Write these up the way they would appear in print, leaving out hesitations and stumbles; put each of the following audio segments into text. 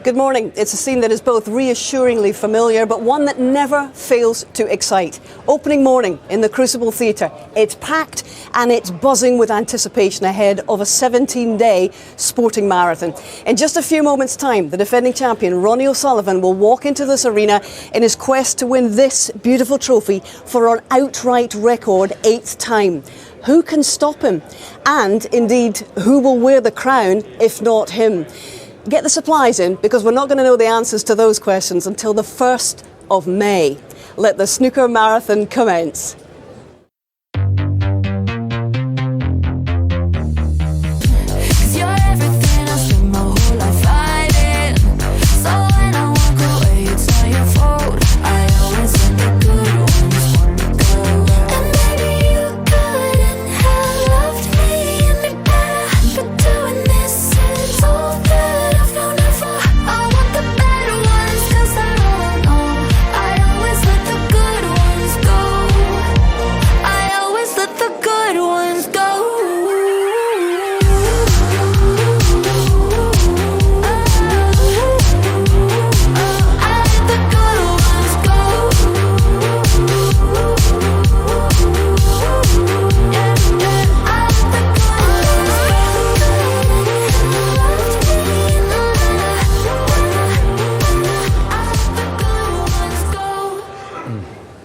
Good morning. It's a scene that is both reassuringly familiar, but one that never fails to excite. Opening morning in the Crucible Theatre. It's packed and it's buzzing with anticipation ahead of a 17-day sporting marathon. In just a few moments' time, the defending champion, Ronnie O'Sullivan, will walk into this arena in his quest to win this beautiful trophy for an outright record 8th time. Who can stop him? And, indeed, who will wear the crown if not him? Get the supplies in, because we're not going to know the answers to those questions until the 1st of May. Let the snooker marathon commence.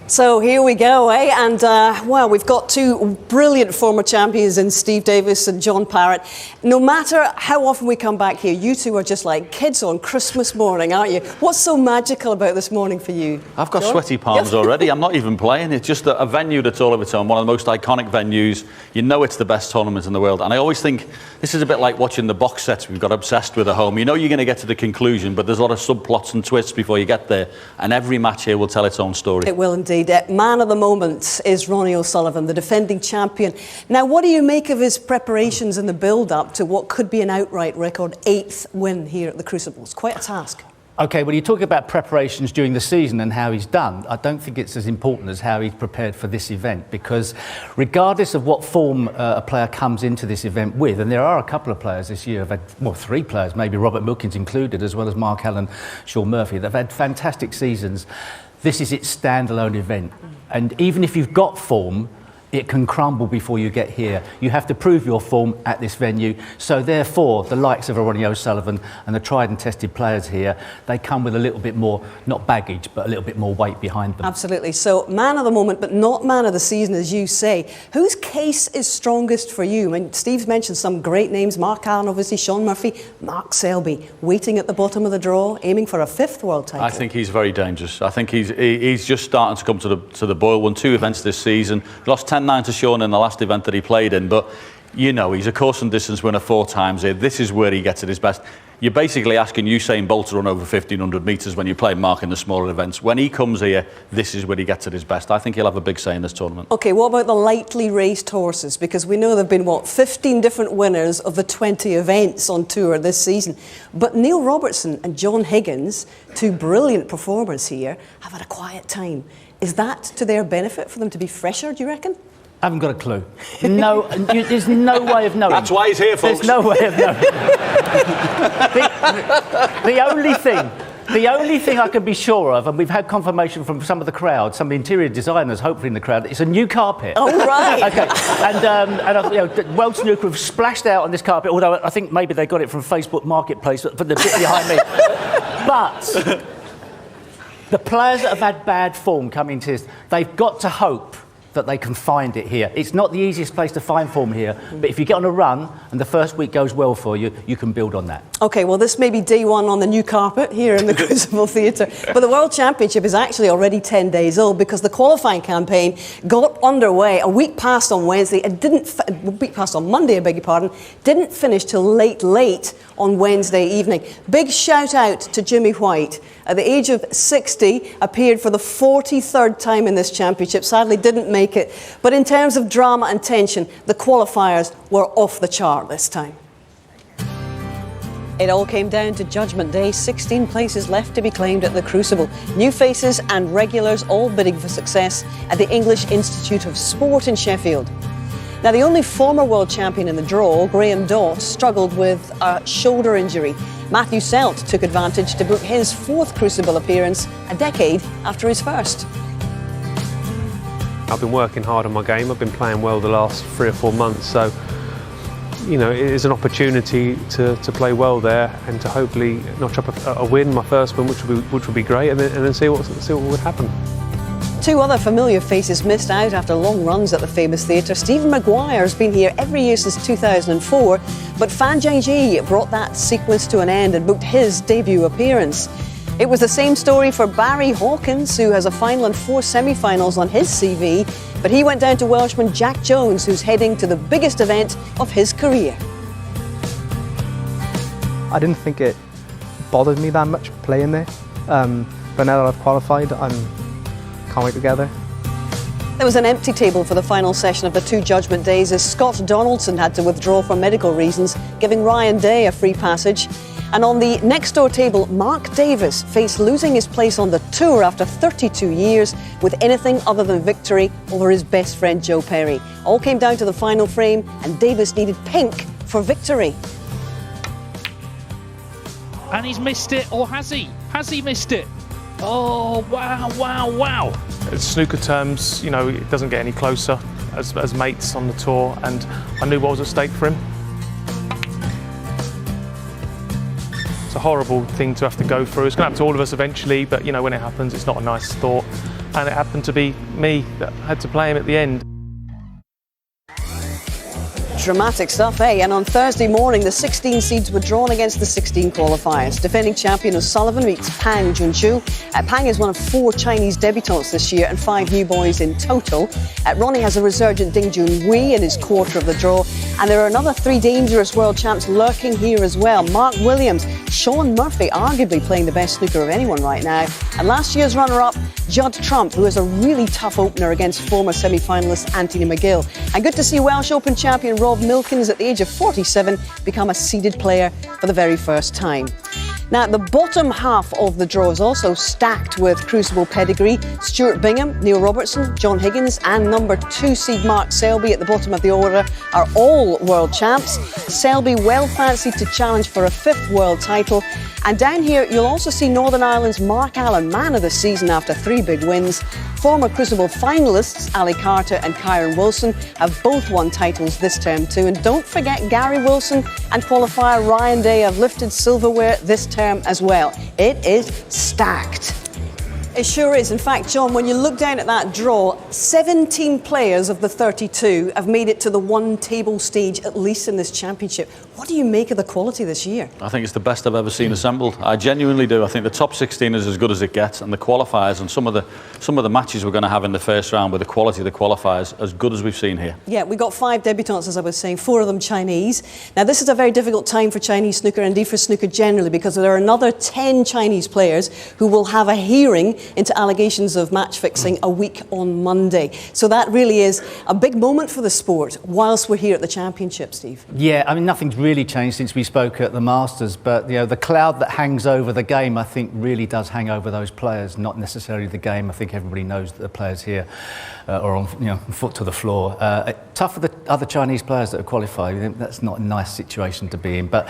So here we go, eh? And, well, we've got two brilliant former champions in Steve Davis and John Parrott. No matter how often we come back here, you two are just like kids on Christmas morning, aren't you? What's so magical about this morning for you? I've got John? sweaty palms already. I'm not even playing. It's just a venue that's all of its own, one of the most iconic venues. You know it's the best tournament in the world. And I always think this is a bit like watching the box sets we've got obsessed with at home. You know you're going to get to the conclusion, but there's a lot of subplots and twists before you get there. And every match here will tell its own story. It will indeed. Man of the moment is Ronnie O'Sullivan, the defending champion. Now, what do you make of his preparations in the build-up to what could be an outright record 8th win here at the Crucible? It's quite a task. OK, well, you talk about preparations during the season and how he's done. I don't think it's as important as how he's prepared for this event, because regardless of what form a player comes into this event with, and there are a couple of players this year, have had, well, 3 players, maybe Robert Milkins included, as well as Mark Allen, Sean Murphy, they've had fantastic seasons. This is its standalone event. And even if you've got form, it can crumble before you get here. You have to prove your form at this venue. So therefore, the likes of Ronnie O'Sullivan and the tried and tested players here, they come with a little bit more, not baggage, but a little bit more weight behind them. Absolutely. So man of the moment, but not man of the season, as you say. Whose case is strongest for you? I mean, Steve's mentioned some great names. Mark Allen, obviously, Sean Murphy, Mark Selby, waiting at the bottom of the draw, aiming for a 5th world title. I think he's very dangerous. I think he's just starting to come to the boil. Won 2 events this season. Lost 10-9 to Sean in the last event that he played in, but you know he's a course and distance winner 4 times here. This is where he gets at his best. You're basically asking Usain Bolt to run over 1,500 metres when you play Mark in the smaller events. When he comes here, this is where he gets at his best. I think he'll have a big say in this tournament. OK, what about the lightly raced horses? Because we know there have been, what, 15 different winners of the 20 events on tour this season. But Neil Robertson and John Higgins, 2 brilliant performers here, have had a quiet time. Is that to their benefit for them to be fresher, do you reckon? I haven't got a clue. No, there's no way of knowing. That's why he's here, folks. There's no way of knowing. The only thing I can be sure of, and we've had confirmation from some of the crowd, some of the interior designers, hopefully in the crowd, it's a new carpet. Oh, right. OK, and you know, World Snooker have splashed out on this carpet, although I think maybe they got it from Facebook Marketplace, for the bit behind me. But the players that have had bad form coming to this, they've got to hope that they can find it here. It's not the easiest place to find form here, but if you get on a run and the first week goes well for you, you can build on that. OK, well, this may be day 1 on the new carpet here in the Crucible Theatre, but the World Championship is actually already 10 days old, because the qualifying campaign got underway a week past on Wednesday and a week past on Monday, I beg your pardon, didn't finish till late on Wednesday evening. Big shout out to Jimmy White. At the age of 60, appeared for the 43rd time in this championship. Sadly, didn't make it. But in terms of drama and tension, the qualifiers were off the chart this time. It all came down to Judgment Day. 16 places left to be claimed at the Crucible. New faces and regulars all bidding for success at the English Institute of Sport in Sheffield. Now, the only former world champion in the draw, Graham Dott, struggled with a shoulder injury. Matthew Selt took advantage to book his 4th Crucible appearance a decade after his first. I've been working hard on my game. I've been playing well the last 3 or 4 months, so you know, it is an opportunity to play well there and to hopefully notch up a win, my first win, which would be great, and then see what would happen. 2 other familiar faces missed out after long runs at the famous theatre. Stephen Maguire's been here every year since 2004, but Fan Zhangji brought that sequence to an end and booked his debut appearance. It was the same story for Barry Hawkins, who has a final and 4 semi-finals on his CV, but he went down to Welshman Jack Jones, who's heading to the biggest event of his career. I didn't think it bothered me that much playing there, but now that I've qualified, can't wait to get there. There was an empty table for the final session of the 2 judgment days as Scott Donaldson had to withdraw for medical reasons, giving Ryan Day a free passage. And on the next door table, Mark Davis faced losing his place on the tour after 32 years with anything other than victory over his best friend Joe Perry. All came down to the final frame and Davis needed pink for victory. And he's missed it, or has he? Has he missed it? Oh, wow, wow, wow. In snooker terms, you know, it doesn't get any closer as mates on the tour, and I knew what was at stake for him. It's a horrible thing to have to go through. It's going to happen to all of us eventually, but you know, when it happens, it's not a nice thought. And it happened to be me that had to play him at the end. Dramatic stuff, eh? And on Thursday morning, the 16 seeds were drawn against the 16 qualifiers. Defending champion O'Sullivan meets Pang Junchu. Pang is one of 4 Chinese debutants this year and 5 new boys in total. Ronnie has a resurgent Ding Junhui in his quarter of the draw. And there are another 3 dangerous world champs lurking here as well. Mark Williams, Sean Murphy, arguably playing the best snooker of anyone right now. And last year's runner-up, Judd Trump, who has a really tough opener against former semi-finalist Anthony McGill. And good to see Welsh Open champion Rob Milkins at the age of 47 become a seeded player for the very first time. Now, the bottom half of the draw is also stacked with Crucible pedigree. Stuart Bingham, Neil Robertson, John Higgins and number 2 seed Mark Selby at the bottom of the order are all world champs. Selby well fancied to challenge for a 5th world title. And down here, you'll also see Northern Ireland's Mark Allen, man of the season after 3 big wins. Former Crucible finalists Ali Carter and Kyron Wilson have both won titles this term too. And don't forget Gary Wilson and qualifier Ryan Day have lifted silverware this term as well. It is stacked. It sure is. In fact, John, when you look down at that draw, 17 players of the 32 have made it to the 1 table stage, at least in this championship. What do you make of the quality this year? I think it's the best I've ever seen assembled. I genuinely do. I think the top 16 is as good as it gets, and the qualifiers and some of the matches we're going to have in the first round with the quality of the qualifiers as good as we've seen here. Yeah, we got 5 debutants, as I was saying, 4 of them Chinese. Now, this is a very difficult time for Chinese snooker, and indeed for snooker generally, because there are another 10 Chinese players who will have a hearing into allegations of match fixing a week on Monday. So that really is a big moment for the sport whilst we're here at the championship, Steve. Yeah, I mean, nothing's really changed since we spoke at the Masters, but you know, the cloud that hangs over the game, I think, really does hang over those players, not necessarily the game. I think everybody knows that the players here are on, you know, foot to the floor. Tough for the other Chinese players that have qualified. That's not a nice situation to be in, but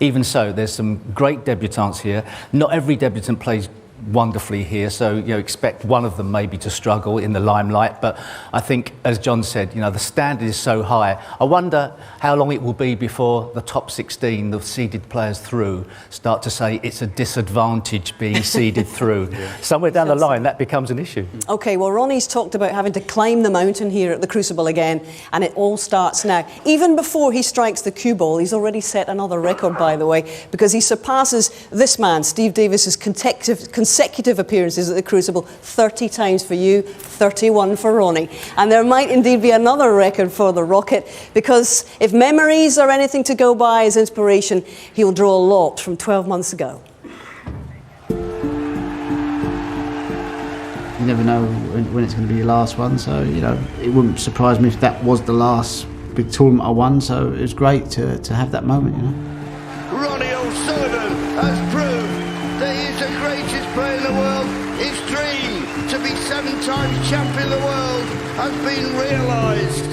even so, there's some great debutants here. Not every debutant plays wonderfully here, so you know, expect one of them maybe to struggle in the limelight, but I think, as John said, you know, the standard is so high. I wonder how long it will be before the top 16, the seeded players through, start to say it's a disadvantage being seeded through. Somewhere down the line that becomes an issue. OK, well, Ronnie's talked about having to climb the mountain here at the Crucible again, and it all starts now. Even before he strikes the cue ball, he's already set another record, by the way, because he surpasses this man, Steve Davis's consecutive appearances at the Crucible, 30 times for you, 31 for Ronnie. And there might indeed be another record for the Rocket, because if memories are anything to go by as inspiration, he'll draw a lot from 12 months ago. You never know when it's going to be your last one, so you know, it wouldn't surprise me if that was the last big tournament I won, so it was great to have that moment, you know. Ronnie O'Sullivan has proved that he is the greatest player in the world. His dream to be 7 times champion of the world has been realised.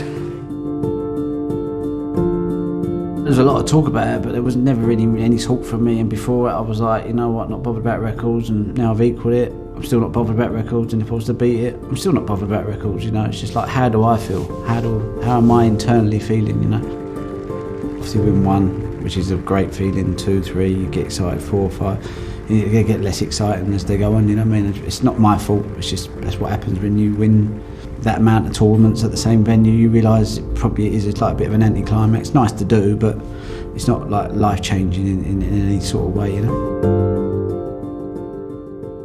There's a lot of talk about it, but there was never really any talk from me. And before it, I was like, you know what, not bothered about records. And now I've equalled it. I'm still not bothered about records. And if I was to beat it, I'm still not bothered about records. You know, it's just like, how do I feel? How am I internally feeling? You know, obviously win 1, which is a great feeling. 2, 3, you get excited. 4, 5, you get less exciting as they go on. You know what I mean? It's not my fault. It's just that's what happens when you win that amount of tournaments at the same venue. You realise it probably is like a bit of an anticlimax. Nice to do, but it's not like life-changing in any sort of way, you know.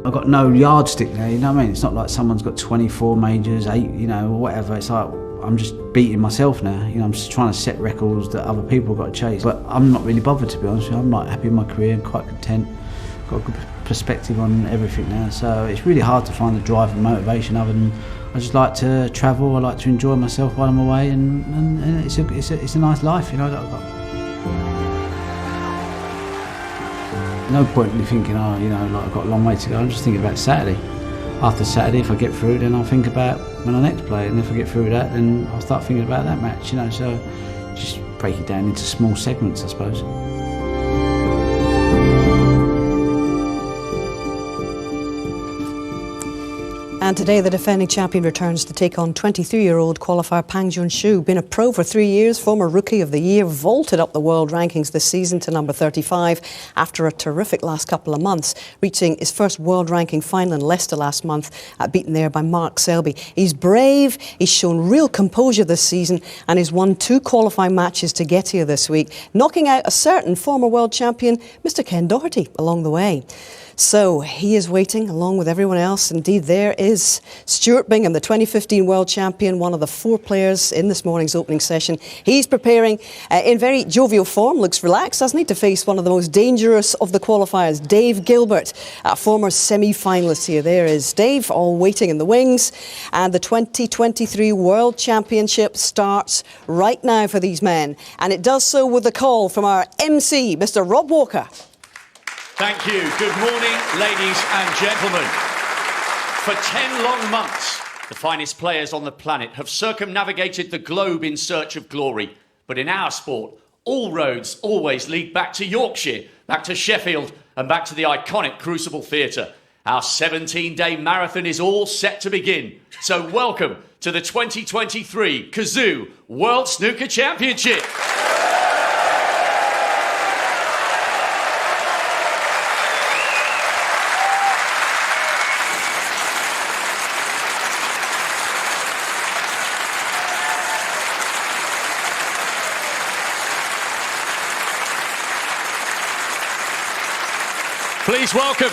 I've got no yardstick there, you know what I mean? It's not like someone's got 24 majors, 8, you know, or whatever. It's like I'm just beating myself now. You know, I'm just trying to set records that other people have got to chase. But I'm not really bothered, to be honest with you. I'm like happy with my career, I'm quite content. Got a good perspective on everything now, so it's really hard to find the drive and motivation other than I just like to travel. I like to enjoy myself while I'm away, and it's a nice life, you know. That I've got. No point in me thinking, oh, you know, like I've got a long way to go. I'm just thinking about Saturday. After Saturday, if I get through, then I'll think about when I next play, and if I get through that, then I'll start thinking about that match, you know. So just break it down into small segments, I suppose. And today, the defending champion returns to take on 23-year-old qualifier Pang Junxu. Been a pro for 3 years, former Rookie of the Year, vaulted up the world rankings this season to number 35 after a terrific last couple of months, reaching his first world ranking final in Leicester last month, beaten there by Mark Selby. He's brave, he's shown real composure this season, and he's won 2 qualifying matches to get here this week, knocking out a certain former world champion, Mr. Ken Doherty, along the way. So he is waiting along with everyone else. Indeed, there is Stuart Bingham, the 2015 world champion, one of the 4 players in this morning's opening session. He's preparing in very jovial form, looks relaxed, doesn't he, to face one of the most dangerous of the qualifiers, Dave Gilbert, a former semi-finalist here. There is Dave, all waiting in the wings. And the 2023 World Championship starts right now for these men. And it does so with a call from our MC, Mr. Rob Walker. Thank you. Good morning, ladies and gentlemen. For 10 long months, the finest players on the planet have circumnavigated the globe in search of glory. But in our sport, all roads always lead back to Yorkshire, back to Sheffield, and back to the iconic Crucible Theatre. Our 17-day marathon is all set to begin. So welcome to the 2023 Kazoo World Snooker Championship. Please welcome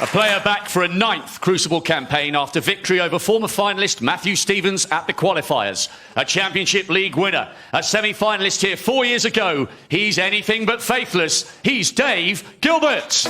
a player back for a 9th Crucible campaign after victory over former finalist Matthew Stevens at the qualifiers. A Championship League winner, a semi-finalist here 4 years ago. He's anything but faithless. He's Dave Gilbert.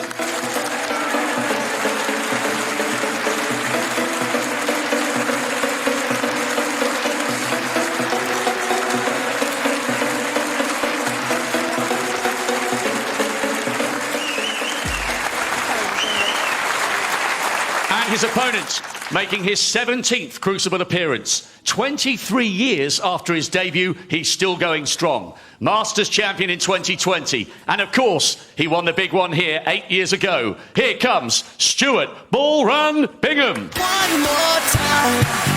His opponent, making his 17th Crucible appearance. 23 years after his debut, he's still going strong. Masters champion in 2020. And of course, he won the big one here 8 years ago. Here comes Stuart Ball Run Bingham. One more time.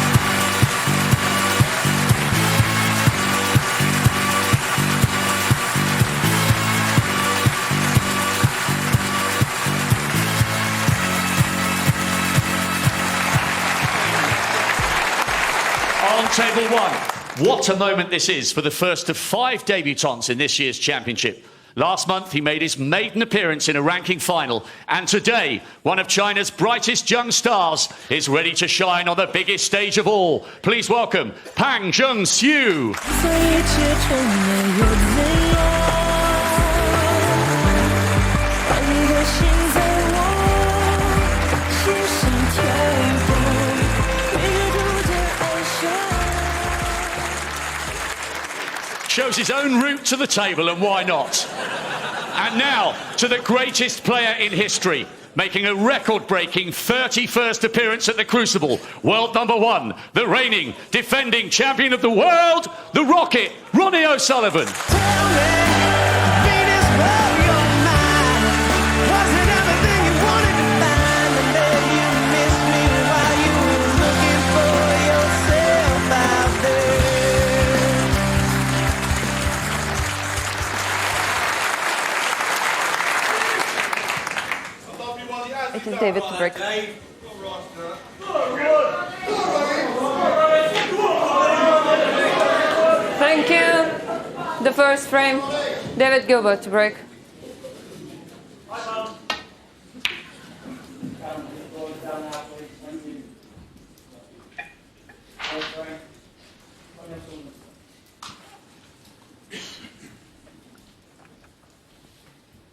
Table 1. What a moment this is for the first of 5 debutants in this year's championship. Last month, he made his maiden appearance in a ranking final. And today, one of China's brightest young stars is ready to shine on the biggest stage of all. Please welcome Pang Junxu. Shows his own route to the table, and why not? And now, to the greatest player in history, making a record-breaking 31st appearance at the Crucible, world number 1, the reigning, defending champion of the world, the Rocket, Ronnie O'Sullivan. It is David to break. Thank you. The first frame, David Gilbert to break.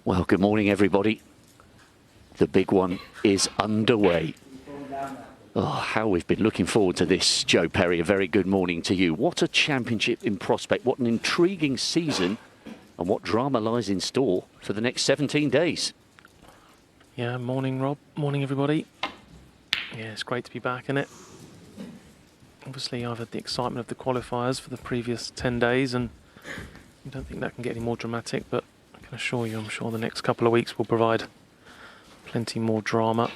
Well, good morning, everybody. The big one is underway. Oh, how we've been looking forward to this, Joe Perry. A very good morning to you. What a championship in prospect. What an intriguing season. And what drama lies in store for the next 17 days. Yeah, morning, Rob. Morning, everybody. Yeah, it's great to be back in it. Obviously, I've had the excitement of the qualifiers for the previous 10 days, and I don't think that can get any more dramatic, but I can assure you, I'm sure the next couple of weeks will provide plenty more drama.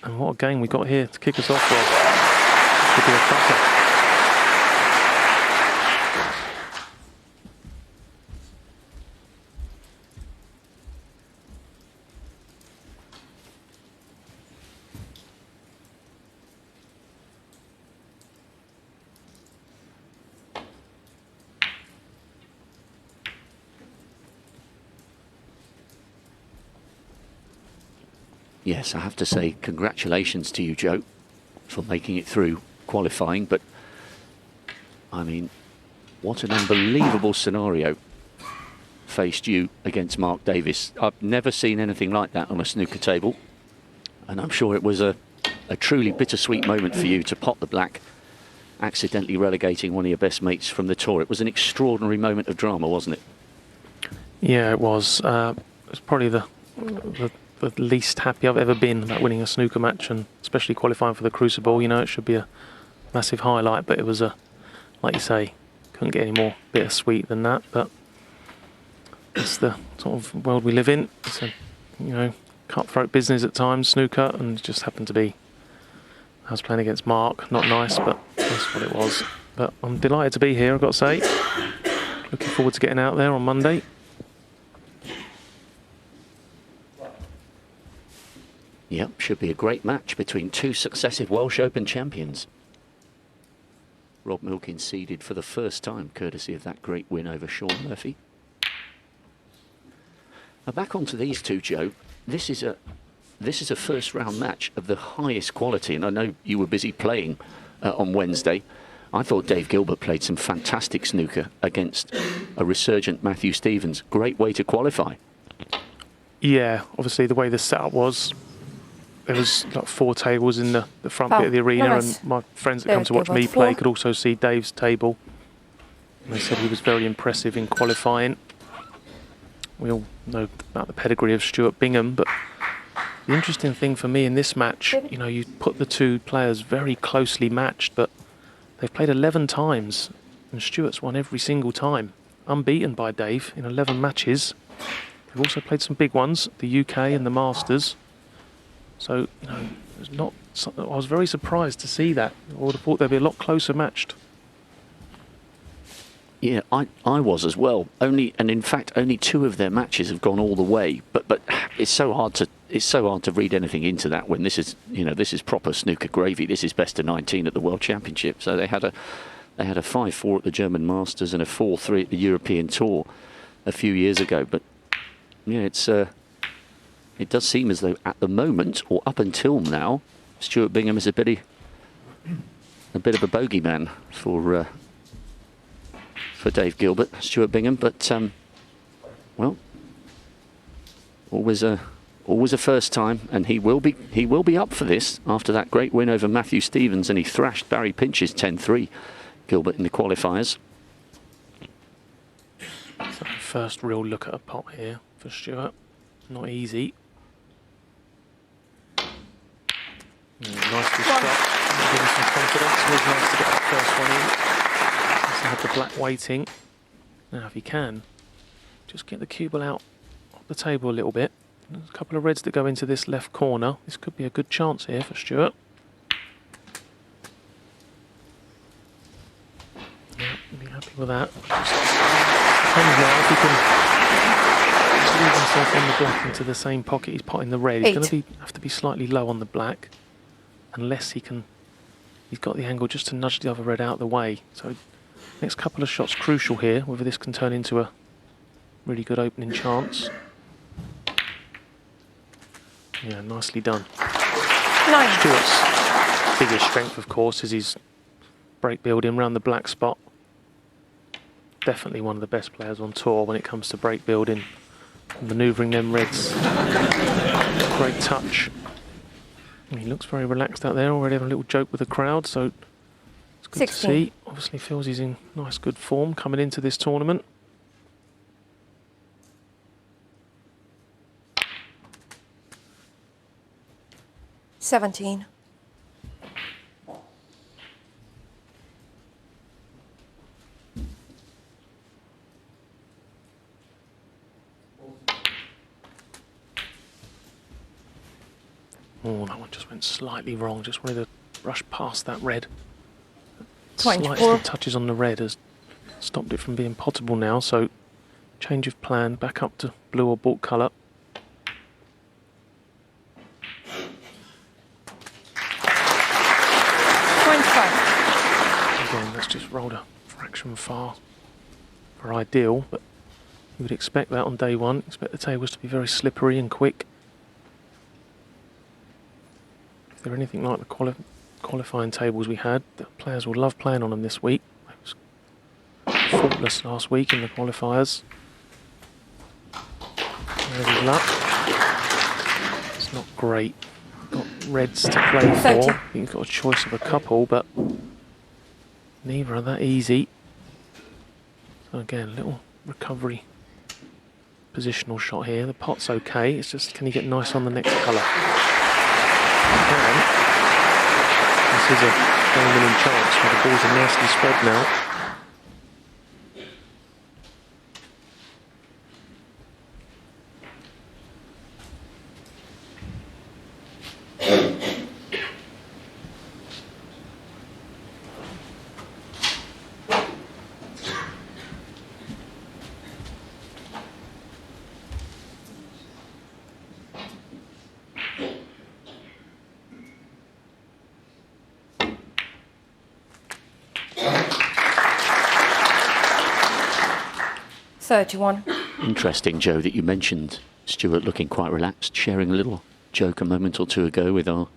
And what a game we got here to kick us off, Rob. Should be a cracker. Yes, I have to say congratulations to you, Joe, for making it through qualifying. But, I mean, what an unbelievable scenario faced you against Mark Davis. I've never seen anything like that on a snooker table. And I'm sure it was a truly bittersweet moment for you to pot the black, accidentally relegating one of your best mates from the tour. It was an extraordinary moment of drama, wasn't it? Yeah, it was. It was probably the least happy I've ever been about winning a snooker match, and especially qualifying for the Crucible. You know, it should be a massive highlight, but it was like you say, couldn't get any more bittersweet than that. But it's the sort of world we live in. It's a, cutthroat business at times, snooker, and it just happened to be I was playing against Mark. Not nice, but that's what it was. But I'm delighted to be here, I've got to say. Looking forward to getting out there on Monday. Yep, should be a great match between two successive Welsh Open champions. Rob Milkin seeded for the first time, courtesy of that great win over Sean Murphy. Now back onto these two, Joe. This is a first round match of the highest quality, and I know you were busy playing on Wednesday. I thought Dave Gilbert played some fantastic snooker against a resurgent Matthew Stevens. Great way to qualify. Yeah, obviously the way the setup was, there was like 4 tables in the front bit of the arena, and my friends that come to watch me play could also see Dave's table. And they said he was very impressive in qualifying. We all know about the pedigree of Stuart Bingham, but the interesting thing for me in this match, you put the two players very closely matched, but they've played 11 times, and Stuart's won every single time. Unbeaten by Dave in 11 matches. They've also played some big ones, the UK and the Masters. So, I was very surprised to see that. I would have thought they'd be a lot closer matched. Yeah, I was as well. In fact, only 2 of their matches have gone all the way. But it's so hard to read anything into that when this is proper snooker gravy. This is best of 19 at the World Championship. So they had a 5-4 at the German Masters and a 4-3 at the European Tour a few years ago. But yeah, it does seem as though at the moment, or up until now, Stuart Bingham is a bit of a bogeyman for Dave Gilbert, Stuart Bingham. But well, always a first time, and he will be up for this after that great win over Matthew Stevens, and he thrashed Barry Pinch's 10-3, Gilbert, in the qualifiers. So first real look at a pot here for Stuart. Not easy. Nice to start. Give him some confidence. It was nice to get that first one in. He's had the black waiting. Now, if he can, just get the cue ball out of the table a little bit. There's a couple of reds that go into this left corner. This could be a good chance here for Stuart. Yeah, be happy with that. Depends now if he can squeeze himself on the black into the same pocket he's potting the red. He's going to have to be slightly low on the black, unless he can. He's got the angle just to nudge the other red out of the way. So next couple of shots crucial here, whether this can turn into a really good opening chance. Yeah, nicely done. 9. Stuart's biggest strength, of course, is his break building around the black spot. Definitely one of the best players on tour when it comes to break building, manoeuvring them reds. Great touch. And he looks very relaxed out there, already having a little joke with the crowd, so it's good 16. to see. Obviously feels he's in nice good form coming into this tournament. $17. Oh, that one just went slightly wrong. Just wanted to rush past that red. 24. Slight touches on the red has stopped it from being potable now, so change of plan, back up to blue or bought colour. Again, that's just rolled a fraction far for ideal, but you would expect that on day one. Expect the tables to be very slippery and quick. If they're anything like the qualifying tables we had, the players will love playing on them this week. It was faultless last week in the qualifiers. There's his luck. It's not great. Got reds to play for. 30. I think he's got a choice of a couple, but neither are that easy. So again, a little recovery positional shot here. The pot's okay, it's just can he get nice on the next colour? This is a game-winning chance where the balls are nicely spread now. $31. Interesting, Joe, that you mentioned Stuart looking quite relaxed, sharing a little joke a moment or two ago with our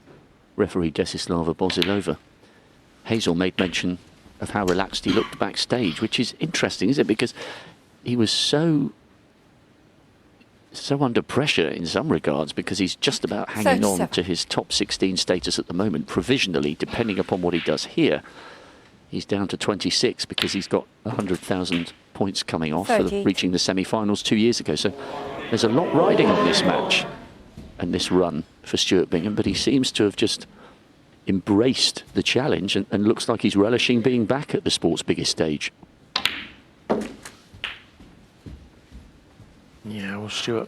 referee Desislava Bozilova. Hazel made mention of how relaxed he looked backstage, which is interesting, isn't it? Because he was so under pressure in some regards, because he's just about hanging on to his top 16 status at the moment, provisionally, depending upon what he does here. He's down to 26 because he's got 100,000 points coming off for reaching the semi-finals 2 years ago. So there's a lot riding on this match and this run for Stuart Bingham, but he seems to have just embraced the challenge and looks like he's relishing being back at the sport's biggest stage. Yeah, well, Stuart,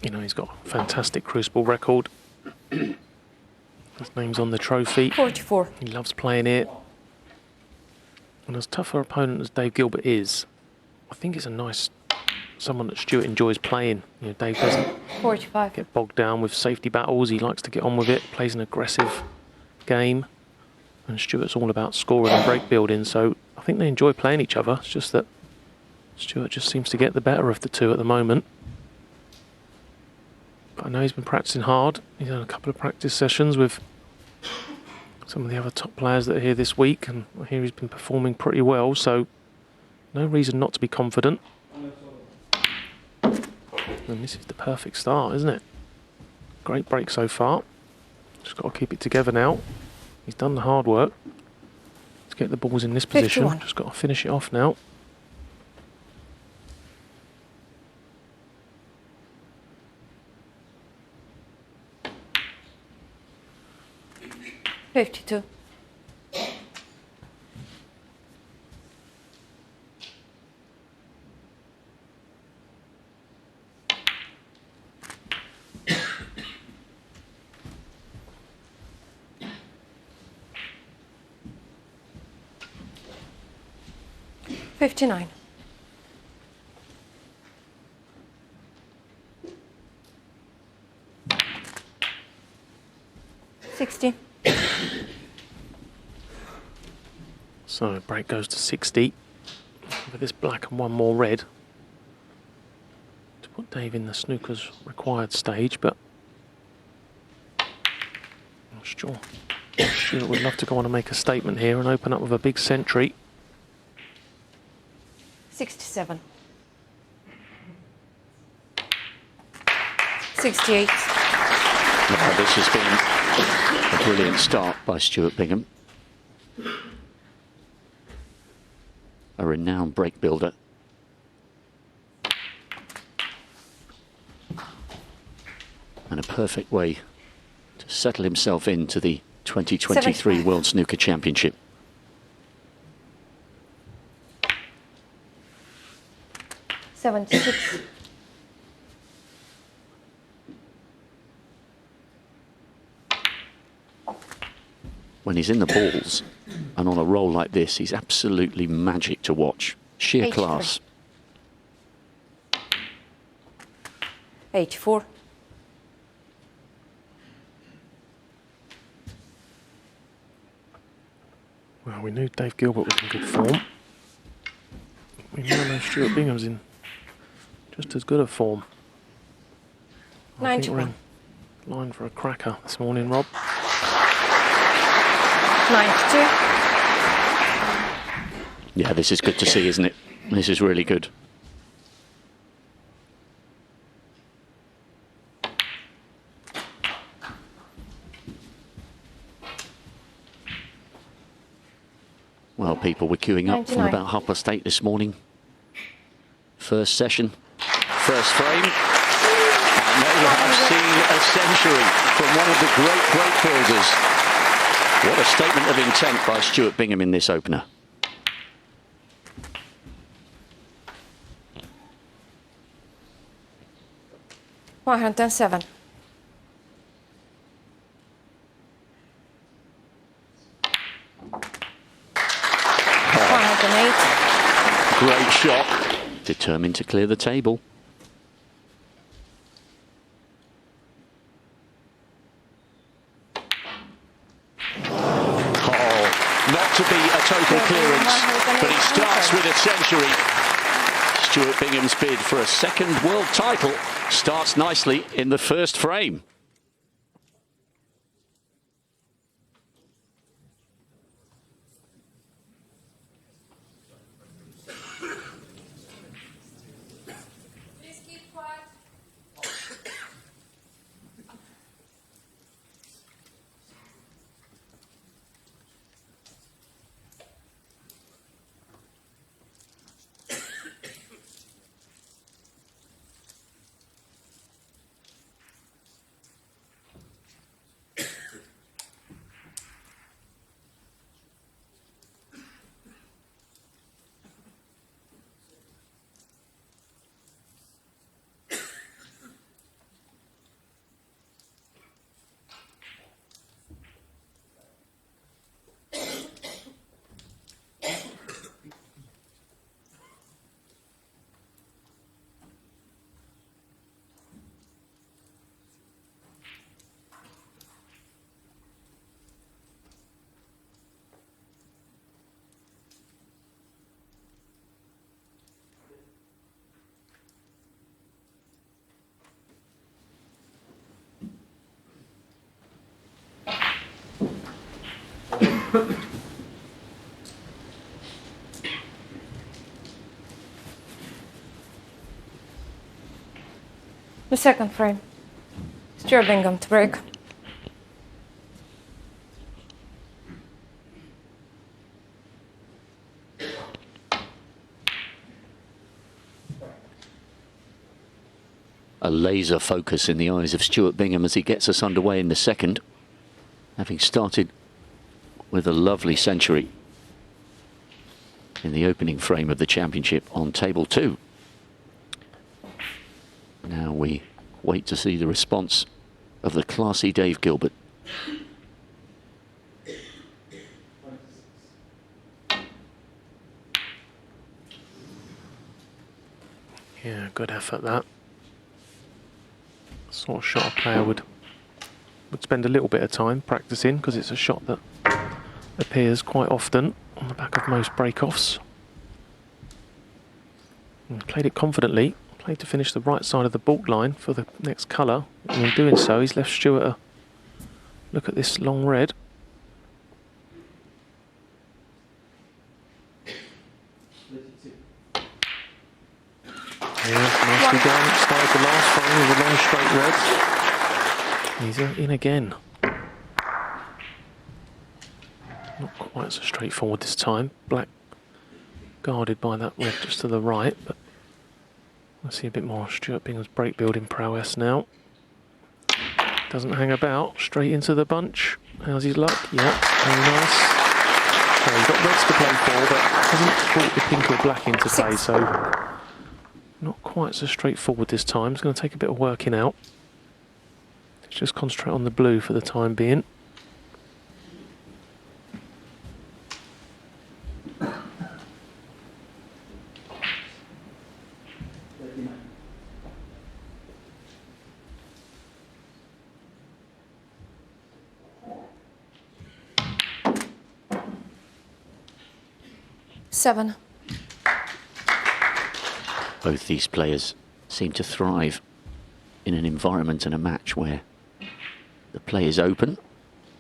you know, he's got a fantastic Crucible record. His name's on the trophy. 44. He loves playing it. And as tough an opponent as Dave Gilbert is, I think it's a nice someone that Stuart enjoys playing. You know, Dave doesn't 45. get bogged down with safety battles. He likes to get on with it, plays an aggressive game. And Stuart's all about scoring and break building, so I think they enjoy playing each other. It's just that Stuart just seems to get the better of the two at the moment. But I know he's been practicing hard. He's had a couple of practice sessions with some of the other top players that are here this week, and I hear he's been performing pretty well, so no reason not to be confident. And this is the perfect start, isn't it? Great break so far. Just got to keep it together now. He's done the hard work. Let's get the balls in this position. 51. Just got to finish it off now. $52. $59. 60. So break goes to 60. With this black and one more red to put Dave in the snooker's required stage, but I'm sure Stuart would love to go on and make a statement here and open up with a big century. 67. 68. Now, this has been a brilliant start by Stuart Bingham. A renowned break builder. And a perfect way to settle himself into the 2023 75. World Snooker Championship. $76. When he's in the balls and on a roll like this, he's absolutely magic to watch. Sheer 83. class. 84. Well, we knew Dave Gilbert was in good form. We now know Stuart Bingham's in just as good a form. I think we're in line for a cracker this morning, Rob. 92. Yeah, this is good to see, isn't it? This is really good. Well, people were queuing up from 99. about 8:30 this morning. First session, first frame. And there you have seen a century from one of the great builders. What a statement of intent by Stuart Bingham in this opener. $107. Great shot. Determined to clear the table. Not to be a total clearance, but he starts with a century. Stuart Bingham's bid for a second world title starts nicely in the first frame. The second frame. Stuart Bingham to break. A laser focus in the eyes of Stuart Bingham as he gets us underway in the second, having started with a lovely century in the opening frame of the championship on table 2. Now we wait to see the response of the classy Dave Gilbert. Yeah, good effort that. Sort of shot a player would would spend a little bit of time practicing because it's a shot that appears quite often on the back of most break-offs. And played it confidently, played to finish the right side of the baulk line for the next colour, and in doing so he's left Stewart a look at this long red. Yeah, nicely done. Started the last frame with a long straight red. He's in again. Not quite so straightforward this time. Black guarded by that red just to the right, but I see a bit more Stuart Bingham's break building prowess now. Doesn't hang about, straight into the bunch. How's his luck? Yeah, very nice. So he's got reds to play for, but hasn't brought the pink or black in today, so not quite so straightforward this time. It's going to take a bit of working out. Let's just concentrate on the blue for the time being. Seven. Both these players seem to thrive in an environment and a match where the play is open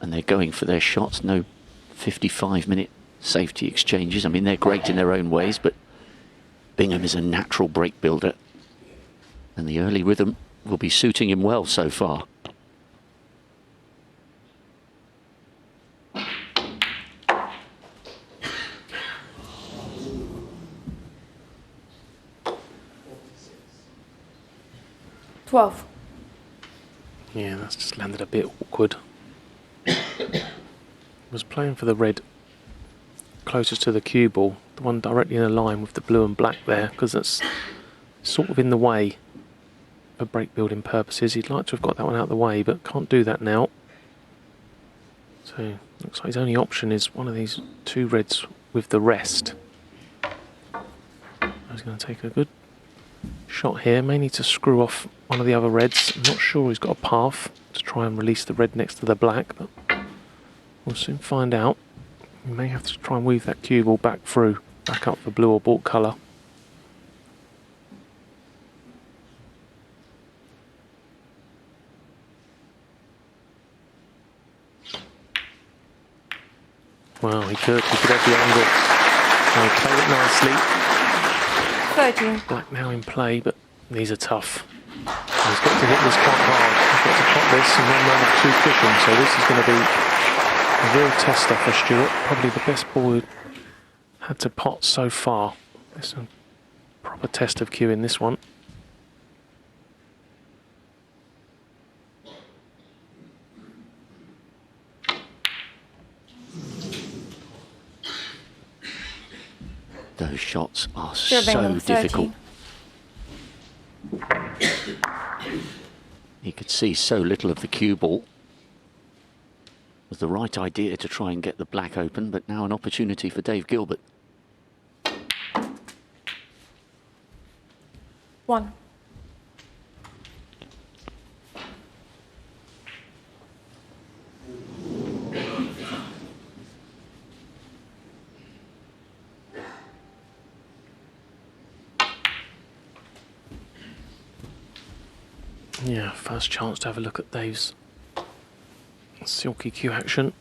and they're going for their shots. No 55-minute safety exchanges. I mean, they're great in their own ways, but Bingham is a natural break builder, and the early rhythm will be suiting him well so far. Yeah, that's just landed a bit awkward. Was playing for the red closest to the cue ball, the one directly in a line with the blue and black there, because that's sort of in the way for break building purposes. He'd like to have got that one out of the way, but can't do that now. So looks like his only option is one of these two reds with the rest. He's going to take a good shot here. May need to screw off one of the other reds. I'm not sure he's got a path to try and release the red next to the black, but we'll soon find out. We may have to try and weave that cue ball back through, back up for blue or baulk colour. Well, he could have the angle. So he played it nicely. 13. Black now in play, but these are tough. He's got to hit this quite hard. He's got to pot this and run round with two cushions, so this is going to be a real tester for Stewart. Probably the best ball he'd had to pot so far. It's a proper test of cueing this one. Those shots are Bingham, so difficult. He could see so little of the cue ball. It was the right idea to try and get the black open, but now an opportunity for Dave Gilbert. 1. Yeah, first chance to have a look at Dave's silky cue action.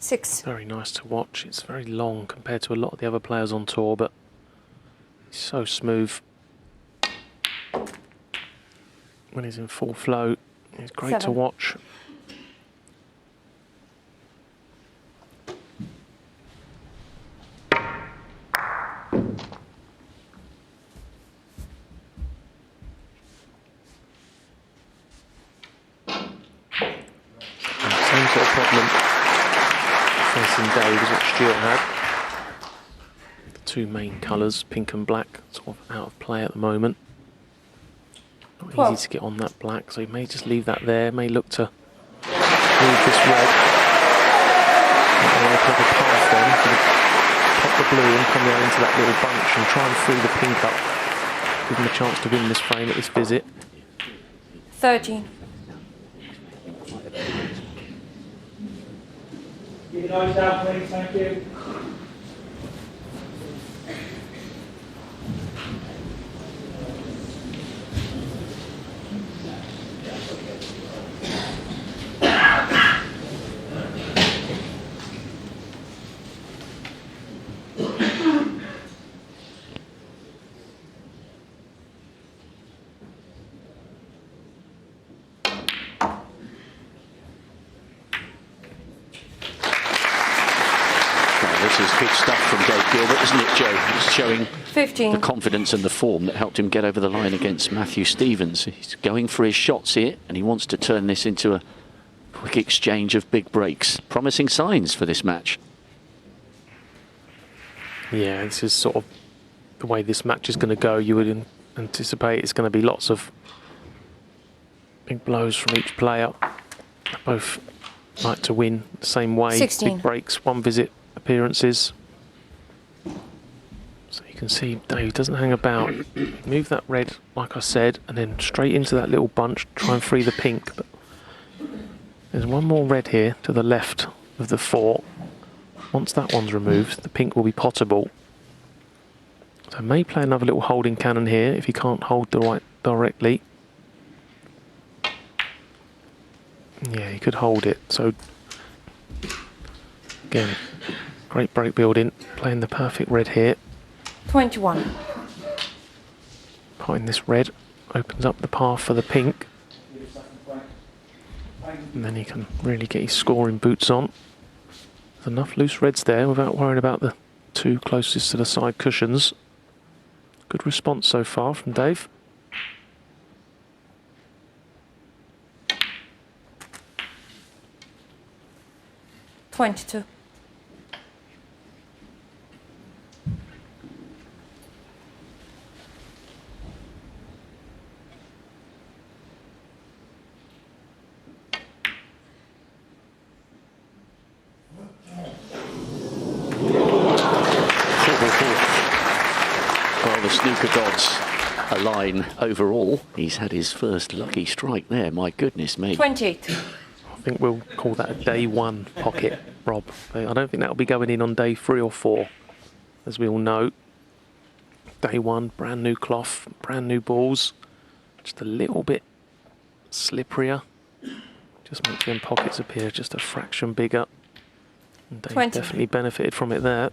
6. Very nice to watch. It's very long compared to a lot of the other players on tour, but he's so smooth. When he's in full flow, he's great 7. to watch. Same sort of problem facing Dave as what Stewart had. The two main colours, pink and black, sort of out of play at the moment. Not easy to get on that black, so he may just leave that there, may look to move this red. Open up a path then, pop the blue and come down into that little bunch and try and free the pink up. Give him a chance to win this frame at this visit. 13. Keep your nose down, please. Thank you. Good stuff from Dave Gilbert, isn't it, Joe? It's showing 15. the confidence and the form that helped him get over the line against Matthew Stevens. He's going for his shots here, and he wants to turn this into a quick exchange of big breaks. Promising signs for this match. Yeah, this is sort of the way this match is going to go. You would anticipate it's going to be lots of big blows from each player. They both like to win the same way. 16. Big breaks, one visit appearances. So you can see Dave doesn't hang about. Move that red, like I said, and then straight into that little bunch, try and free the pink. But there's one more red here to the left of the 4. Once that one's removed, the pink will be pottable. So may play another little holding cannon here if he can't hold the white directly. Yeah, he could hold it. So again, great break building, playing the perfect red here. 21. Potting this red opens up the path for the pink. And then he can really get his scoring boots on. There's enough loose reds there without worrying about the 2 closest to the side cushions. Good response so far from Dave. $22. Well, the snooker gods align overall. He's had his first lucky strike there, my goodness me. 28. I think we'll call that a day 1 pocket, Rob. I don't think that'll be going in on day 3 or 4, as we all know. Day 1, brand new cloth, brand new balls, just a little bit slipperier. Just makes them pockets appear just a fraction bigger. And Dave 20. definitely benefited from it there.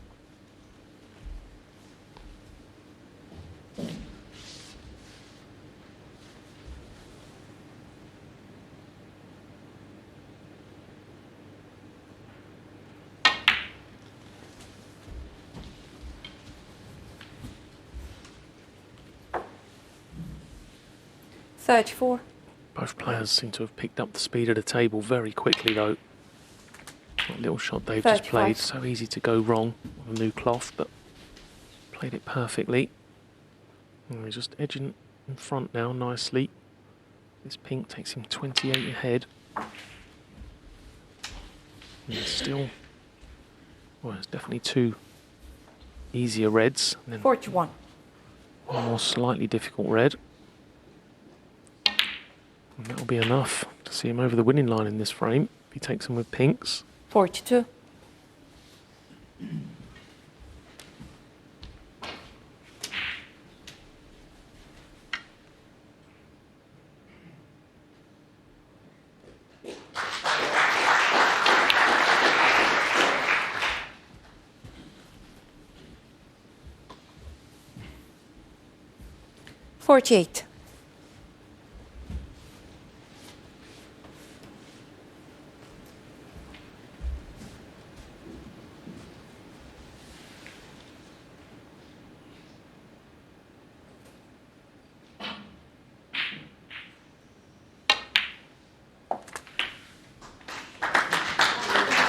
$34. Both players seem to have picked up the speed of the table very quickly, though. That little shot Dave just 35. played, so easy to go wrong on a new cloth, but played it perfectly. And he's just edging in front now nicely. This pink takes him 28 ahead. And still, well, it's definitely 2 easier reds. And then 41. one more slightly difficult red. And that'll be enough to see him over the winning line in this frame. If he takes them with pinks. 42. $48.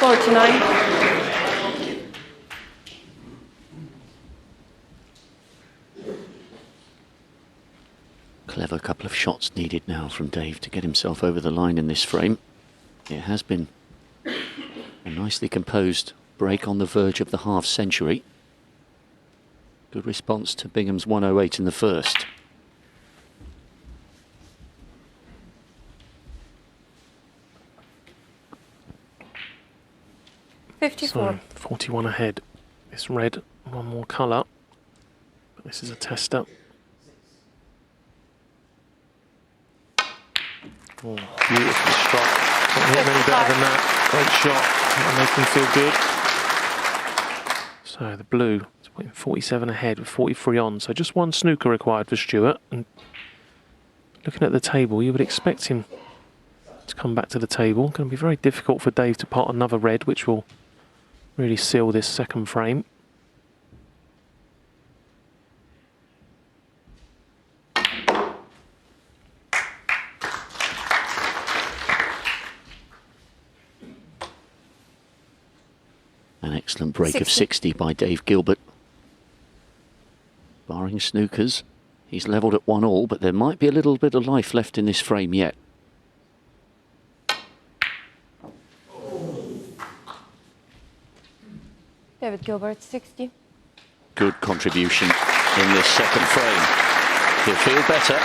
$49. Clever couple of shots needed now from Dave to get himself over the line in this frame. It has been a nicely composed break on the verge of the half century. Good response to Bingham's 108 in the first. 54. So 41 ahead. This red, one more colour. But this is a tester. Oh, beautiful strike. Can't hit many better than that. Great shot. That'll make him feel good. So the blue is putting 47 ahead with 43 on. So just one snooker required for Stuart. And looking at the table, you would expect him to come back to the table. Going to be very difficult for Dave to pot another red, which will really seal this second frame. An excellent break of 60 by Dave Gilbert. Barring snookers, he's levelled at 1-all, but there might be a little bit of life left in this frame yet. David Gilbert, 60. Good contribution in this second frame. He'll feel better,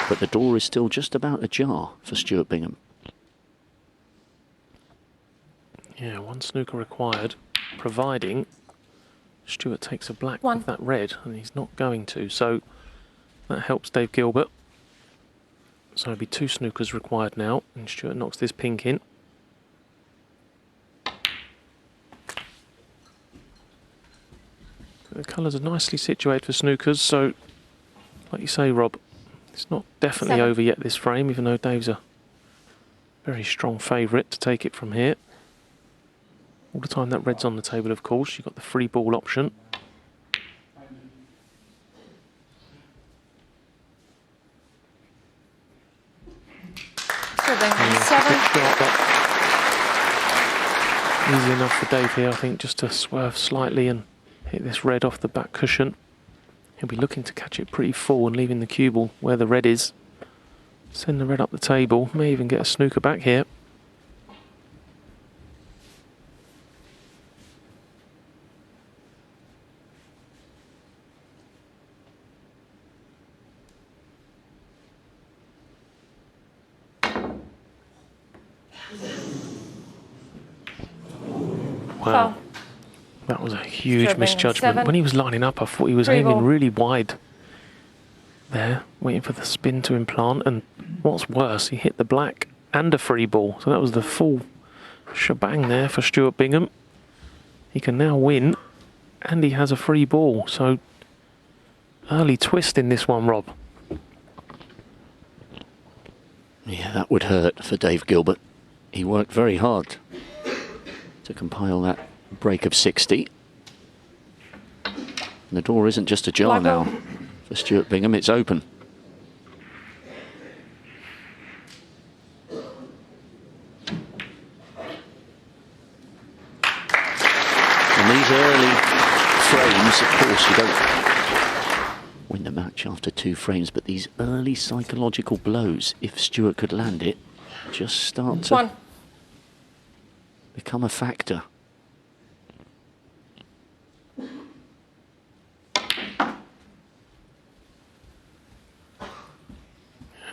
but the door is still just about ajar for Stuart Bingham. Yeah, one snooker required, providing Stuart takes a black with that red, and he's not going to, so that helps Dave Gilbert. So there'll be 2 snookers required now, and Stuart knocks this pink in. The colours are nicely situated for snookers, so like you say, Rob, it's not definitely over yet, this frame, even though Dave's a very strong favourite to take it from here. All the time that red's on the table, of course, you've got the free ball option. Easy enough for Dave here, I think, just to swerve slightly and hit this red off the back cushion. He'll be looking to catch it pretty full and leaving the cue ball where the red is. Send the red up the table, may even get a snooker back here. Wow, that was a huge misjudgment. When he was lining up, I thought he was aiming really wide there, waiting for the spin to implant. And what's worse, he hit the black and a free ball. So that was the full shebang there for Stuart Bingham. He can now win, and he has a free ball. So early twist in this one, Rob. Yeah, that would hurt for Dave Gilbert. He worked very hard to compile that break of 60. And the door isn't just ajar now for Stuart Bingham, it's open. And these early frames, of course, you don't win the match after 2 frames, but these early psychological blows, if Stuart could land it, just start to become a factor.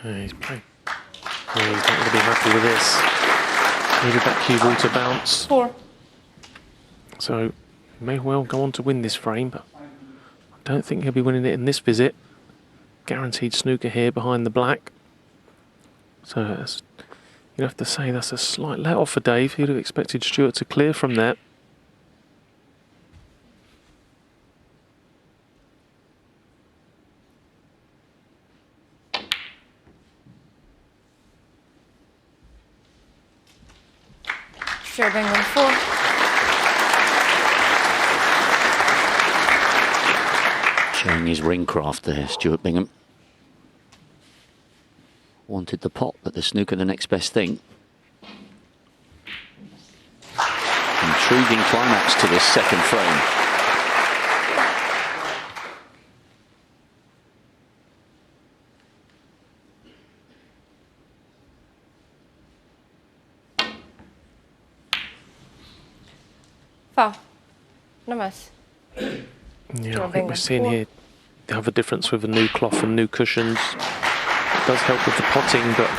He's playing. Oh, he's not going to be happy with this. Needed that cue ball to bounce. 4. So he may well go on to win this frame, but I don't think he'll be winning it in this visit. Guaranteed snooker here behind the black. So you'd have to say that's a slight let off for Dave. He'd have expected Stuart to clear from that. Stuart Bingham, 4. Showing his ring craft there, Stuart Bingham. Wanted the pot, but the snooker the next best thing. Intriguing climax to this second frame. Yeah, I think we're seeing here the other difference with the new cloth and new cushions. It does help with the potting, but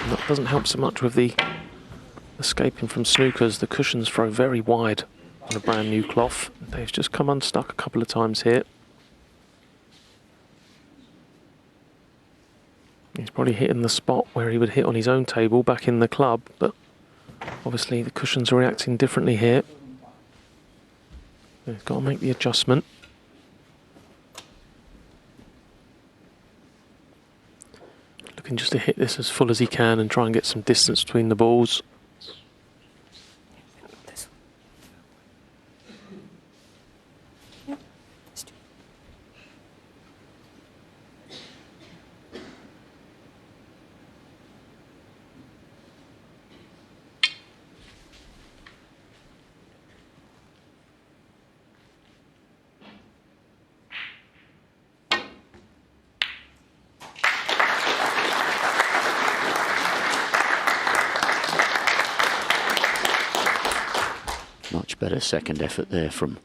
that doesn't help so much with the escaping from snookers. The cushions throw very wide on a brand new cloth. Dave's just come unstuck a couple of times here. He's probably hitting the spot where he would hit on his own table back in the club, but obviously the cushions are reacting differently here. He's got to make the adjustment. Looking just to hit this as full as he can and try and get some distance between the balls. Much better second effort there from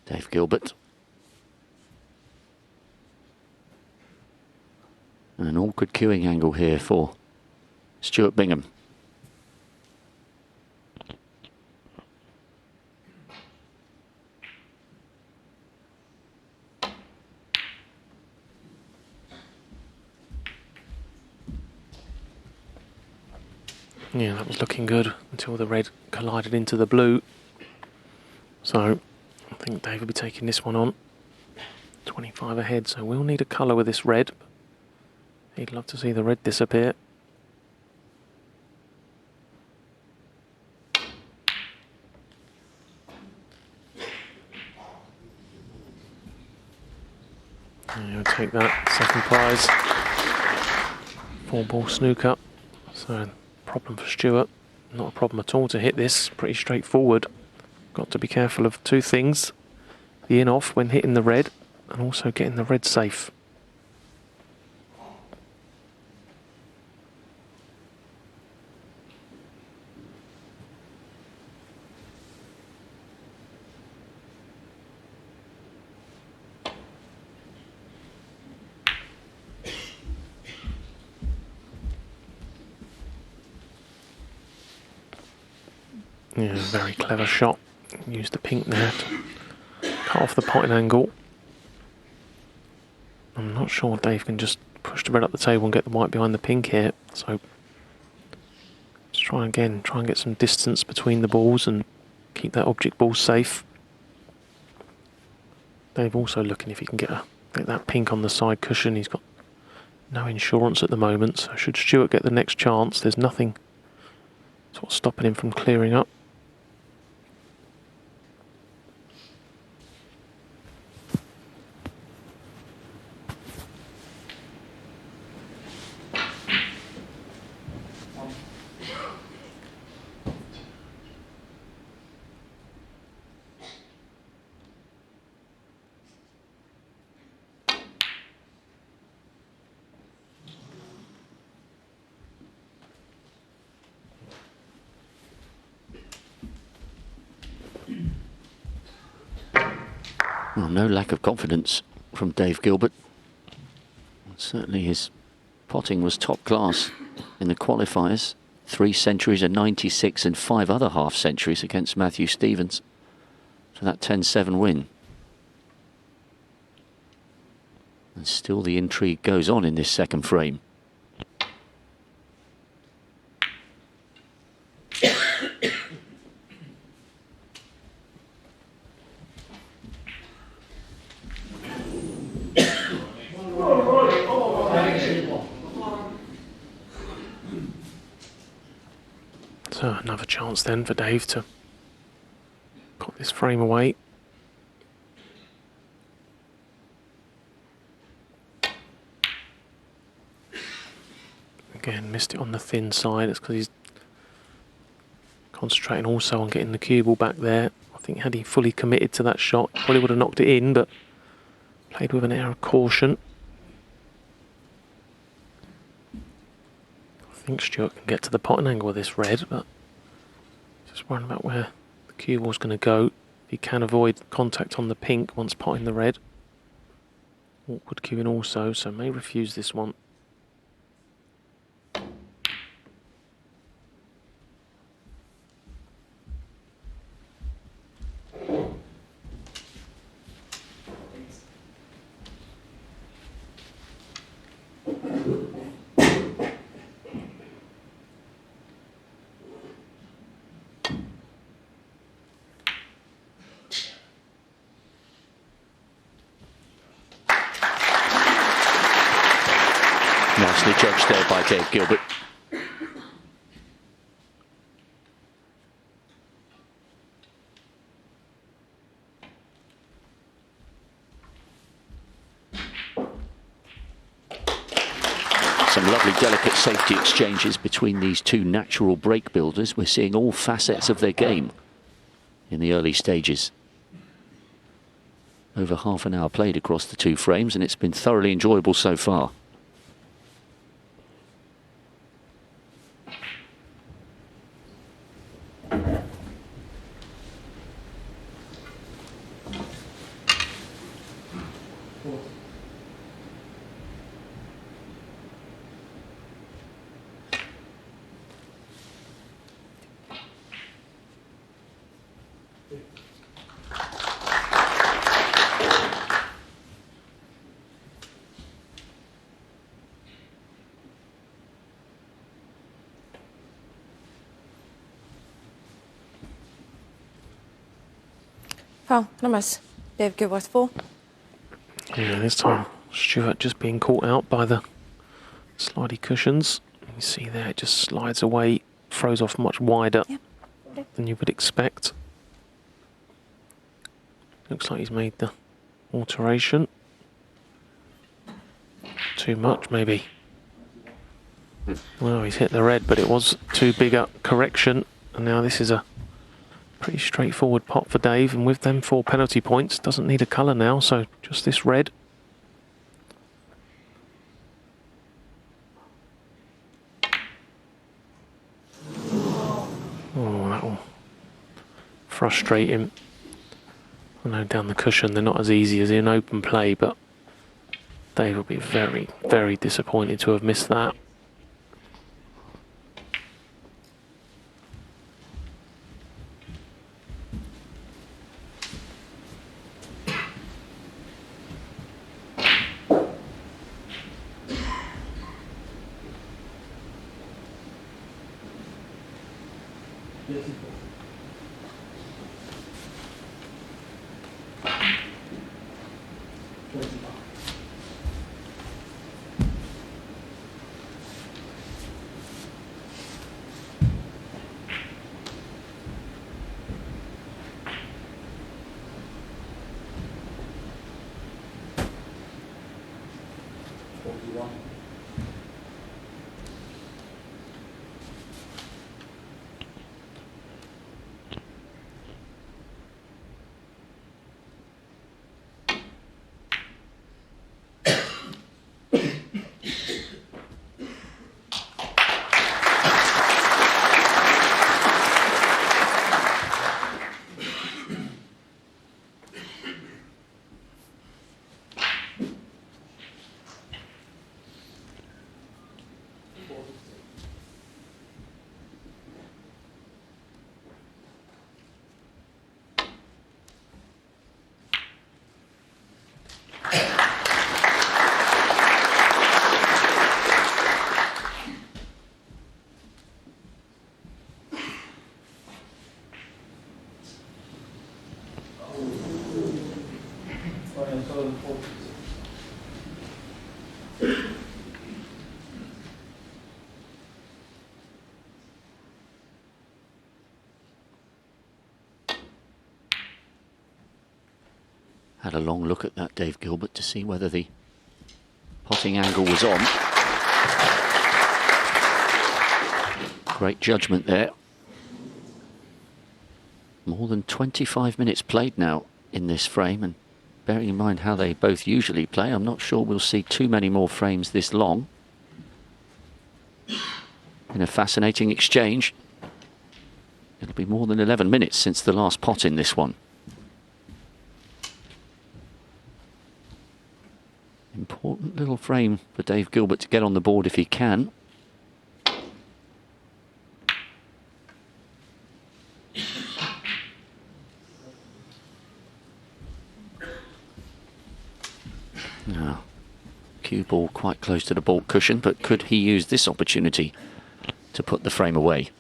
Dave Gilbert. And an awkward queuing angle here for Stuart Bingham. Yeah, that was looking good until the red collided into the blue. So I think Dave will be taking this one on. 25 ahead, so we'll need a colour with this red. He'd love to see the red disappear. And he'll take that second prize. 4-ball snooker. So problem for Stuart. Not a problem at all to hit this. Pretty straightforward. Got to be careful of two things. The in-off when hitting the red, and also getting the red safe. Yeah, very clever shot. Use the pink there to cut off the potting angle. I'm not sure Dave can just push the red up the table and get the white behind the pink here. So let's try again, try and get some distance between the balls and keep that object ball safe. Dave also looking if he can get that pink on the side cushion. He's got no insurance at the moment, so should Stuart get the next chance, there's nothing sort of stopping him from clearing up. Well, no lack of confidence from Dave Gilbert. Certainly his potting was top class in the qualifiers. 3 centuries, a 96 and 5 other half centuries against Matthew Stevens for that 10-7 win. And still the intrigue goes on in this second frame. So another chance then for Dave to put this frame away. Again, missed it on the thin side. It's because he's concentrating also on getting the cue ball back there. I think had he fully committed to that shot, probably would have knocked it in, but played with an air of caution. I think Stuart can get to the potting angle with this red, but just worrying about where the cue ball's going to go. He can avoid contact on the pink once potting the red. Awkward cueing also, so may refuse this one. Nicely judged there by Dave Gilbert. Some lovely delicate safety exchanges between these two natural break builders. We're seeing all facets of their game in the early stages. Over half an hour played across the two frames, and it's been thoroughly enjoyable so far. Foul, numbers. Dave Gilbert 4. Yeah, this time Stuart just being caught out by the slidey cushions. You see there, it just slides away, throws off much wider than you would expect. Looks like he's made the alteration. Too much, maybe. Well, he's hit the red, but it was too big a correction. And now this is a pretty straightforward pot for Dave. And with them 4 penalty points, doesn't need a colour now, so just this red. Oh, that will frustrate him. I know down the cushion they're not as easy as in open play, but Dave will be very, very disappointed to have missed that. Had a long look at that, Dave Gilbert, to see whether the potting angle was on. Great judgment there. More than 25 minutes played now in this frame, and bearing in mind how they both usually play, I'm not sure we'll see too many more frames this long. In a fascinating exchange. It'll be more than 11 minutes since the last pot in this one. Important little frame for Dave Gilbert to get on the board if he can. Now, cue ball quite close to the baulk cushion, but could he use this opportunity to put the frame away?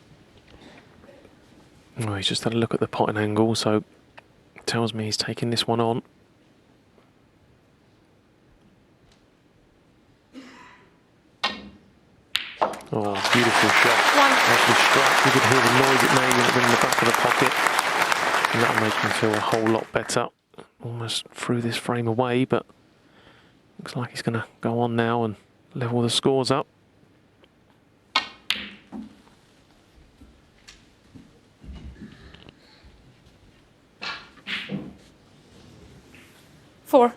Well, he's just had a look at the potting angle, so it tells me he's taking this one on. Oh, beautiful shot. As we struck, you could hear the noise it made when it went in the back of the pocket. And that'll make him feel a whole lot better. Almost threw this frame away, but looks like he's going to go on now and level the scores up. Four.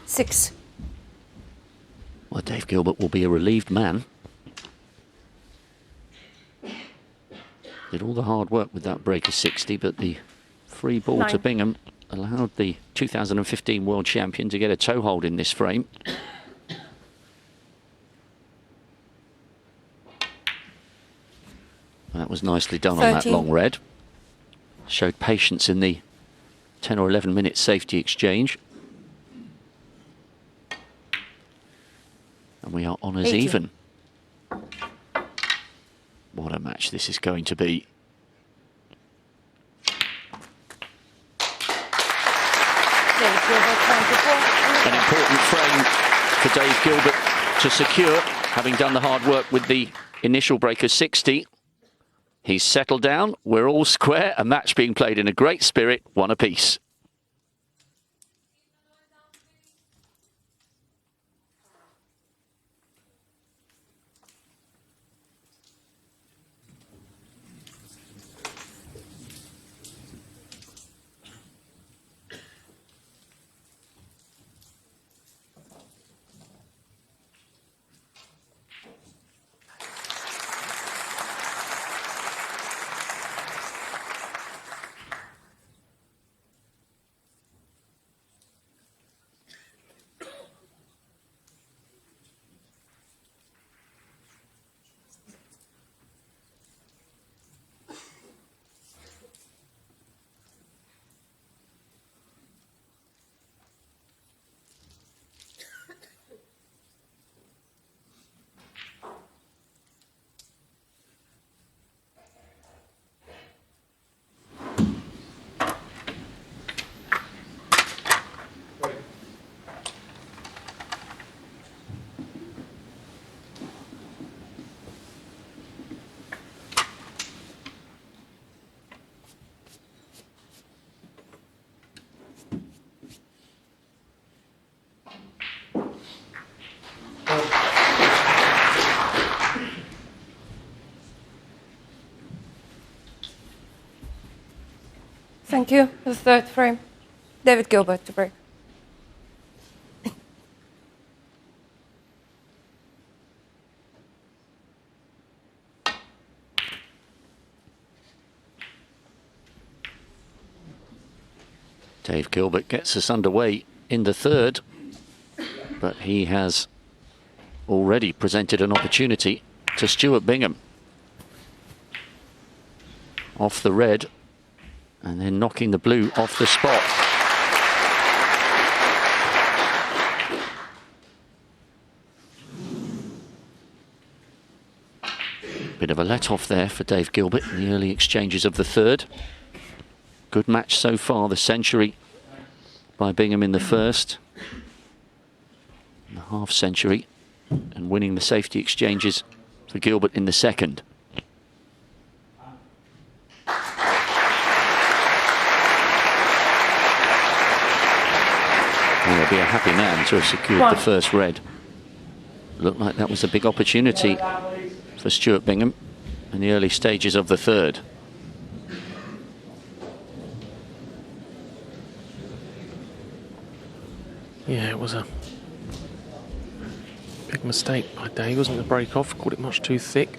Six. Well, Dave Gilbert will be a relieved man. Did all the hard work with that break of 60, but the free ball to Bingham allowed the 2015 world champion to get a toehold in this frame. That was nicely done 13. On that long red. Showed patience in the 10 or 11 minute safety exchange. And we are on as 18. even. What a match this is going to be. An important frame for Dave Gilbert to secure, having done the hard work with the initial break of 60. He's settled down, we're all square, a match being played in a great spirit, one apiece. Thank you. The third frame. David Gilbert to break. Dave Gilbert gets us underway in the third, but he has already presented an opportunity to Stuart Bingham. Off the red, and then knocking the blue off the spot. Bit of a let-off there for Dave Gilbert in the early exchanges of the third. Good match so far, the century by Bingham in the first. The half century, and winning the safety exchanges for Gilbert in the second. Well, he'll be a happy man to have secured the first red. Looked like that was a big opportunity for Stuart Bingham in the early stages of the third. Yeah, it was a big mistake by Dave, wasn't the break off, caught it much too thick.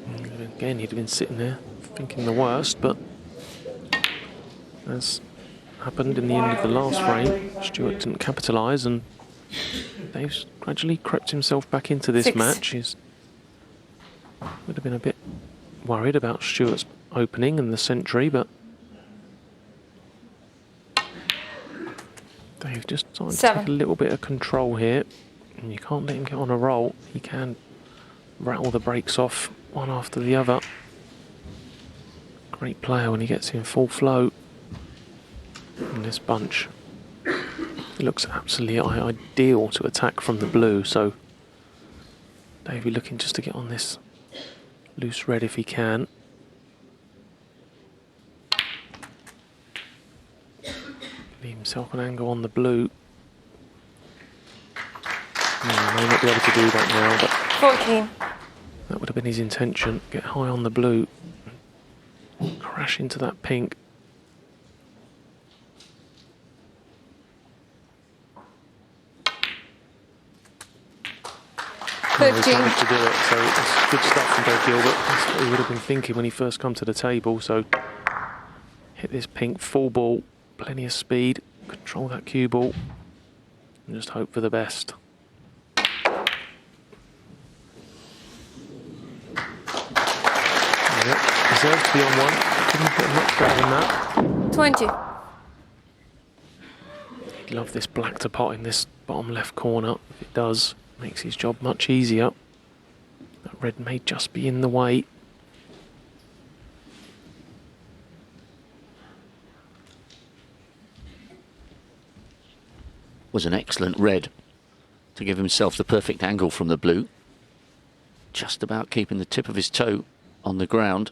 And again, he'd have been sitting there thinking the worst, but as happened in the end of the last frame, Stuart didn't capitalise, and Dave's gradually crept himself back into this match. He's would have been a bit worried about Stuart's opening and the century, but Dave just starting to take a little bit of control here, and you can't let him get on a roll. He can rattle the breaks off one after the other. Great player when he gets in full flow in this bunch. It looks absolutely ideal to attack from the blue, so Davey looking just to get on this loose red if he can. Leave himself an angle on the blue. He may not be able to do that now, but 14. that would have been his intention. Get high on the blue, crash into that pink. He's managed to do it, so it's good stuff from Dave Gilbert. That's what he would have been thinking when he first come to the table. So hit this pink full ball, plenty of speed, control that cue ball, and just hope for the best. Yep, deserves to be on one. Couldn't get much better than that. 20. He'd love this black to pot in this bottom left corner. If it does, makes his job much easier. That red may just be in the way. Was an excellent red to give himself the perfect angle from the blue. Just about keeping the tip of his toe on the ground.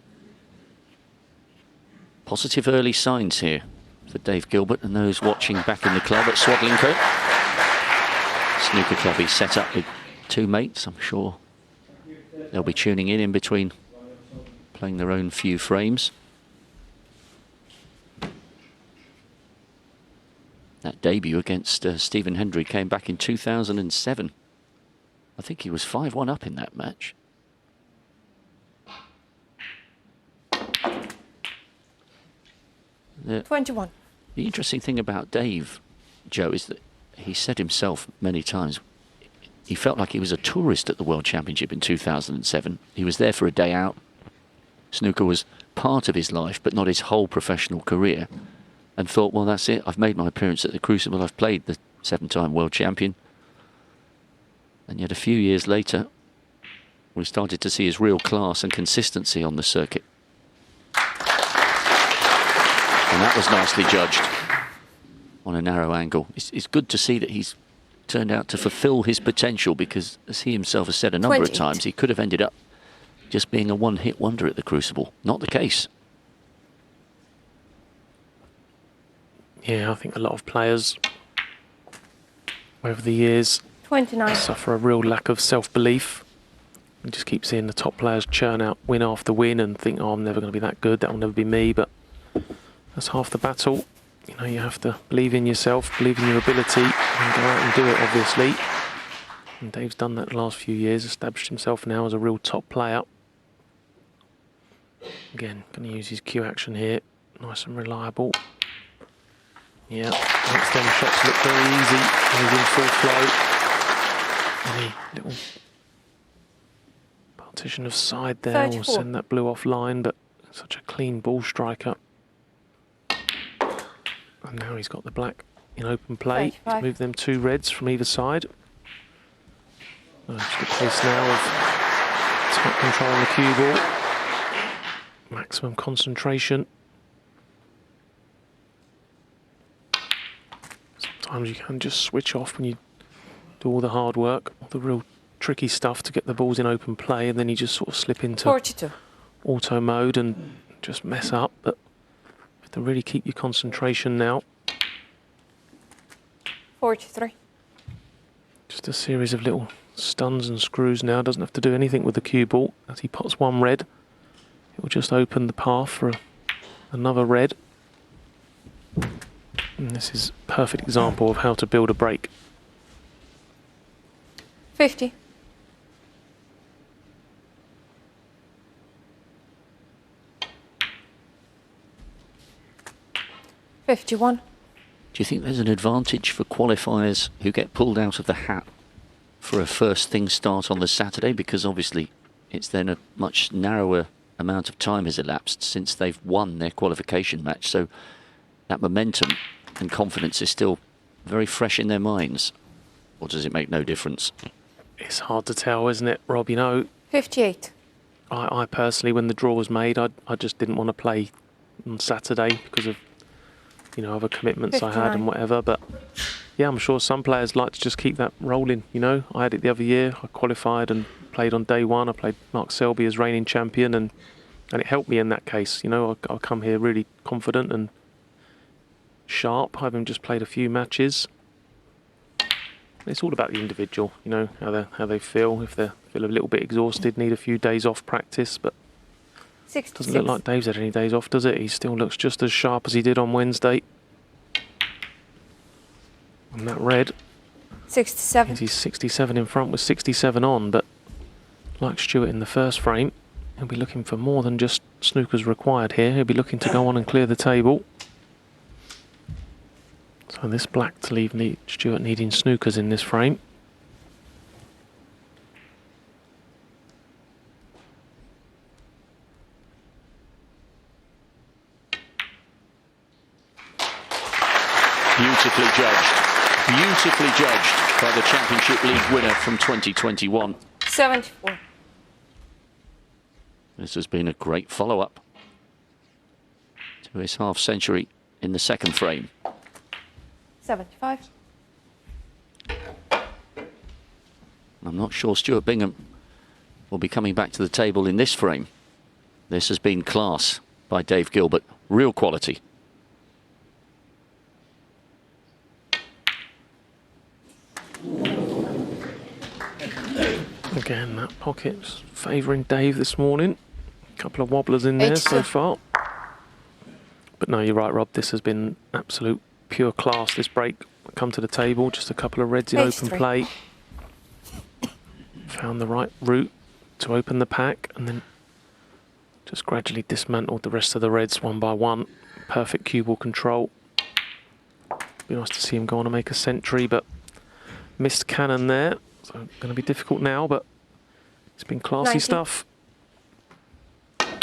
Positive early signs here for Dave Gilbert and those watching back in the club at Swadlincote. Snooker club he's set up with two mates. I'm sure they'll be tuning in between playing their own few frames. That debut against Stephen Hendry came back in 2007. I think he was 5-1 up in that match. The 21. The interesting thing about Dave, Joe, is that he said himself many times he felt like he was a tourist at the World Championship in 2007. He was there for a day out. Snooker was part of his life, but not his whole professional career. And thought, well, that's it. I've made my appearance at the Crucible. I've played the 7-time world champion. And yet a few years later, we started to see his real class and consistency on the circuit. And that was nicely judged on a narrow angle. It's good to see that he's turned out to fulfill his potential, because, as he himself has said a number of times, he could have ended up just being a one-hit wonder at the Crucible. Not the case. Yeah, I think a lot of players over the years 29. suffer a real lack of self-belief. You just keep seeing the top players churn out win after win and think, oh, I'm never going to be that good, that will never be me. But that's half the battle. You know, you have to believe in yourself, believe in your ability, and go out and do it, obviously. And Dave's done that the last few years, established himself now as a real top player. Again, going to use his cue action here. Nice and reliable. Yeah, makes them shots look very easy when he's in full flow. Any little partition of side there 34. will send that blue offline, but such a clean ball striker. And now he's got the black in open play. 35. He's moved them two reds from either side. Just a case now of tight control on the cue ball. Maximum concentration. Sometimes you can just switch off when you do all the hard work, all the real tricky stuff to get the balls in open play, and then you just sort of slip into 42. auto mode and just mess up. But you have to really keep your concentration now. 43. Just a series of little stuns and screws now. Doesn't have to do anything with the cue ball. As he pots one red, it will just open the path for another red. And this is a perfect example of how to build a break. 50. $51. Do you think there's an advantage for qualifiers who get pulled out of the hat for a first thing start on the Saturday? Because obviously it's then a much narrower amount of time has elapsed since they've won their qualification match. So that momentum and confidence is still very fresh in their minds. Or does it make no difference? It's hard to tell, isn't it, Rob? You know, 58. I personally, when the draw was made, I just didn't want to play on Saturday because of, you know, other commitments I had and 59. whatever. But yeah, I'm sure some players like to just keep that rolling, you know. I had it the other year. I qualified and played on day one. I played Mark Selby as reigning champion, and it helped me in that case. You know, I come here really confident and sharp, having just played a few matches. It's all about the individual, you know, how they feel. If they feel a little bit exhausted, need a few days off practice, but it doesn't look like Dave's had any days off, does it? He still looks just as sharp as he did on Wednesday. And that red, 67. he's 67 in front with 67 on, but like Stuart in the first frame, he'll be looking for more than just snookers required here. He'll be looking to go on and clear the table. So this black to leave Stuart needing snookers in this frame. Beautifully judged. Beautifully judged by the Championship League winner from 2021. 74. This has been a great follow-up to his half-century in the second frame. 75. I'm not sure Stuart Bingham will be coming back to the table in this frame. This has been class by Dave Gilbert. Real quality. Again, that pocket's favouring Dave this morning. A couple of wobblers in there so far. But no, you're right, Rob. This has been absolute pure class, this break. Come to the table, just a couple of reds in open play. Found the right route to open the pack, and then just gradually dismantled the rest of the reds one by one. Perfect cue ball control. Be nice to see him go on and make a century, but missed cannon there. So going to be difficult now, but it's been classy stuff. Not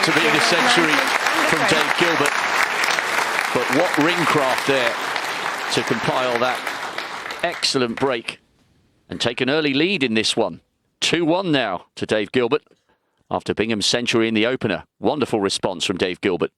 to be the century from Dave Gilbert, but what ring craft there to compile that excellent break and take an early lead in this one. 2-1 now to Dave Gilbert after Bingham's century in the opener. Wonderful response from Dave Gilbert.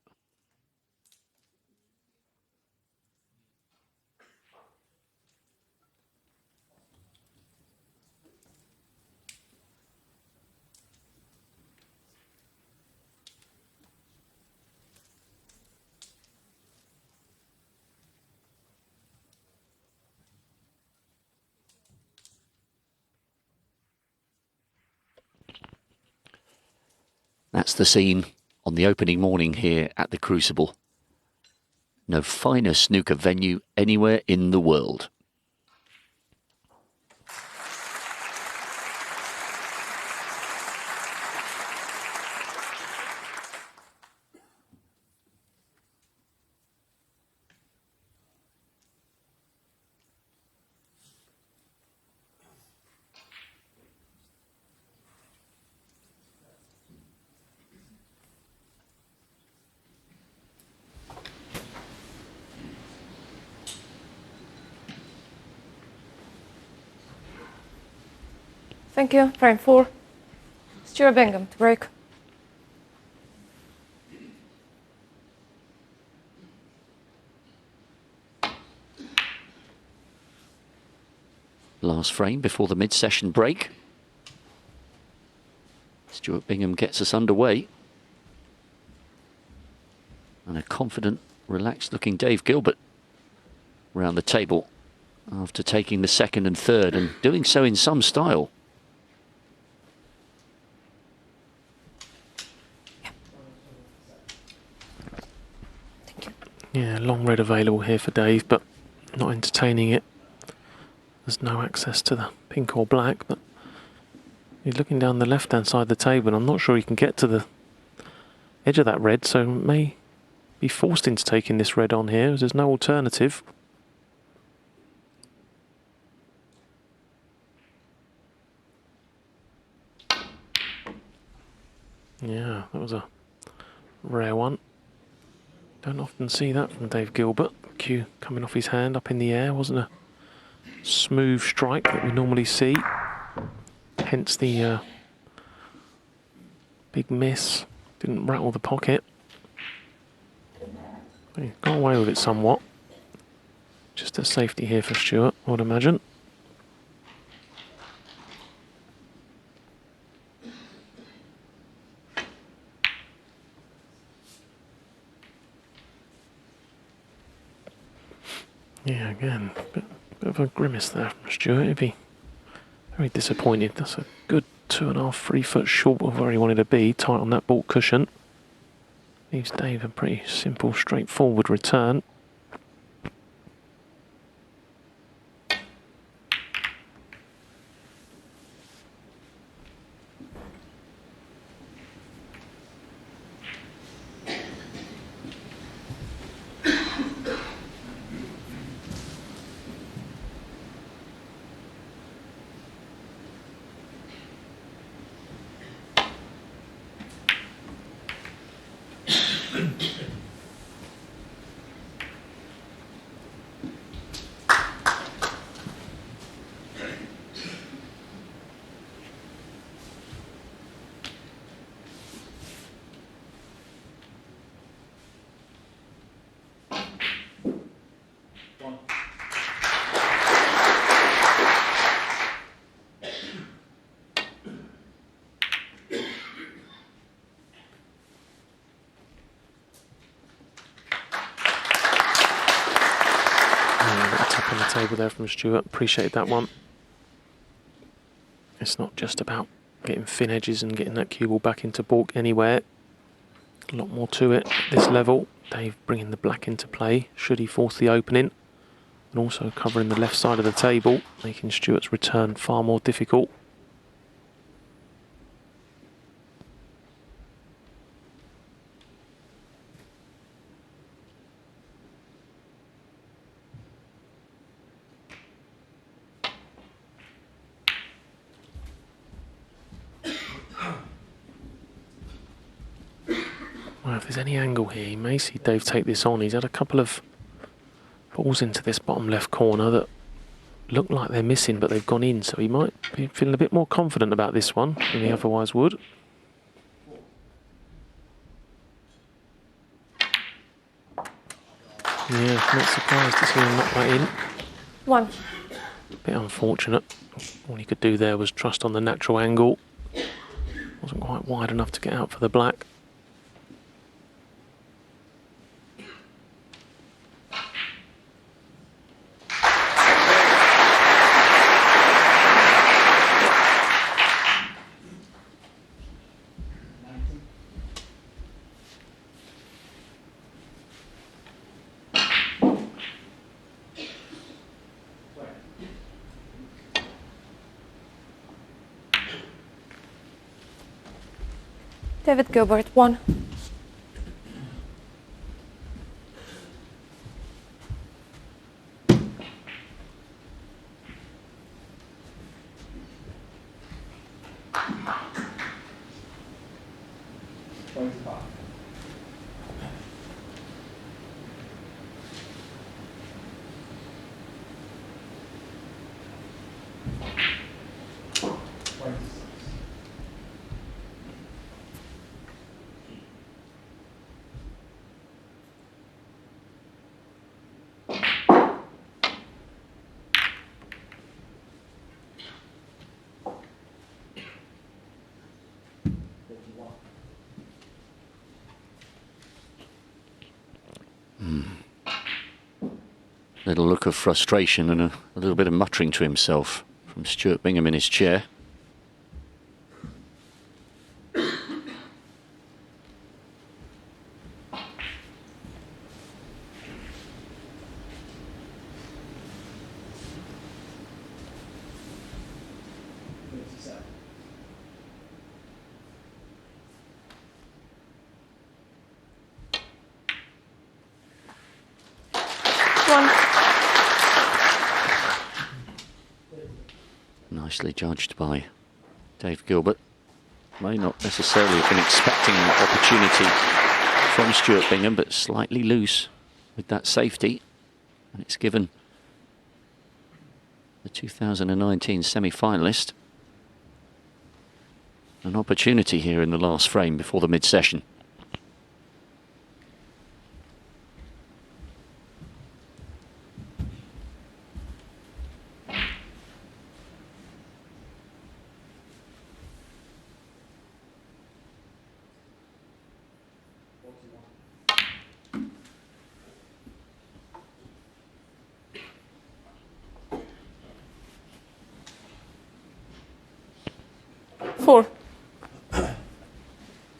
That's the scene on the opening morning here at the Crucible. No finer snooker venue anywhere in the world. Thank you. Frame 4. Stuart Bingham to break. Last frame before the mid-session break. Stuart Bingham gets us underway. And a confident, relaxed-looking Dave Gilbert around the table after taking the second and third and doing so in some style. Yeah, long red available here for Dave, but not entertaining it. There's no access to the pink or black, but he's looking down the left-hand side of the table, and I'm not sure he can get to the edge of that red, so may be forced into taking this red on here, as there's no alternative. Yeah, that was a rare one. Don't often see that from Dave Gilbert. Cue coming off his hand up in the air. Wasn't a smooth strike that we normally see. Hence the big miss. Didn't rattle the pocket. But he got away with it somewhat. Just a safety here for Stewart, I would imagine. Yeah, again, bit of a grimace there from Stewart. He'd be very disappointed. That's a good 2.5, 3 foot short of where he wanted to be, tight on that baulk cushion. Leaves Dave a pretty simple, straightforward return. On the table there from Stewart, appreciate that one. It's not just about getting thin edges and getting that cue ball back into baulk anywhere. A lot more to it at this level. Dave bringing the black into play should he force the opening, and also covering the left side of the table, making Stewart's return far more difficult. Well, if there's any angle here, you may see Dave take this on. He's had a couple of balls into this bottom left corner that look like they're missing, but they've gone in, so he might be feeling a bit more confident about this one than he otherwise would. Yeah, not surprised to see him knock that in. 1. Bit unfortunate. All he could do there was trust on the natural angle. Wasn't quite wide enough to get out for the black. David Gilbert, 1. Little look of frustration and a little bit of muttering to himself from Stuart Bingham in his chair. Nicely judged by Dave Gilbert. May not necessarily have been expecting that opportunity from Stuart Bingham, but slightly loose with that safety. And it's given the 2019 semi-finalist an opportunity here in the last frame before the mid-session.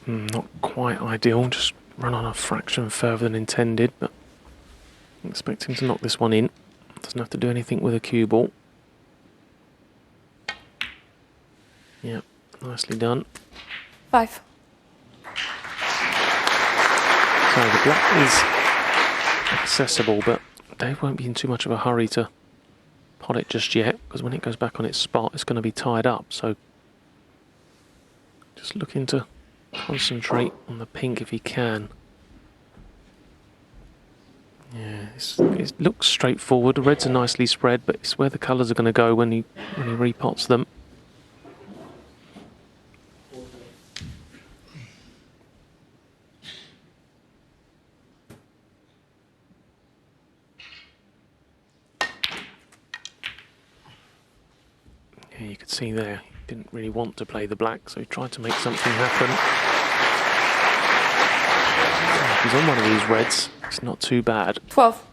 Not quite ideal, just run on a fraction further than intended, but I'm expecting to knock this one in. Doesn't have to do anything with a cue ball. Yep, nicely done. 5. So the black is accessible, but Dave won't be in too much of a hurry to pot it just yet, because when it goes back on its spot, it's going to be tied up. So just looking to concentrate on the pink if he can. Yeah, it looks straightforward. The reds are nicely spread, but it's where the colours are going to go when he repots them. Yeah, you could see there, he didn't really want to play the black, so he tried to make something happen. He's on one of these reds, it's not too bad. 12.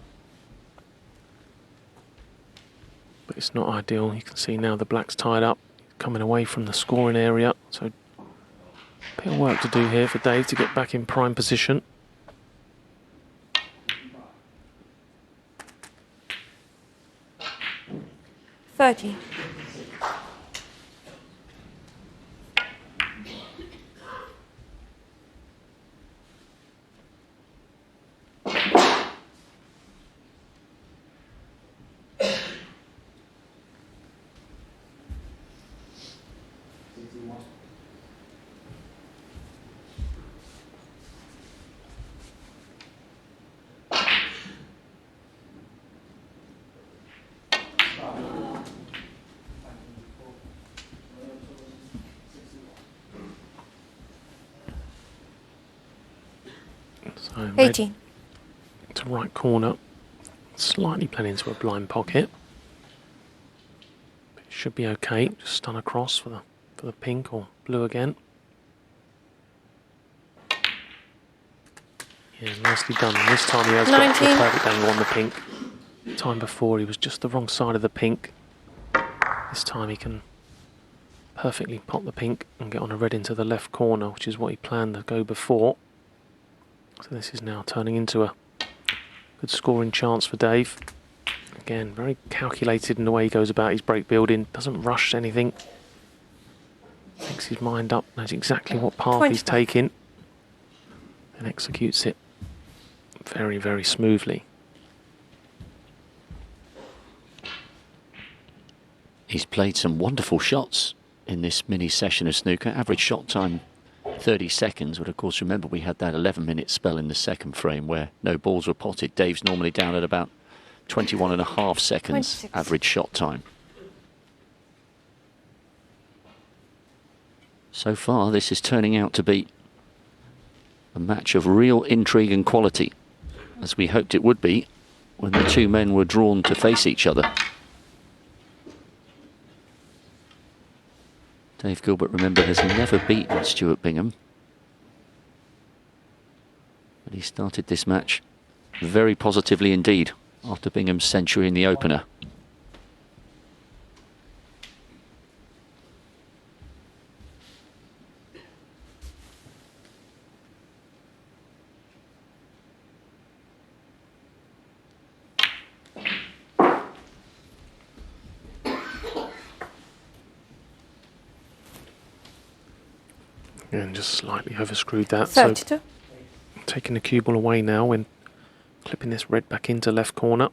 But it's not ideal. You can see now the black's tied up, coming away from the scoring area, so a bit of work to do here for Dave to get back in prime position. $30. So 18. To right corner, slightly playing into a blind pocket. But it should be okay. Just stun across for the pink or blue again. Yeah, nicely done. And this time he has got the perfect angle on the pink. The time before he was just the wrong side of the pink. This time he can perfectly pot the pink and get on a red into the left corner, which is what he planned to go before. So this is now turning into a good scoring chance for Dave. Again, very calculated in the way he goes about his break building. Doesn't rush anything. Makes his mind up, knows exactly what path he's taking. And executes it very, very smoothly. He's played some wonderful shots in this mini session of snooker. Average shot time 30 seconds, but of course remember we had that 11-minute spell in the second frame where no balls were potted. Dave's normally down at about 21.5 seconds 26. Average shot time. So far this is turning out to be a match of real intrigue and quality, as we hoped it would be when the two men were drawn to face each other. Dave Gilbert, remember, has never beaten Stuart Bingham. But he started this match very positively indeed after Bingham's century in the opener. And just slightly overscrewed that. 32. So taking the cue ball away now and clipping this red back into left corner.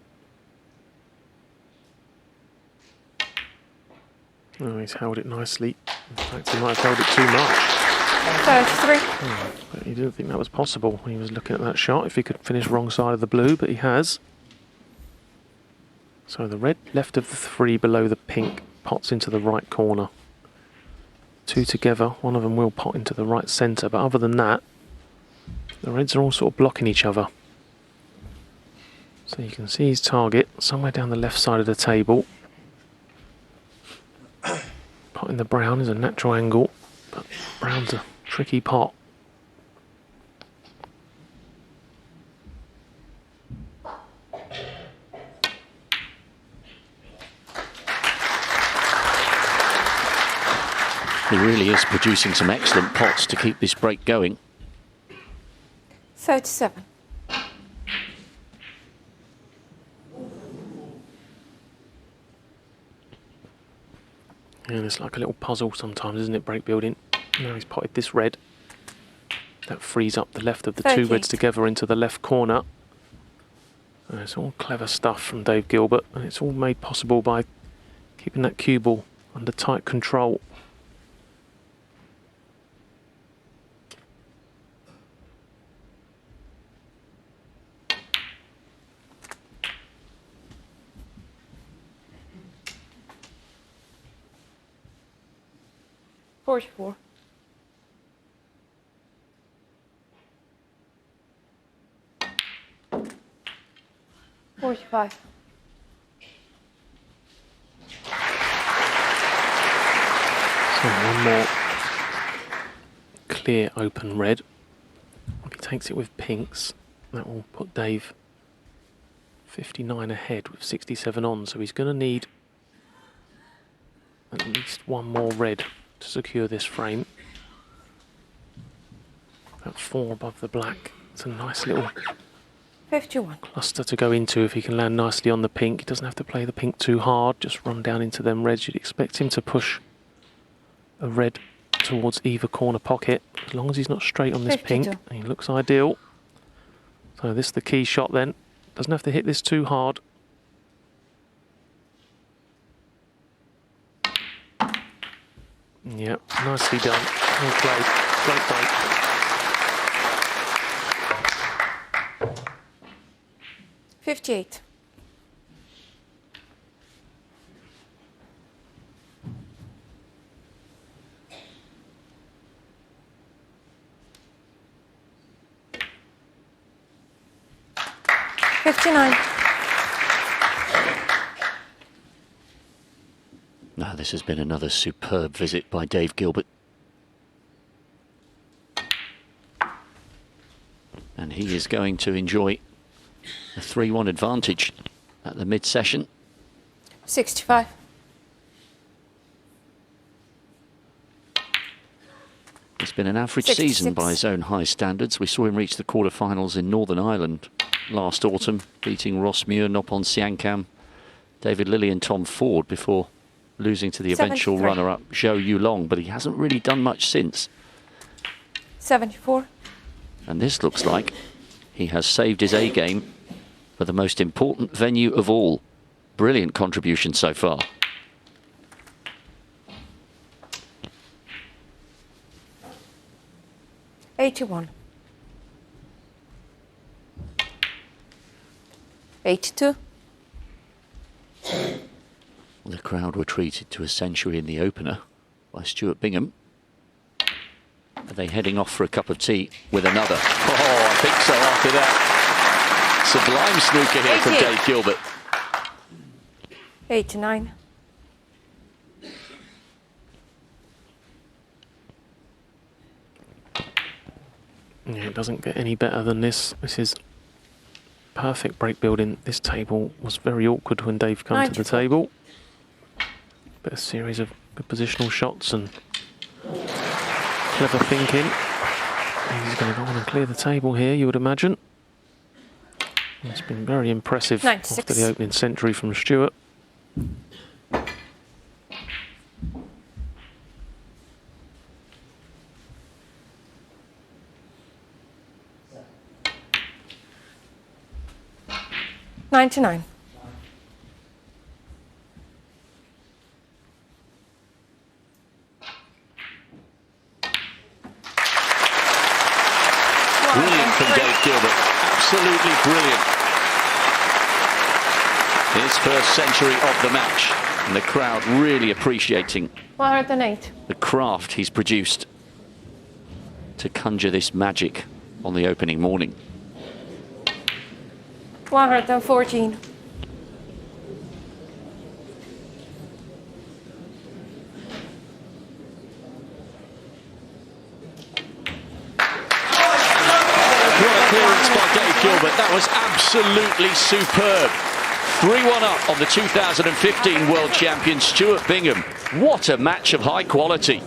Oh, he's held it nicely. In fact, he might have held it too much. 33. But he didn't think that was possible when he was looking at that shot, if he could finish wrong side of the blue, but he has. So the red left of the 3 below the pink pots into the right corner. two together. One of them will pot into the right centre, but other than that, the reds are all sort of blocking each other. So you can see his target somewhere down the left side of the table. Potting the brown is a natural angle, but brown's a tricky pot. He really is producing some excellent pots to keep this break going. 37. And it's like a little puzzle sometimes, isn't it, break building? Now he's potted this red. That frees up the left of the two reds together into the left corner. And it's all clever stuff from Dave Gilbert, and it's all made possible by keeping that cue ball under tight control. Forty-four. $45. So one more clear open red. If he takes it with pinks, that will put Dave 59 ahead with 67 on. So he's going to need at least one more red to secure this frame. About 4 above the black. It's a nice little 51. cluster to go into if he can land nicely on the pink. He doesn't have to play the pink too hard, just run down into them reds. You'd expect him to push a red towards either corner pocket, as long as he's not straight on this 52. pink. And he looks ideal. So this is the key shot then. Doesn't have to hit this too hard. Yep, nicely done. Well played. Great break. $58. $59. Now, this has been another superb visit by Dave Gilbert. And he is going to enjoy a 3-1 advantage at the mid-session. 65. It's been an average 66. season by his own high standards. We saw him reach the quarterfinals in Northern Ireland last autumn, beating Ross Muir, Nopon Siankam, David Lilly and Tom Ford before losing to the eventual 73. runner-up Zhou Yulong, but he hasn't really done much since. 74. And this looks like he has saved his A-game for the most important venue of all. Brilliant contribution so far. $81. 82. The crowd were treated to a century in the opener by Stuart Bingham. Are they heading off for a cup of tea with another? Oh, I think so after that. Sublime snooker here from 88. Dave Gilbert. 89. Yeah, it doesn't get any better than this. This is perfect break building. This table was very awkward when Dave came to the table. But a series of good positional shots and clever thinking. He's going to go on and clear the table here, you would imagine. It's been very impressive 96. after the opening century from Stuart. $99. Brilliant from Dave Gilbert. Absolutely brilliant. His first century of the match, and the crowd really appreciating 108. the craft he's produced to conjure this magic on the opening morning. 114. Clearance by Dave Gilbert. That was absolutely superb. 3-1 up on the 2015 World Champion Stuart Bingham. What a match of high quality.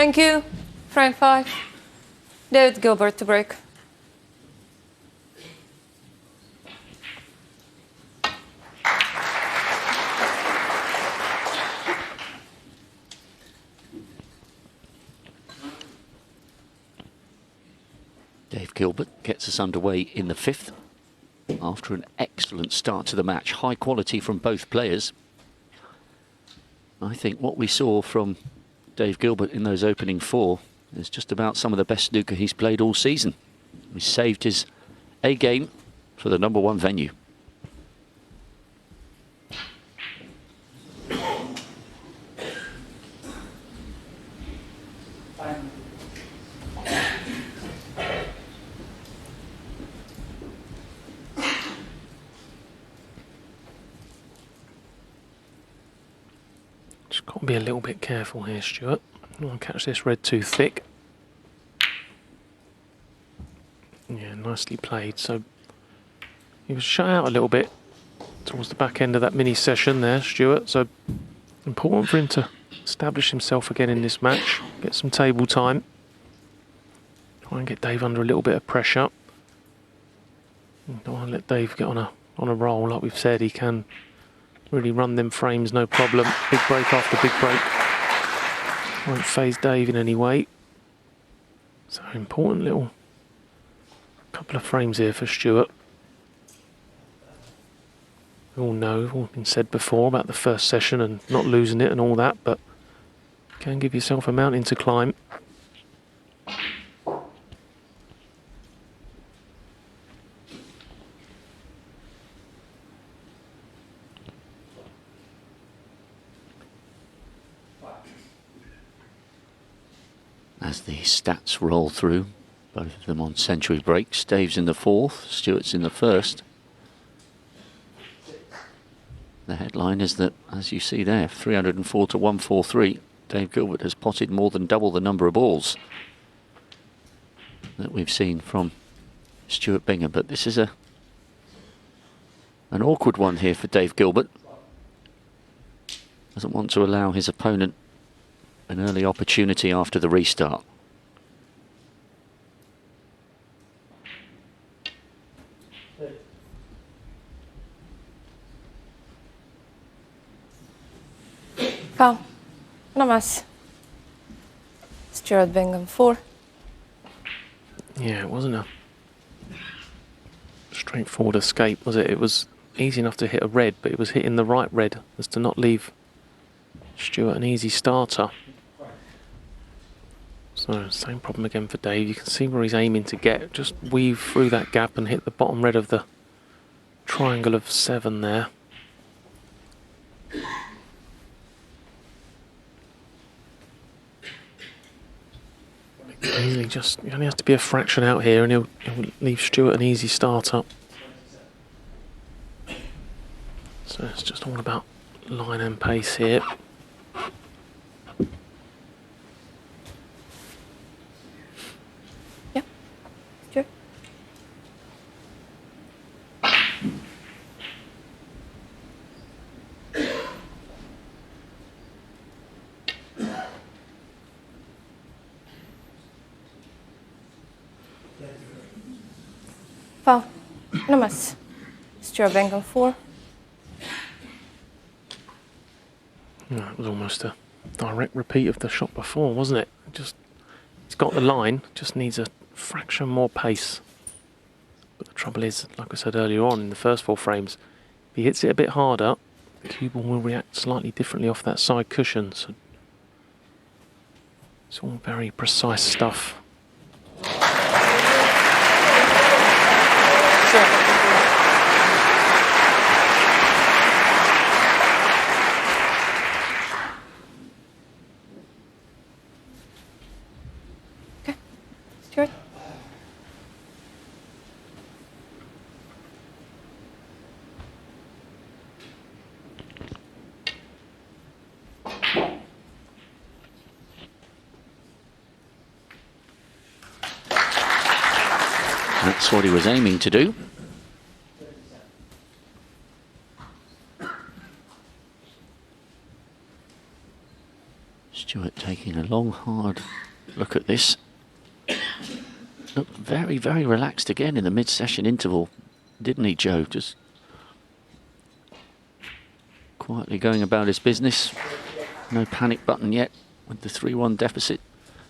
Thank you. Frame 5. David Gilbert to break. Dave Gilbert gets us underway in the 5th after an excellent start to the match. High quality from both players. I think what we saw from Dave Gilbert in those opening 4 is just about some of the best snooker he's played all season. He saved his A game for the #1 venue. Just got to be a little bit careful here, Stuart. I don't want to catch this red too thick. Yeah, nicely played. So he was shut out a little bit towards the back end of that mini session there, Stuart. So important for him to establish himself again in this match, get some table time. Try and get Dave under a little bit of pressure. Don't want to let Dave get on a roll. Like we've said, he can really run them frames, no problem. Big break after big break. Won't phase Dave in any way. So important little couple of frames here for Stuart. We all know, all been said before about the first session and not losing it and all that, but can give yourself a mountain to climb. As the stats roll through, both of them on century breaks. Dave's in the 4th, Stuart's in the 1st. The headline is that, as you see there, 304 to 143. Dave Gilbert has potted more than double the number of balls that we've seen from Stuart Bingham. But this is an awkward one here for Dave Gilbert. Doesn't want to allow his opponent an early opportunity after the restart. Foul. No mas. Stuart Bingham 4. Yeah, it wasn't a straightforward escape, was it? It was easy enough to hit a red, but it was hitting the right red as to not leave Stuart an easy starter. So, same problem again for Dave. You can see where he's aiming to get. Just weave through that gap and hit the bottom red of the triangle of 7 there. He only has to be a fraction out here and he'll leave Stuart an easy start up. So it's just all about line and pace here. Yeah, sure. Foul. No mas. Stuart Bingham 4. No, it was almost a direct repeat of the shot before, wasn't it? It's got the line, just needs a fraction more pace. But the trouble is, like I said earlier on in the first 4 frames, if he hits it a bit harder, the cue ball will react slightly differently off that side cushion. So it's all very precise stuff. Okay, Stuart. That's what he was aiming to do. Stewart taking a long, hard look at this. Looked very, very relaxed again in the mid-session interval, didn't he, Joe? Just quietly going about his business. No panic button yet with the 3-1 deficit.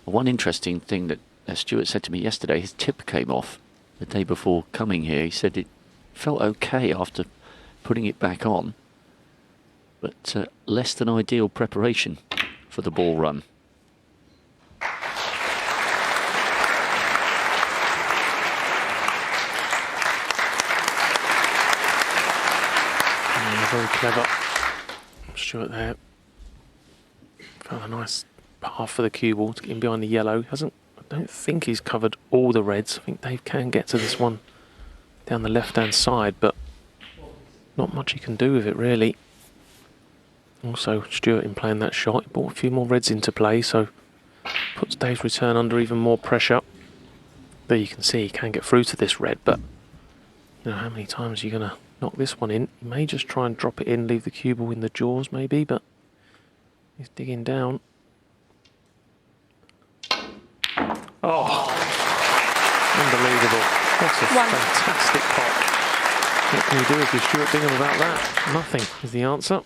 One interesting thing that Stewart said to me yesterday, his tip came off the day before coming here. He said it felt okay after putting it back on, but less than ideal preparation for the ball run. Very clever. Stewart there. Found a nice path for the cue ball to get in behind the yellow. I don't think he's covered all the reds. I think Dave can get to this one down the left-hand side, but not much he can do with it, really. Also, Stewart, in playing that shot, he brought a few more reds into play, so puts Dave's return under even more pressure. There you can see he can get through to this red, but you know, how many times are you going to knock this one in? He may just try and drop it in, leave the cue ball in the jaws maybe, but he's digging down. Oh, unbelievable. What a fantastic pot. What can you do if you're Stuart Bingham about that? Nothing is the answer.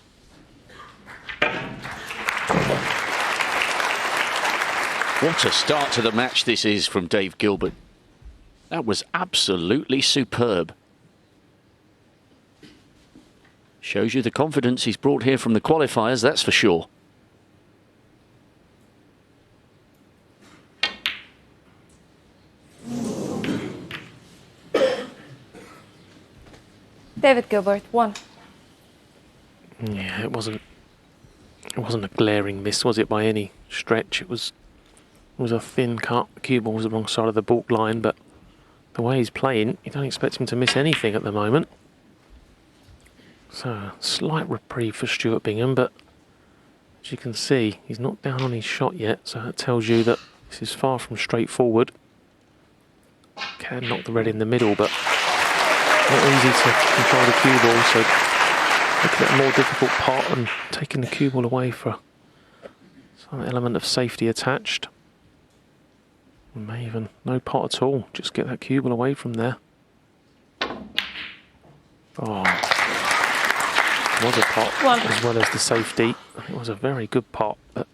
What a start to the match this is from Dave Gilbert. That was absolutely superb. Shows you the confidence he's brought here from the qualifiers, that's for sure. David Gilbert, 1. Yeah, it wasn't a glaring miss, was it, by any stretch? It was a thin cut. The cue ball was the wrong side of the baulk line, but the way he's playing, you don't expect him to miss anything at the moment. So, a slight reprieve for Stuart Bingham, but as you can see, he's not down on his shot yet, so that tells you that this is far from straightforward. Can knock the red in the middle, but not easy to control the cue ball, so looking at a more difficult pot and taking the cue ball away for some element of safety attached. And may even no pot at all, just get that cue ball away from there. Oh, it was a pot as well as the safety. It was a very good pot, but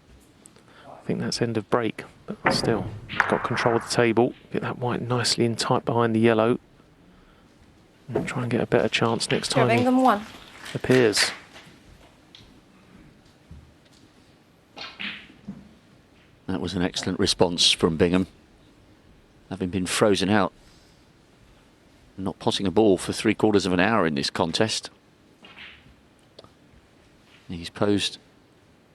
I think that's end of break. But still, got control of the table, get that white nicely in tight behind the yellow. And try and get a better chance next time he Bingham, 1. appears. That was an excellent response from Bingham. Having been frozen out, not potting a ball for 3/4 of an hour in this contest. He's posed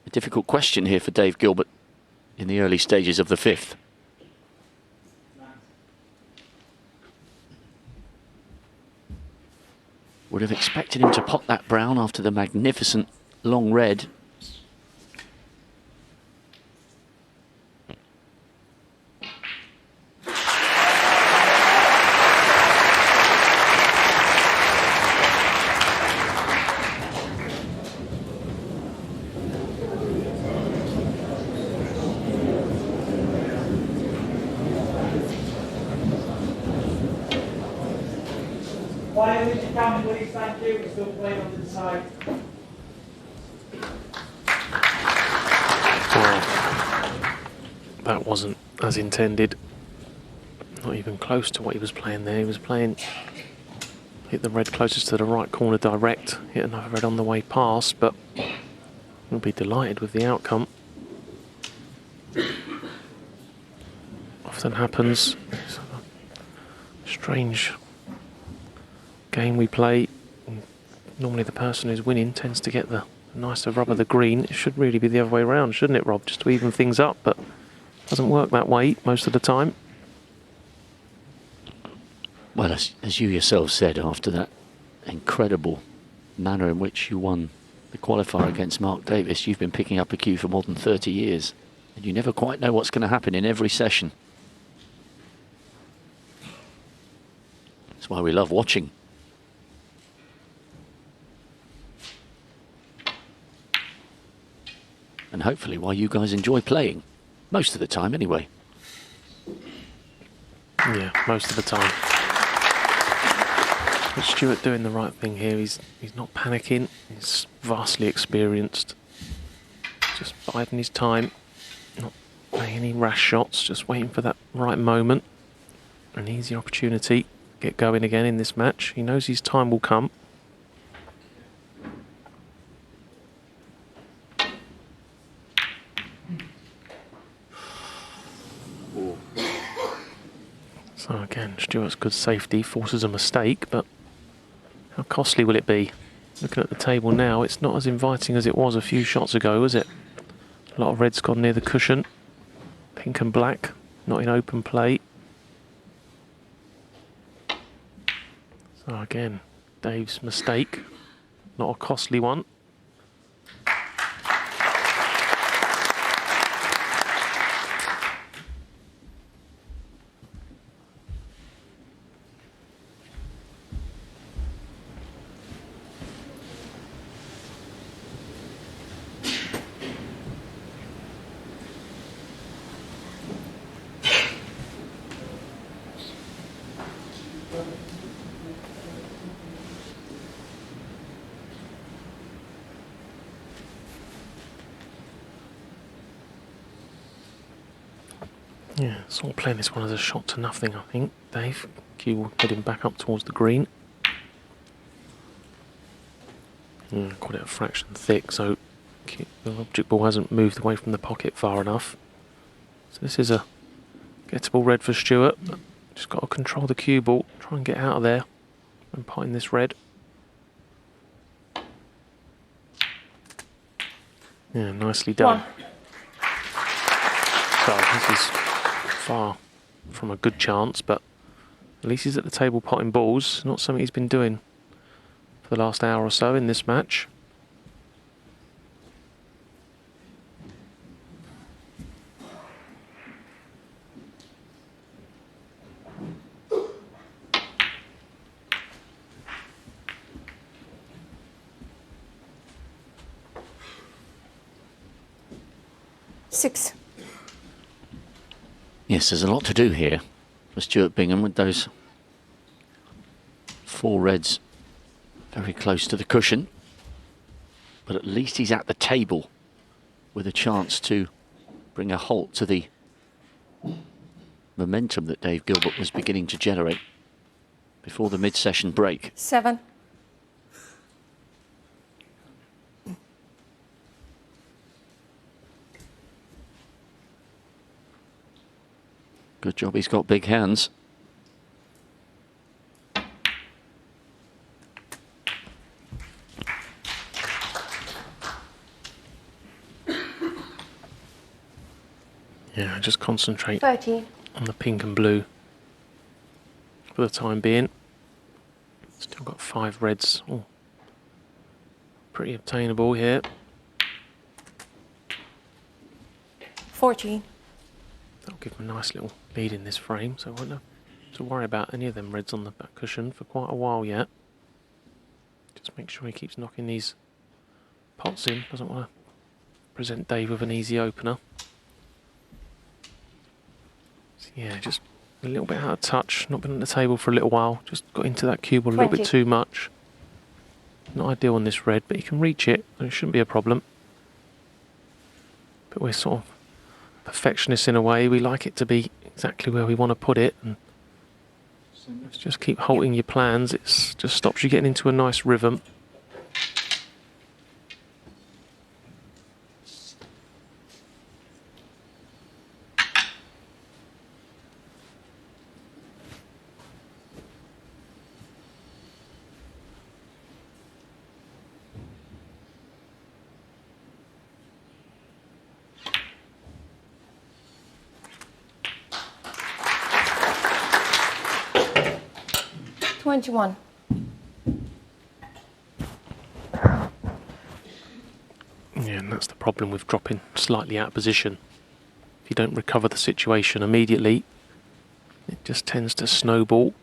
a difficult question here for Dave Gilbert in the early stages of the 5th. Would have expected him to pot that brown after the magnificent long red. Please, thank you. We're still playing on the side. Well, that wasn't as intended. Not even close to what he was playing there. He was playing, hit the red closest to the right corner direct, hit another red on the way past, but we'll be delighted with the outcome. Often happens. It's a strange game we play. Normally the person who's winning tends to get the nicer rub of the green. It should really be the other way around, shouldn't it, Rob? Just to even things up, but it doesn't work that way most of the time. Well, as you yourself said, after that incredible manner in which you won the qualifier against Mark Davis, you've been picking up a cue for more than 30 years, and you never quite know what's going to happen in every session. That's why we love watching. And hopefully why you guys enjoy playing. Most of the time, anyway. Yeah, most of the time. But Stuart doing the right thing here. He's not panicking. He's vastly experienced. Just biding his time. Not playing any rash shots. Just waiting for that right moment. An easy opportunity. Get going again in this match. He knows his time will come. So again, Stuart's good safety forces a mistake, but how costly will it be? Looking at the table now, it's not as inviting as it was a few shots ago, is it? A lot of red's gone near the cushion. Pink and black, not in open play. So again, Dave's mistake, not a costly one. Yeah, sort of playing this one as a shot to nothing, I think. Dave, Q heading back up towards the green. Quite a fraction thick, so the object ball hasn't moved away from the pocket far enough. So this is a gettable red for Stuart. Just got to control the cue ball, try and get out of there and pot in this red. Yeah, nicely done. So this is far from a good chance, but at least he's at the table potting balls. Not something he's been doing for the last hour or so in this match. Six. Yes, there's a lot to do here for Stuart Bingham with those 4 reds very close to the cushion. But at least he's at the table with a chance to bring a halt to the momentum that Dave Gilbert was beginning to generate before the mid-session break. 7. Good job, he's got big hands. Yeah, just concentrate 13. on the pink and blue for the time being. Still got 5 reds. Oh, pretty obtainable here. 14. That'll give him a nice little lead in this frame, so I won't have to worry about any of them reds on the back cushion for quite a while yet. Just make sure he keeps knocking these pots in. Doesn't want to present Dave with an easy opener. So yeah, just a little bit out of touch. Not been at the table for a little while. Just got into that cue ball a little bit too much. Not ideal on this red, but he can reach it, and it shouldn't be a problem. But we're sort of perfectionists in a way. We like it to be exactly where we want to put it, and just keep halting your plans. It just stops you getting into a nice rhythm. Twenty-one. Yeah, and that's the problem with dropping slightly out of position. If you don't recover the situation immediately, it just tends to snowball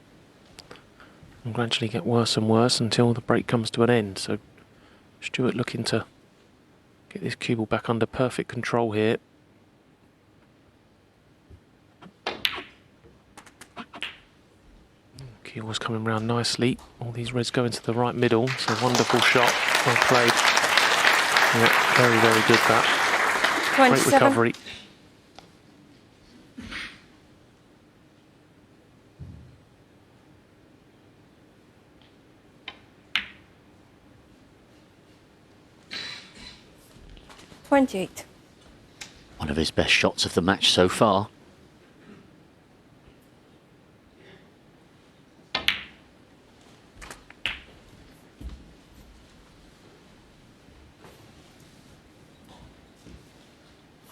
and gradually get worse and worse until the break comes to an end. So Stuart looking to Get this cue ball back under perfect control here. Cue ball's coming round nicely. All these reds go into the right middle. It's a wonderful shot. Well played. Yeah, very, very good that. 27. Great recovery. One of his best shots of the match so far.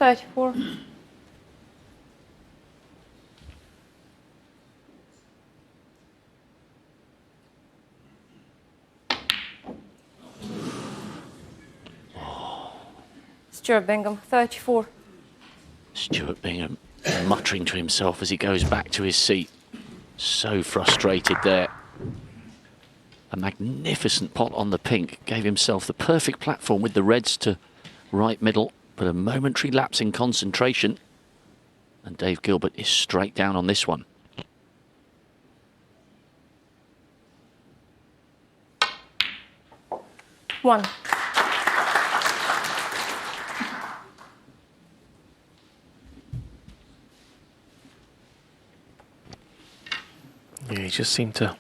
$34. Stuart Bingham, 34. Stuart Bingham muttering to himself as he goes back to his seat. So frustrated there. A magnificent pot on the pink. Gave himself the perfect platform with the reds to right middle, but a momentary lapse in concentration. And Dave Gilbert is straight down on this one. One. Yeah, he just seemed to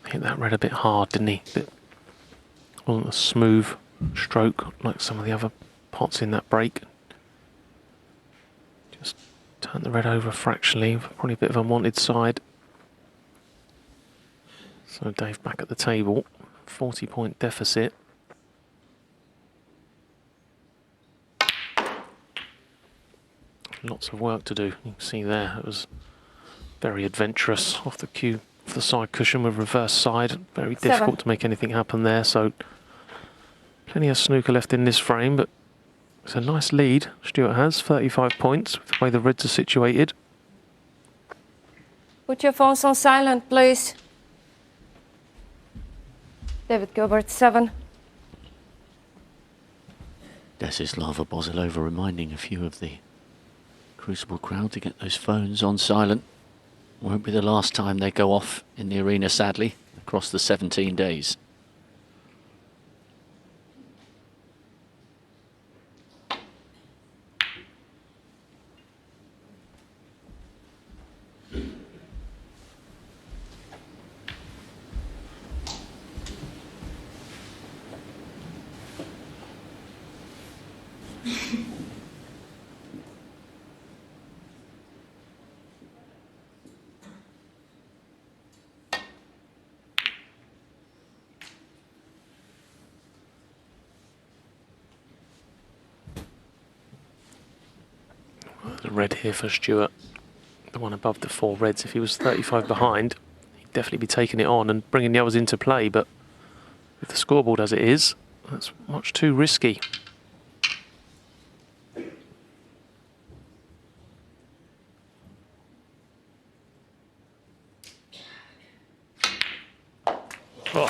hit that red a bit hard, didn't he? Wasn't a smooth stroke like some of the other pots in that break. Just turned the red over fractionally, probably a bit of a unwanted side. So Dave back at the table, 40-point deficit. Lots of work to do. You can see there, it was very adventurous off the cue, off the side cushion with reverse side. Very difficult to make anything happen there. So plenty of snooker left in this frame, but it's a nice lead. Stuart has 35 points with the way the reds are situated. Put your phones on silent, please. David Gilbert, 7. Desislava Bozilova reminding a few of the Crucible crowd to get those phones on silent. Won't be the last time they go off in the arena, sadly, across the 17 days. The red here for Stuart, the one above the 4 reds. If he was 35 behind, he'd definitely be taking it on and bringing the others into play, but with the scoreboard as it is, that's much too risky. Oh.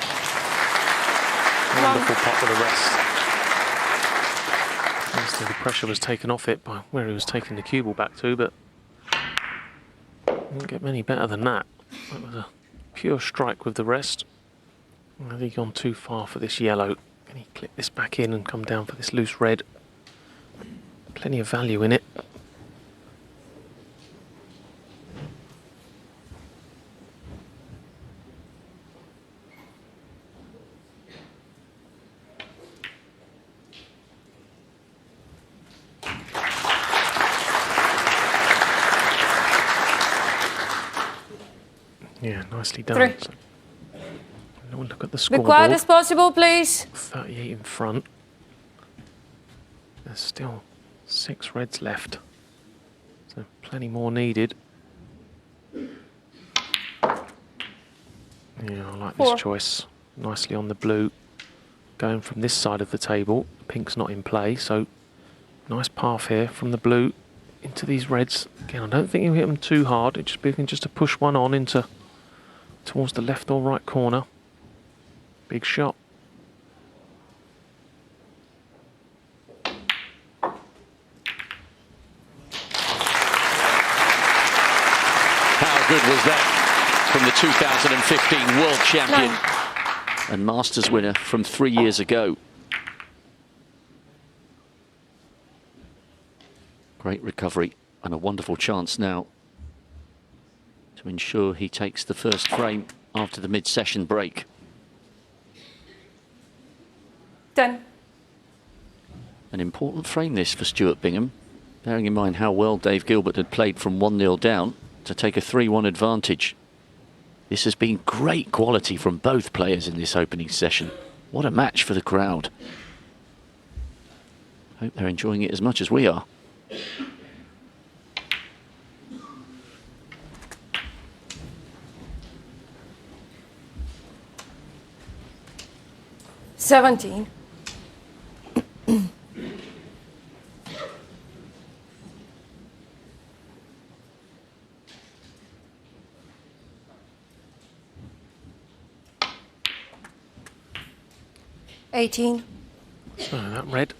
Wonderful pot with the rest. Obviously the pressure was taken off it by where he was taking the cue ball back to, but didn't get many better than that. That was a pure strike with the rest. I think he's gone too far for this yellow. Can he clip this back in and come down for this loose red? Plenty of value in it. Yeah, nicely done. 3. So, look at the Be scoreboard. quiet as possible, please. 38 in front. There's still 6 reds left. So plenty more needed. Yeah, I like 4. this choice. Nicely on the blue. Going from this side of the table. Pink's not in play, so nice path here from the blue into these reds. Again, I don't think he'll hit them too hard. It's just be just to push one on into towards the left or right corner. Big shot. good was that from the 2015 world champion and Masters winner from 3 years ago. Great recovery and a wonderful chance now to ensure he takes the first frame after the mid-session break. 10. An important frame this for Stuart Bingham, bearing in mind how well Dave Gilbert had played from 1-0 down to take a 3-1 advantage. This has been great quality from both players in this opening session. What a match for the crowd. Hope they're enjoying it as much as we are. $17. 18. So that red,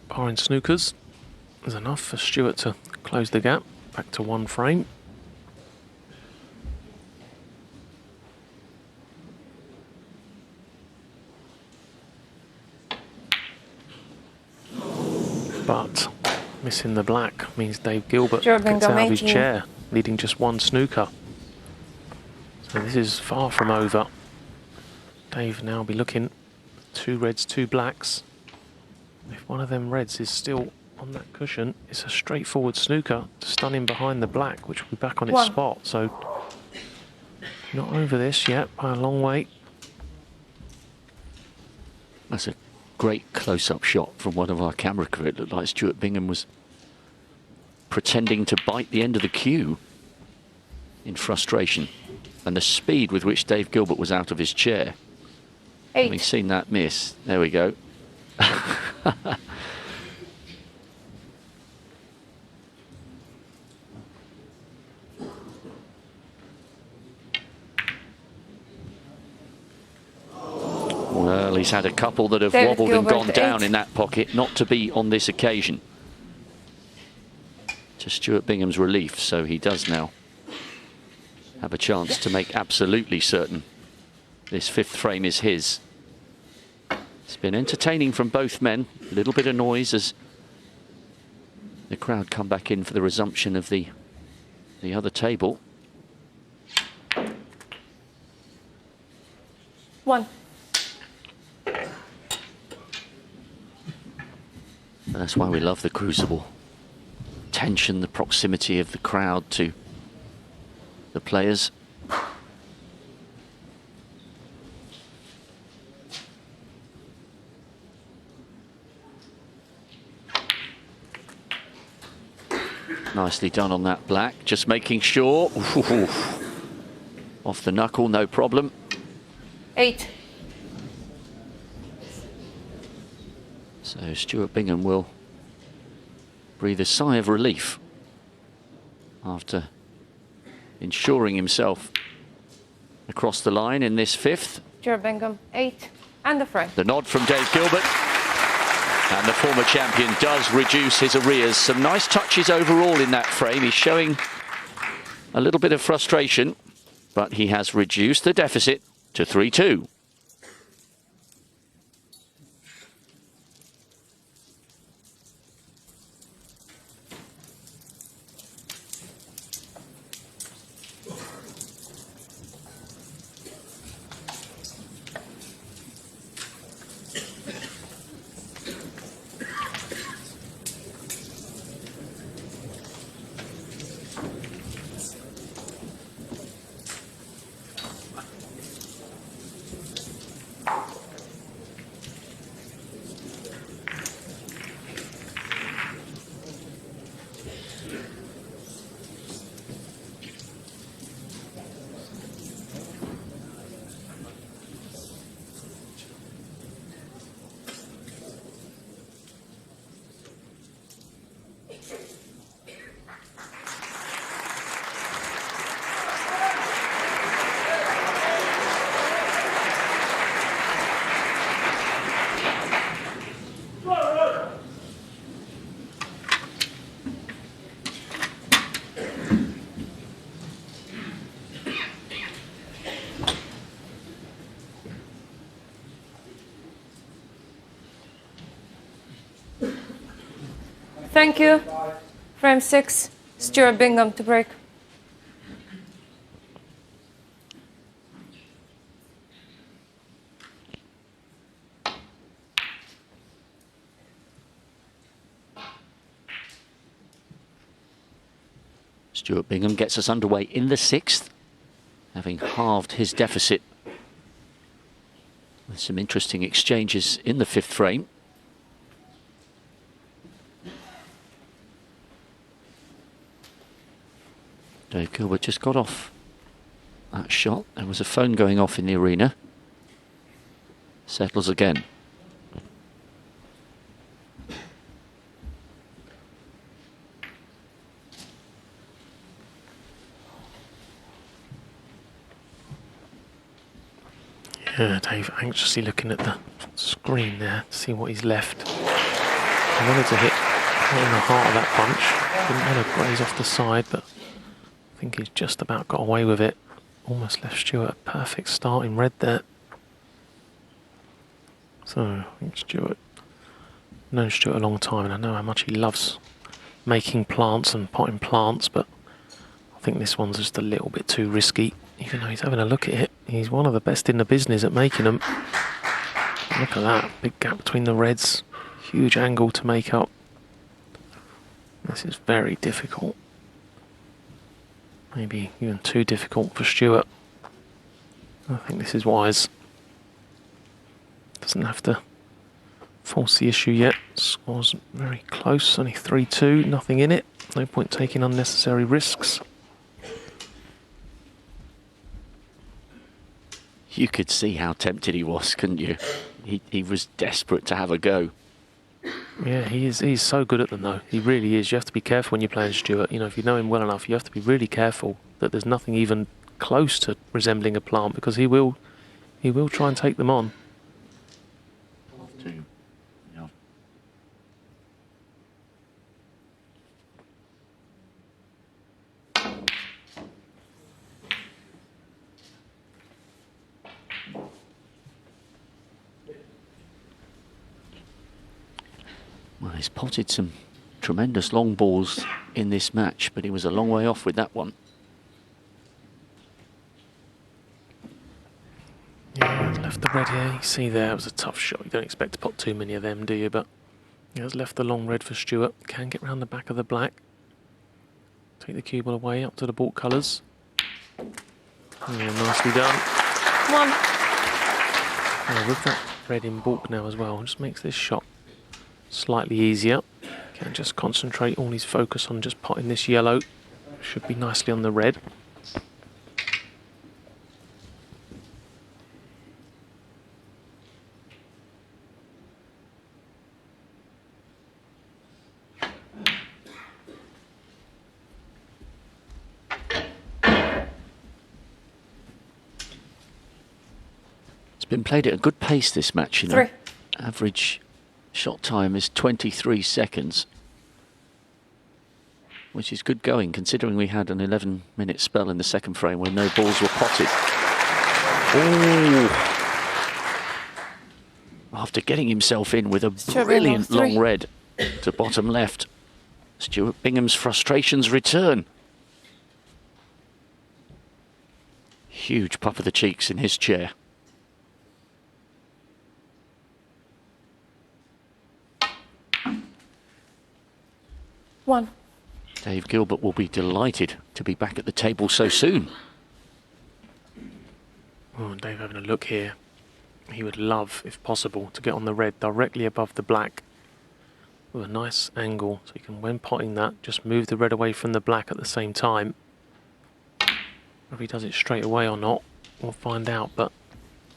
behind Snookers, is enough for Stuart to close the gap back to 1 frame. But missing the black means Dave Gilbert gets out of his chair, leading just 1 snooker. So this is far from over. Dave now be looking 2 reds, 2 blacks. If one of them reds is still on that cushion, it's a straightforward snooker to stun him behind the black, which will be back on its spot. So not over this yet by a long way. That's a great close-up shot from one of our camera crew. It looked like Stuart Bingham was pretending to bite the end of the cue in frustration. And the speed with which Dave Gilbert was out of his chair. 8. We've seen that miss. There we go. Well, he's had a couple that have wobbled and gone down in that pocket, not to be on this occasion. To Stuart Bingham's relief, so he does now have a chance to make absolutely certain this 5th frame is his. It's been entertaining from both men. A little bit of noise as the crowd come back in for the resumption of the other table. 1. And that's why we love the Crucible. Tension, the proximity of the crowd to the players. Nicely done on that black, just making sure. Ooh, off the knuckle, no problem. 8. So Stuart Bingham will breathe a sigh of relief after ensuring himself across the line in this 5th. Stuart Bingham, 8. And the frame. The nod from Dave Gilbert. And the former champion does reduce his arrears. Some nice touches overall in that frame. He's showing a little bit of frustration, but he has reduced the deficit to 3-2. Thank you. Frame 6, Stuart Bingham to break. Stuart Bingham gets us underway in the 6th, having halved his deficit with some interesting exchanges in the 5th frame. Dave Gilbert just got off that shot. There was a phone going off in the arena. Settles again. Yeah, Dave anxiously looking at the screen there to see what he's left. I wanted to hit right in the heart of that punch. Didn't want to graze off the side, but I think he's just about got away with it. Almost left Stuart a perfect start in red there. So, I think Stuart, known Stuart a long time, and I know how much he loves making plants and potting plants, but I think this one's just a little bit too risky. Even though he's having a look at it, he's one of the best in the business at making them. Look at that, big gap between the reds, huge angle to make up. This is very difficult. Maybe even too difficult for Stuart. I think this is wise. Doesn't have to force the issue yet. Score's very close, only 3-2, nothing in it. No point taking unnecessary risks. You could see how tempted he was, couldn't you? He was desperate to have a go. Yeah, he's so good at them though. He really is. You have to be careful when you're playing Stuart. You know, if you know him well enough, you have to be really careful that there's nothing even close to resembling a plant, because he will try and take them on. Well, he's potted some tremendous long balls in this match, but he was a long way off with that one. Yeah, he's left the red here. You see there, it was a tough shot. You don't expect to pot too many of them, do you? But he has left the long red for Stuart. Can get round the back of the black. Take the cue ball away up to the baulk colours. Yeah, nicely done. One. Yeah, with that red in baulk now as well, just makes this shot slightly easier. Can just concentrate all his focus on just potting this yellow. Should be nicely on the red. It's been played at a good pace, this match, you know. 3. Average shot time is 23 seconds, which is good going considering we had an 11-minute spell in the second frame where no balls were potted. Oh! After getting himself in with a brilliant long red to bottom left, Stuart Bingham's frustrations return. Huge puff of the cheeks in his chair. One. Dave Gilbert will be delighted to be back at the table so soon. Oh, Dave having a look here. He would love, if possible, to get on the red directly above the black with a nice angle, so you can, when potting that, just move the red away from the black at the same time. Whether he does it straight away or not, we'll find out, but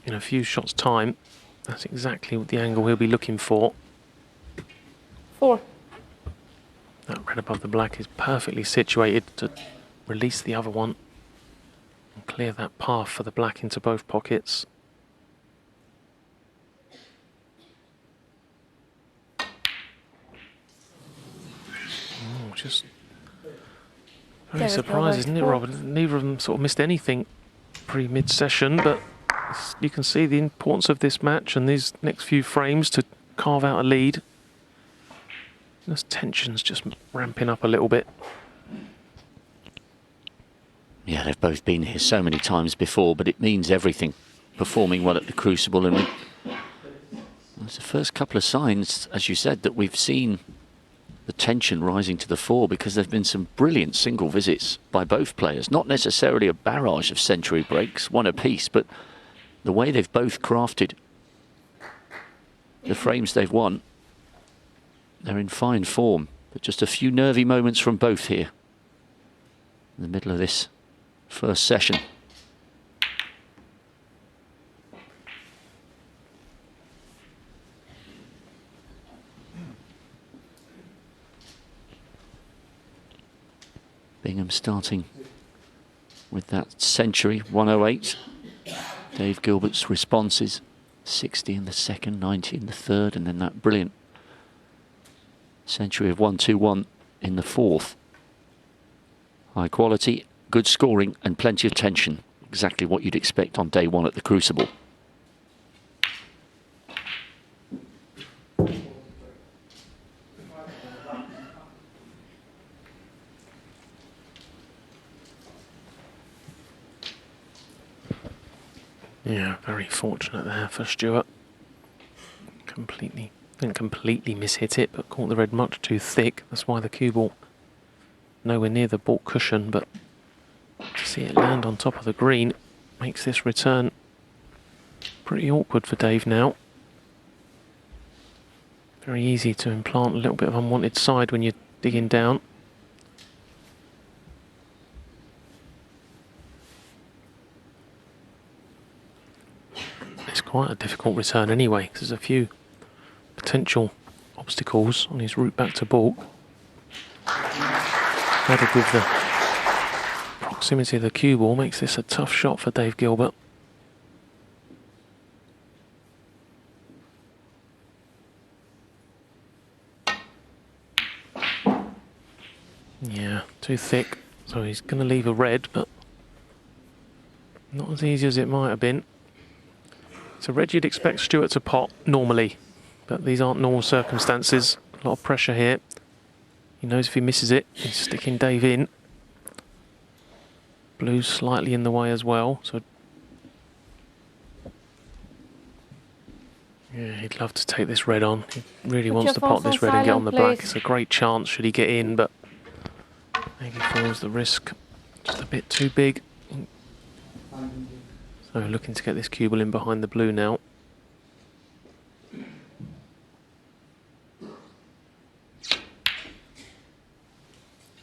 in a few shots' time, that's exactly what the angle he'll be looking for. 4. That red above the black is perfectly situated to release the other one and clear that path for the black into both pockets. Oh, just very surprised, isn't it, Robert? Neither of them sort of missed anything pre-mid-session, but you can see the importance of this match and these next few frames to carve out a lead. This tension's just ramping up a little bit. Yeah, they've both been here so many times before, but it means everything. Performing well at the Crucible, and it's the first couple of signs, as you said, that we've seen the tension rising to the fore, because there have been some brilliant single visits by both players. Not necessarily a barrage of century breaks, one apiece, but the way they've both crafted the frames they've won, they're in fine form. But just a few nervy moments from both here in the middle of this first session. Bingham starting with that century, 108. Dave Gilbert's responses, 60 in the second, 90 in the third, and then that brilliant century of 121 in the fourth. High quality, good scoring, and plenty of tension. Exactly what you'd expect on day one at the Crucible. Yeah, very fortunate there for Stewart. Didn't completely mishit it, but caught the red much too thick. That's why the cue ball nowhere near the baulk cushion, but to see it land on top of the green makes this return pretty awkward for Dave now. Very easy to implant a little bit of unwanted side when you're digging down. It's quite a difficult return anyway, because there's a few potential obstacles on his route back to baulk. Added with the proximity of the cue ball makes this a tough shot for Dave Gilbert. Yeah, too thick, so he's going to leave a red, but not as easy as it might have been. It's a red you'd expect Stewart to pot normally, but these aren't normal circumstances. A lot of pressure here. He knows if he misses it, he's sticking Dave in. Blue's slightly in the way as well, so yeah, he'd love to take this red on. He really wants to pot this red and get on the black. It's a great chance should he get in, but maybe feels the risk just a bit too big. So looking to get this cue ball in behind the blue now.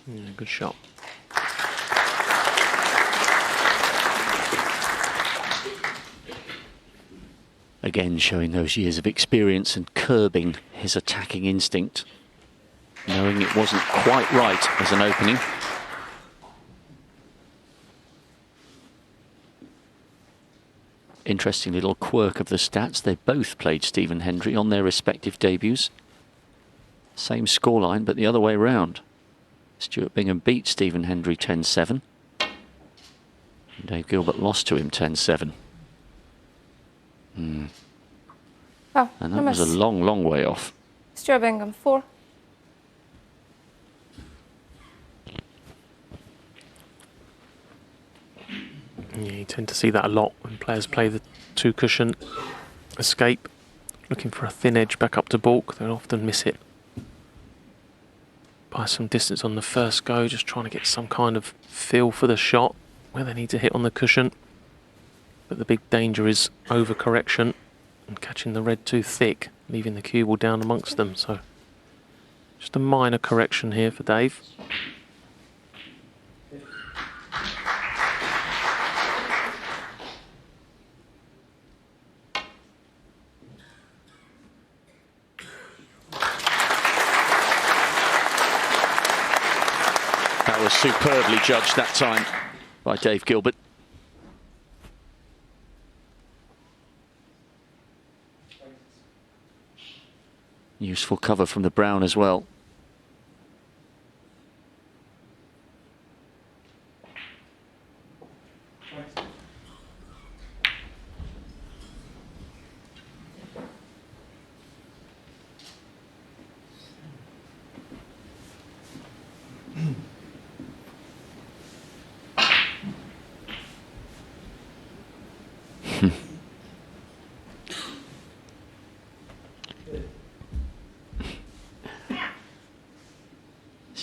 Yeah, good shot. Again, showing those years of experience and curbing his attacking instinct, knowing it wasn't quite right as an opening. Interesting little quirk of the stats. They both played Stephen Hendry on their respective debuts. Same scoreline, but the other way round. Stuart Bingham beat Stephen Hendry 10-7. Dave Gilbert lost to him 10-7. Oh, and that was a long, long way off. Stuart Bingham, 4. Yeah, you tend to see that a lot when players play the two cushion escape, looking for a thin edge back up to baulk. They'll often miss it by some distance on the first go, just trying to get some kind of feel for the shot where they need to hit on the cushion. But the big danger is overcorrection and catching the red too thick, leaving the cue ball down amongst them. So just a minor correction here for Dave. That was superbly judged that time by Dave Gilbert. Useful cover from the brown as well.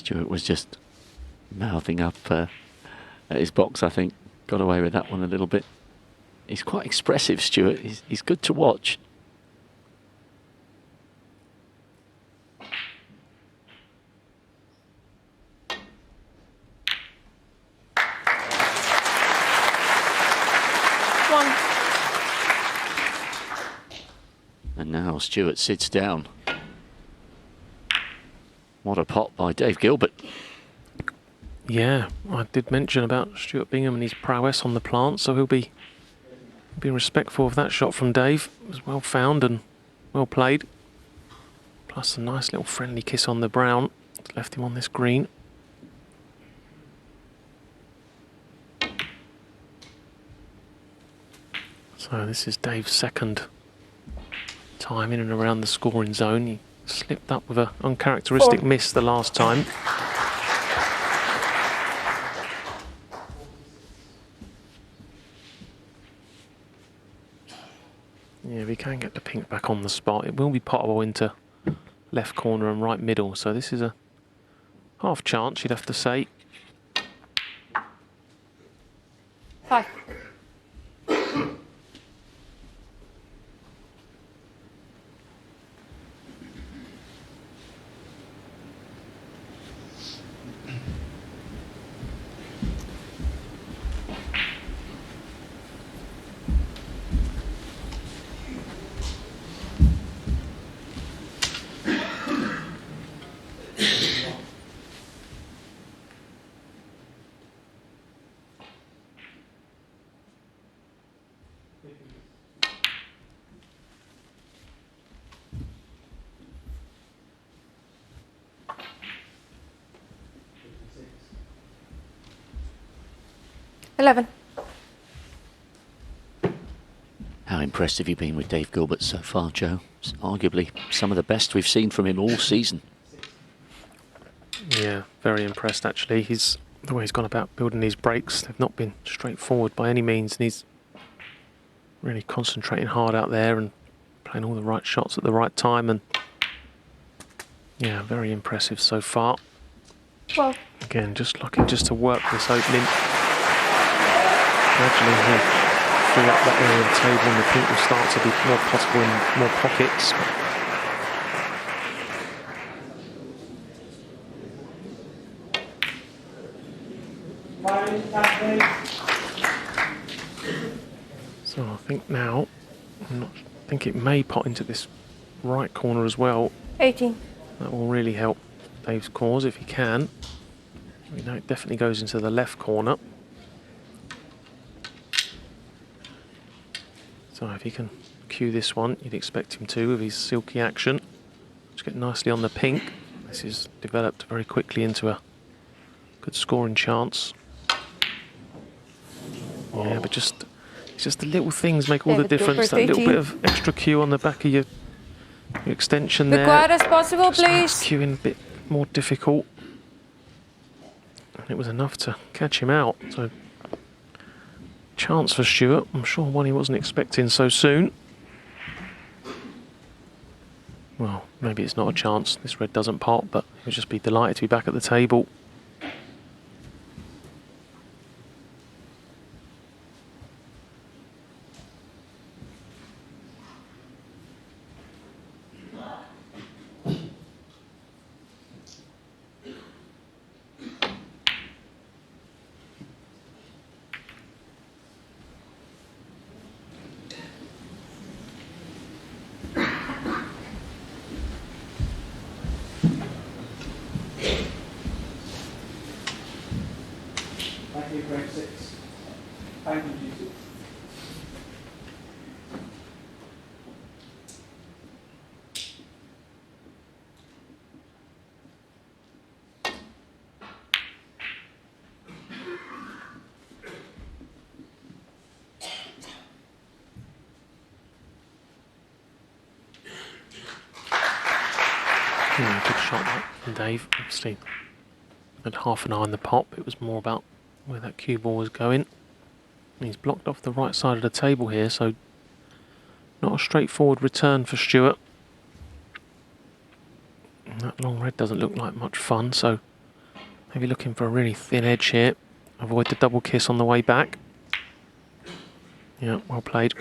Stuart was just mouthing up at his box, I think. Got away with that one a little bit. He's quite expressive, Stuart. He's good to watch. And now Stuart sits down. What a pot by Dave Gilbert. Yeah, I did mention about Stuart Bingham and his prowess on the plant, so he'll be respectful of that shot from Dave. It was well found and well played. Plus a nice little friendly kiss on the brown. It's left him on this green. So this is Dave's second time in and around the scoring zone. He slipped up with an uncharacteristic miss the last time. Yeah, we can get the pink back on the spot. It will be potable into left corner and right middle, so this is a half chance, you'd have to say. 5. How impressed have you been with Dave Gilbert so far, Joe? It's arguably some of the best we've seen from him all season. Yeah, very impressed actually. The way he's gone about building these breaks, they've not been straightforward by any means, and he's really concentrating hard out there and playing all the right shots at the right time, and yeah, very impressive so far. Well, again, just looking to work this opening. Gradually he'll free up that area of the table and the pink will start to be more possible in more pockets. So I think now, I think it may pot into this right corner as well. 18. That will really help Dave's cause if he can. We know it definitely goes into the left corner. So if he can cue this one, you'd expect him to with his silky action. Just get nicely on the pink. This is developed very quickly into a good scoring chance. Yeah, but it's just the little things make all the difference. That little bit of extra cue on the back of your extension Be there. quiet as possible, please. Cueing a bit more difficult. And it was enough to catch him out. So chance for Stuart. I'm sure one he wasn't expecting so soon. Well, maybe it's not a chance. This red doesn't pot, but he'll just be delighted to be back at the table. Good shot that from Dave. Obviously had half an eye on the pop. It was more about where that cue ball was going. And he's blocked off the right side of the table here, so not a straightforward return for Stuart. And that long red doesn't look like much fun, so Maybe looking for a really thin edge here. Avoid the double kiss on the way back. Yeah, well played.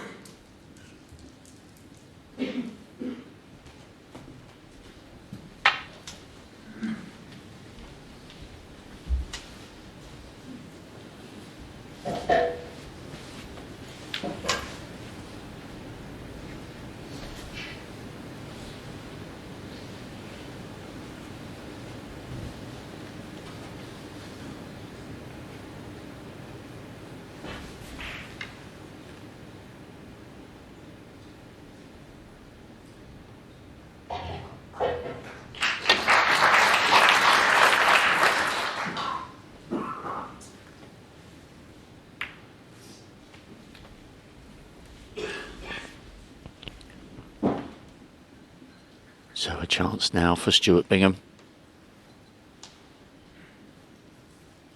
So a chance now for Stuart Bingham.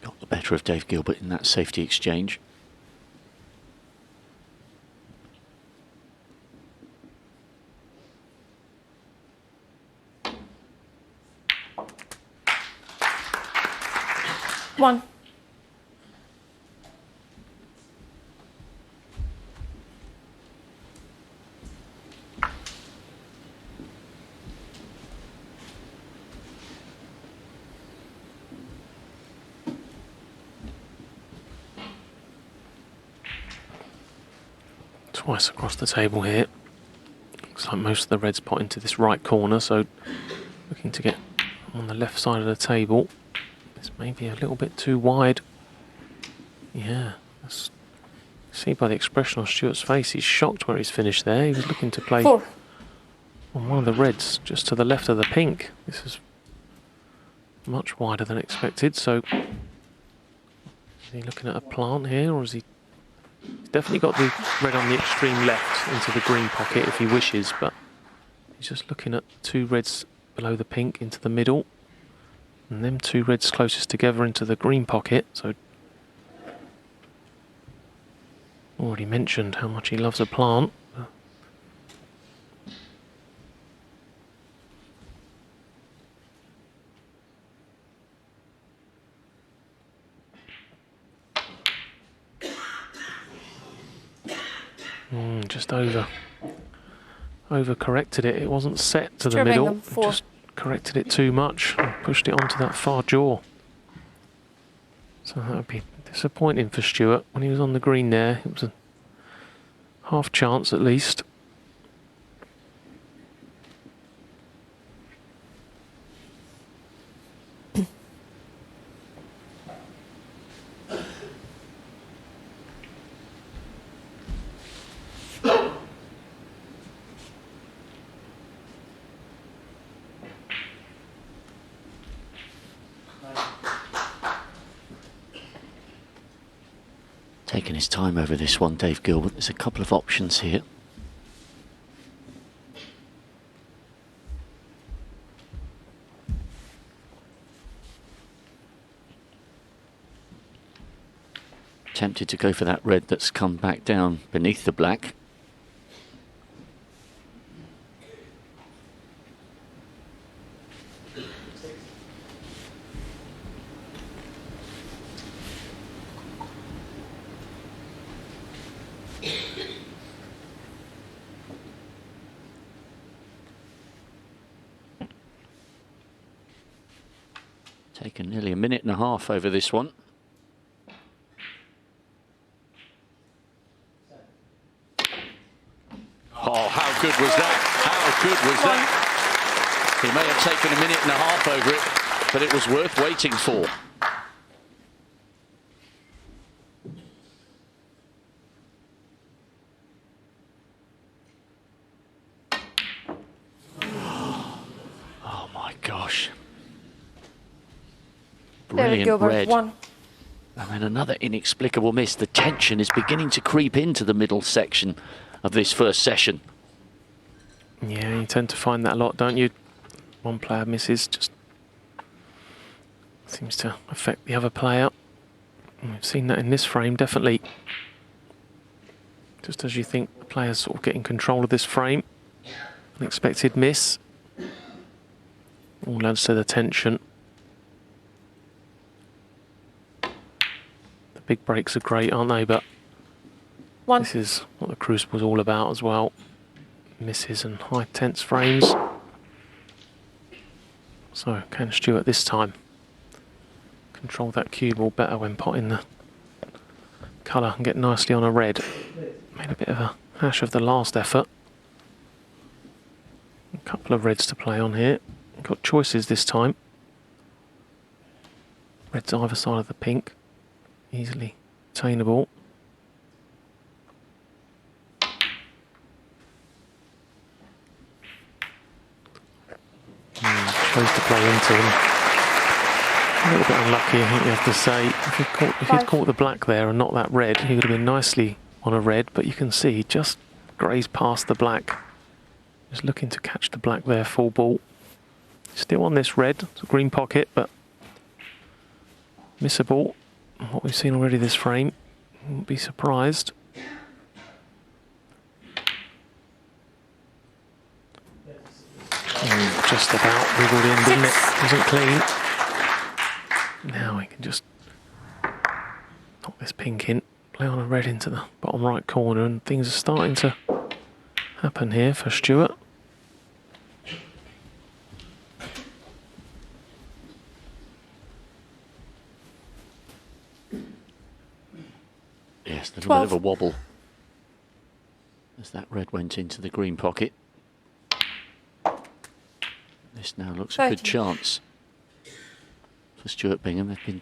Got the better of Dave Gilbert in that safety exchange. One. Twice across the table here. Looks like most of the reds pot into this right corner, so looking to get on the left side of the table. This may be a little bit too wide. Yeah, see by the expression on Stuart's face, he's shocked where he's finished there. He was looking to play Four. on one of the reds just to the left of the pink. This is much wider than expected, so is he looking at a plant here, or is he... He's definitely got the red on the extreme left into the green pocket if he wishes, but he's just looking at two reds below the pink into the middle, and them two reds closest together into the green pocket. So already mentioned how much he loves a plant. Just over-corrected it. It wasn't set to the middle. Just corrected it too much and pushed it onto that far jaw. So that would be disappointing for Stuart when he was on the green there. It was a half chance at least. Taking his time over this one, Dave Gilbert. There's a couple of options here. Tempted to go for that red that's come back down beneath the black. Taken nearly a minute and a half over this one. Oh, how good was that? How good was that? He may have taken a minute and a half over it, but it was worth waiting for. Oh my gosh. Brilliant Gilbert, red. one. And then another inexplicable miss. The tension is beginning to creep into the middle section of this first session. Yeah, you tend to find that a lot, don't you? One player misses, just seems to affect the other player. And we've seen that in this frame, definitely. Just as you think the player's sort of getting control of this frame. Unexpected miss. All adds to the tension. Big breaks are great, aren't they? But this is what the Crucible's all about as well. Misses and high tense frames. So can Stuart this time control that cue ball better when potting the colour and get nicely on a red? Made a bit of a hash of the last effort. A couple of reds to play on here. Got choices this time. Reds either side of the pink. Easily attainable. Chose to play into them. A little bit unlucky, I think you have to say. If he'd caught the black there and not that red, he would have been nicely on a red, but you can see he just grazed past the black. Just looking to catch the black there, full ball. Still on this red, it's a green pocket, but missable. What we've seen already this frame, wouldn't be surprised. Just about wiggled in, didn't it? Wasn't clean. Now we can just knock this pink in, play on a red into the bottom right corner, and things are starting to happen here for Stuart. Yes, a little bit of a wobble as that red went into the green pocket. This now looks a good chance for Stuart Bingham. There have been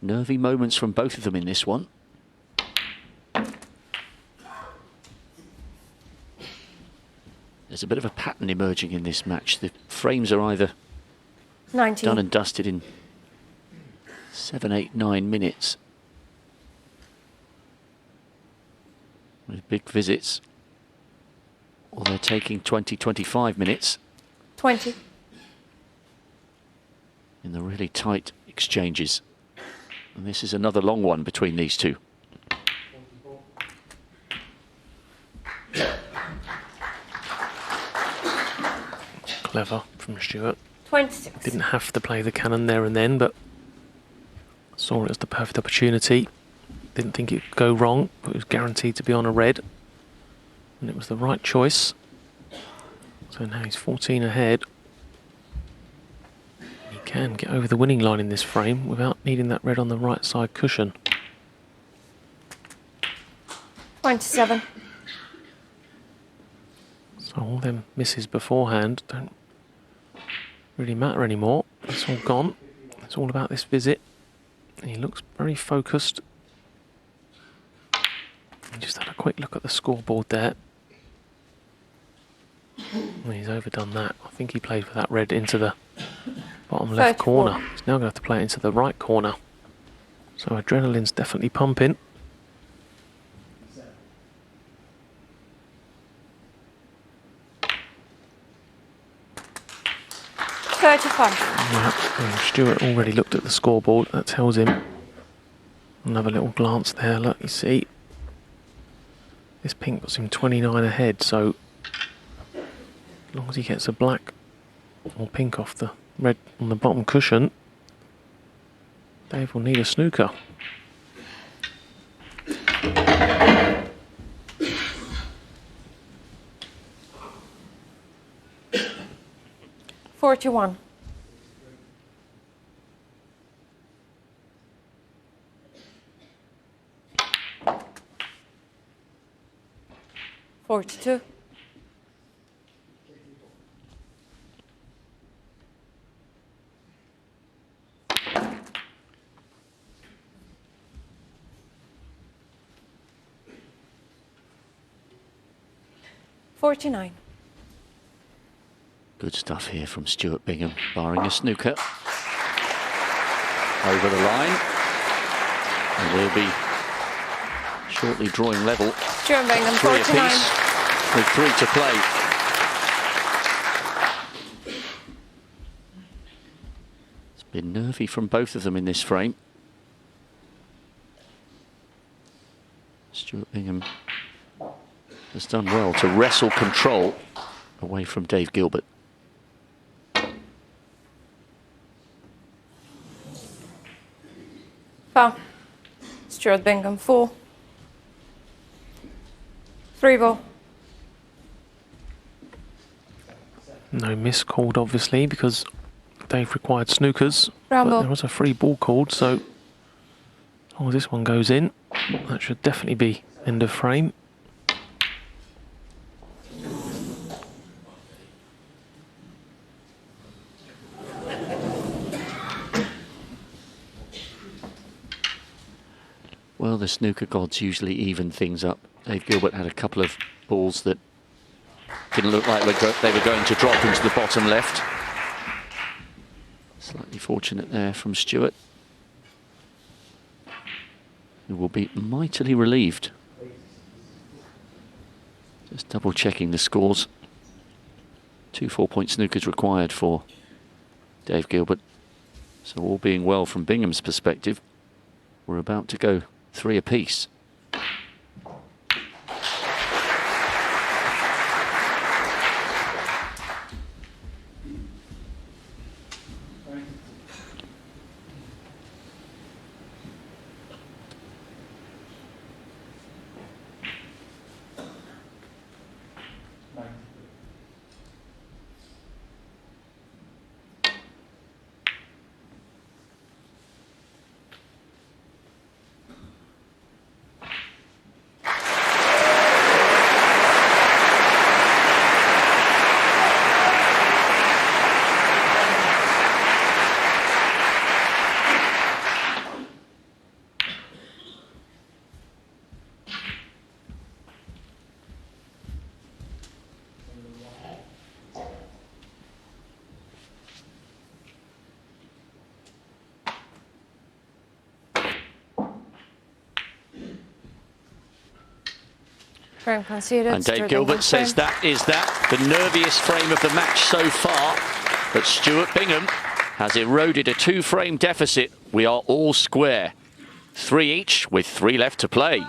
nervy moments from both of them in this one. There's a bit of a pattern emerging in this match. The frames are either 19. done and dusted in 7, 8, 9 minutes. With big visits. Or they're taking 20, 25 minutes. 20. In the really tight exchanges. And this is another long one between these two. Clever from Stuart. 26. Didn't have to play the cannon there and then, but saw it as the perfect opportunity. Didn't think it could go wrong, but it was guaranteed to be on a red. And it was the right choice. So now he's 14 ahead. He can get over the winning line in this frame without needing that red on the right side cushion. 27. So all them misses beforehand don't really matter anymore. It's all gone. It's all about this visit. He looks very focused. He just had a quick look at the scoreboard there. Well, he's overdone that. I think he played for that red into the bottom left corner. He's now going to have to play it into the right corner. So adrenaline's definitely pumping. Yeah, Stuart already looked at the scoreboard. That tells him. Another little glance there. Look, you see. This pink puts him 29 ahead, so as long as he gets a black or pink off the red on the bottom cushion, Dave will need a snooker. $41. $42. $49. Good stuff here from Stuart Bingham, barring a snooker. Over the line. And we'll be shortly drawing level. Stuart Bingham, 3 49. apiece, with 3 to play. It's been nervy from both of them in this frame. Stuart Bingham has done well to wrestle control away from Dave Gilbert. Foul. Stuart Bingham, 4. 3 ball. No miss called, obviously, because Dave required snookers. Brown But ball. there was a free ball called, so as long as this one goes in, that should definitely be end of frame. Well, the snooker gods usually even things up. Dave Gilbert had a couple of balls that didn't look like they were going to drop into the bottom left. Slightly fortunate there from Stuart, who will be mightily relieved. Just double checking the scores. 2 4-point snookers required for Dave Gilbert. So all being well from Bingham's perspective, we're about to go 3 apiece. Frame conceded. And Dave Stuart Gilbert Bingham says frame. that is the nerviest frame of the match so far. But Stuart Bingham has eroded a 2-frame deficit. We are all square. 3 each with 3 left to play.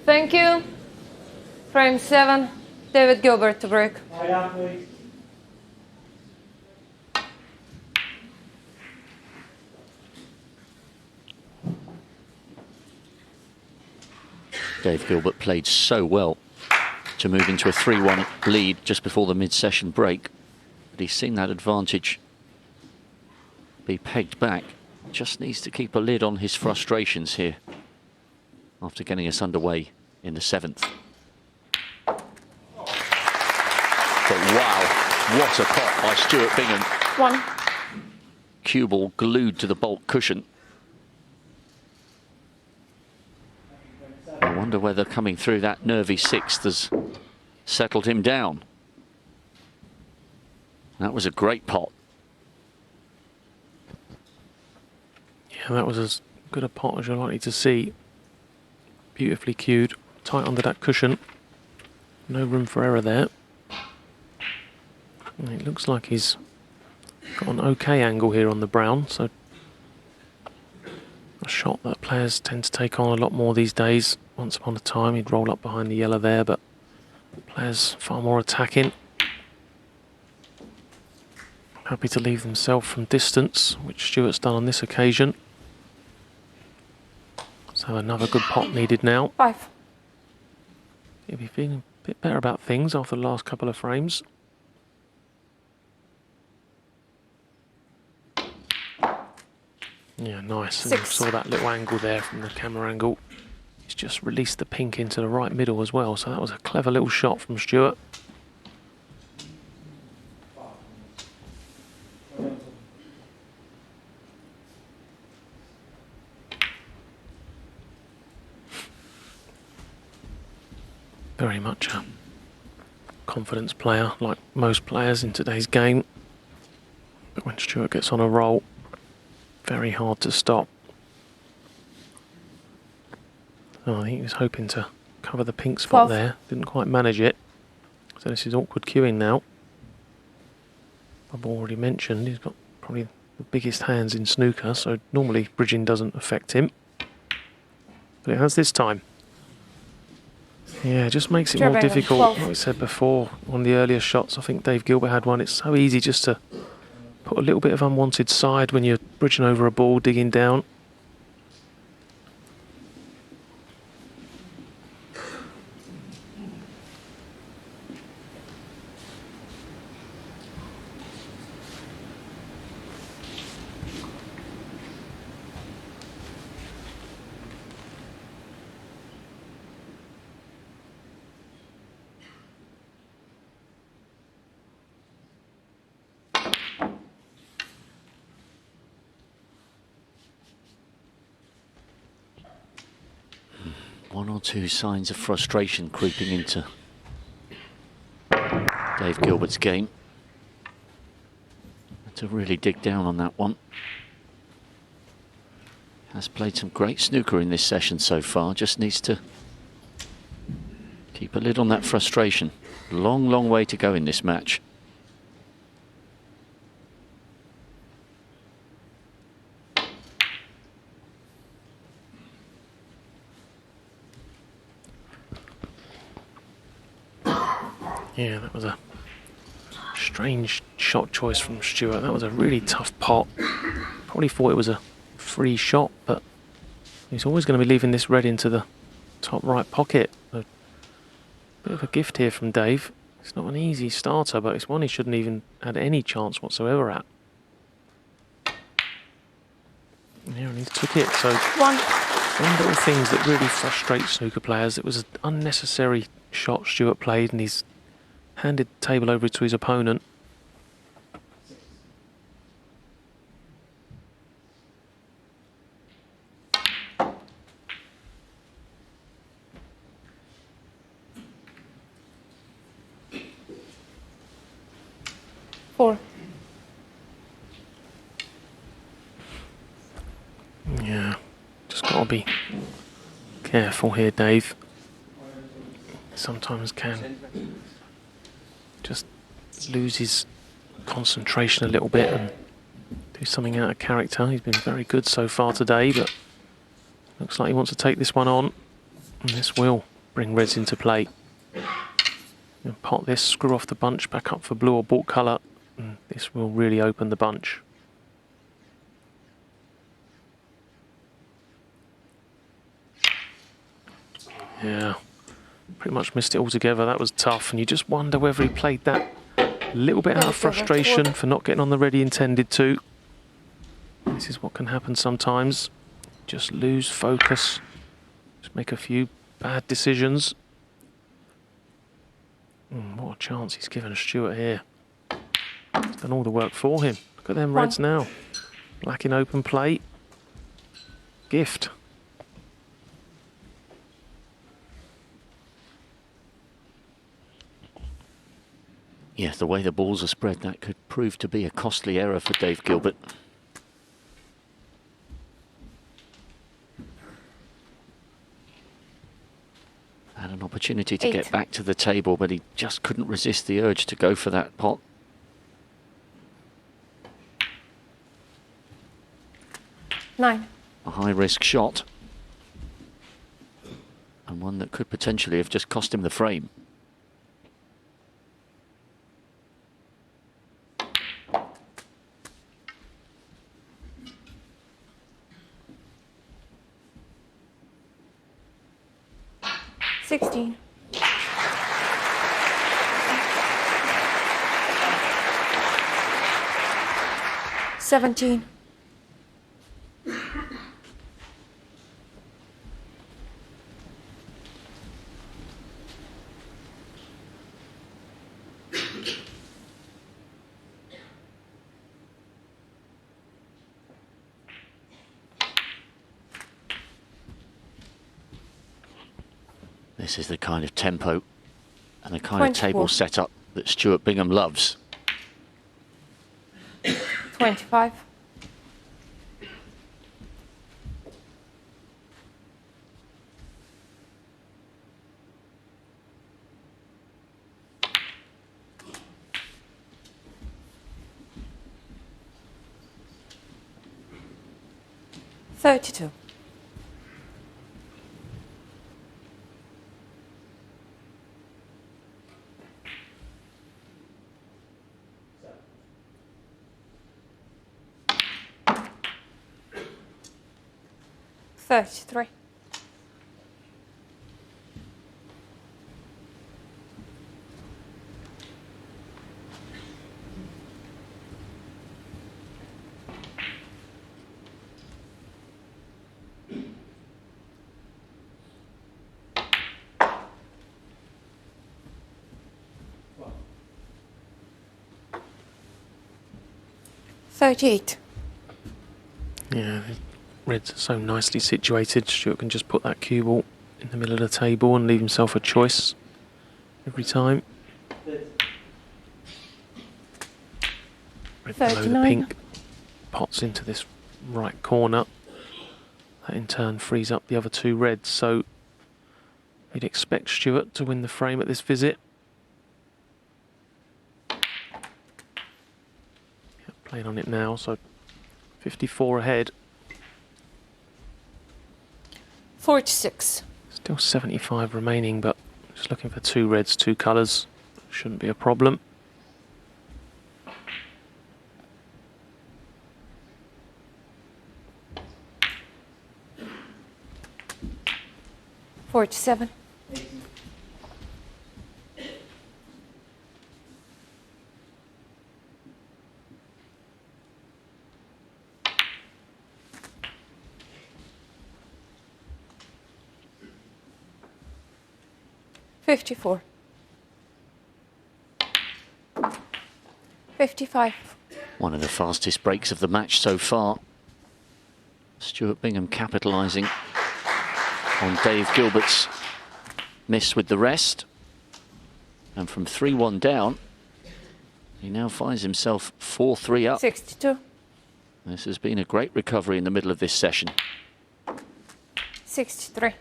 Thank you. Frame 7, David Gilbert to break. Dave Gilbert played so well to move into a 3-1 lead just before the mid-session break. But he's seen that advantage be pegged back. Just needs to keep a lid on his frustrations here after getting us underway in the 7th. But wow, what a pot by Stuart Bingham. 1. Cue ball glued to the baulk cushion. I wonder wonder whether coming through that nervy sixth has settled him down. That was a great pot. Yeah, that was as good a pot as you're likely to see. Beautifully cued, tight under that cushion. No room for error there. And it looks like he's got an okay angle here on the brown, so a shot that players tend to take on a lot more these days. Once upon a time he'd roll up behind the yellow there, but players far more attacking. Happy to leave themselves from distance, which Stuart's done on this occasion. So another good pot needed now. 5. He'll be feeling a bit better about things after the last couple of frames. Yeah, nice. And you saw that little angle there from the camera angle. He's just released the pink into the right middle as well, so that was a clever little shot from Stuart. Very much a confidence player, like most players in today's game. But when Stuart gets on a roll, very hard to stop. Oh, I think he was hoping to cover the pink spot there. Didn't quite manage it. So this is awkward queuing now. I've already mentioned he's got probably the biggest hands in snooker, so normally bridging doesn't affect him. But it has this time. Yeah, it just makes it more difficult. Like we said before, on the earlier shots, I think Dave Gilbert had one. It's so easy just to put a little bit of unwanted side when you're bridging over a ball, digging down. One or two signs of frustration creeping into Dave Gilbert's game. Had to really dig down on that one. Has played some great snooker in this session so far, just needs to keep a lid on that frustration. Long, long way to go in this match. Yeah, that was a strange shot choice from Stuart. That was a really tough pot. Probably thought it was a free shot, but he's always going to be leaving this red into the top right pocket. A bit of a gift here from Dave. It's not an easy starter, but it's one he shouldn't even had any chance whatsoever at. Yeah, and he took it. So one of the things that really frustrates snooker players, it was an unnecessary shot Stuart played, and he's handed the table over to his opponent. Four. Yeah, just got to be careful here, Dave. Sometimes can just lose his concentration a little bit and do something out of character. He's been very good so far today, but looks like he wants to take this one on, and this will bring reds into play. And pot this, screw off the bunch, back up for blue or bought colour, and this will really open the bunch. Yeah, pretty much missed it altogether. That was tough, and you just wonder whether he played that a little bit out of frustration for not getting on the red he intended to. This is what can happen sometimes. Just lose focus, just make a few bad decisions. What a chance he's given Stuart here. Done all the work for him. Look at them reds now. Black in open play. Gift. Yeah, the way the balls are spread, that could prove to be a costly error for Dave Gilbert. Had an opportunity to get back to the table, but he just couldn't resist the urge to go for that pot. Nine. A high-risk shot. And one that could potentially have just cost him the frame. $16. 17. This is the kind of tempo and the kind 24. of table setup that Stuart Bingham loves. 25. $32. $33. $38. Yeah, Reds are so nicely situated. Stuart can just put that cue ball in the middle of the table and leave himself a choice every time. Red below the 39. pink pots into this right corner. That in turn frees up the other two reds. So you'd expect Stuart to win the frame at this visit. Playing on it now, so 54 ahead. 46. Still 75 remaining, but just looking for two reds, two colours. Shouldn't be a problem. $47. $54. 55. One of the fastest breaks of the match so far. Stuart Bingham capitalising on Dave Gilbert's miss with the rest. And from 3-1 down, he now finds himself 4-3 up. 62. This has been a great recovery in the middle of this session. 63.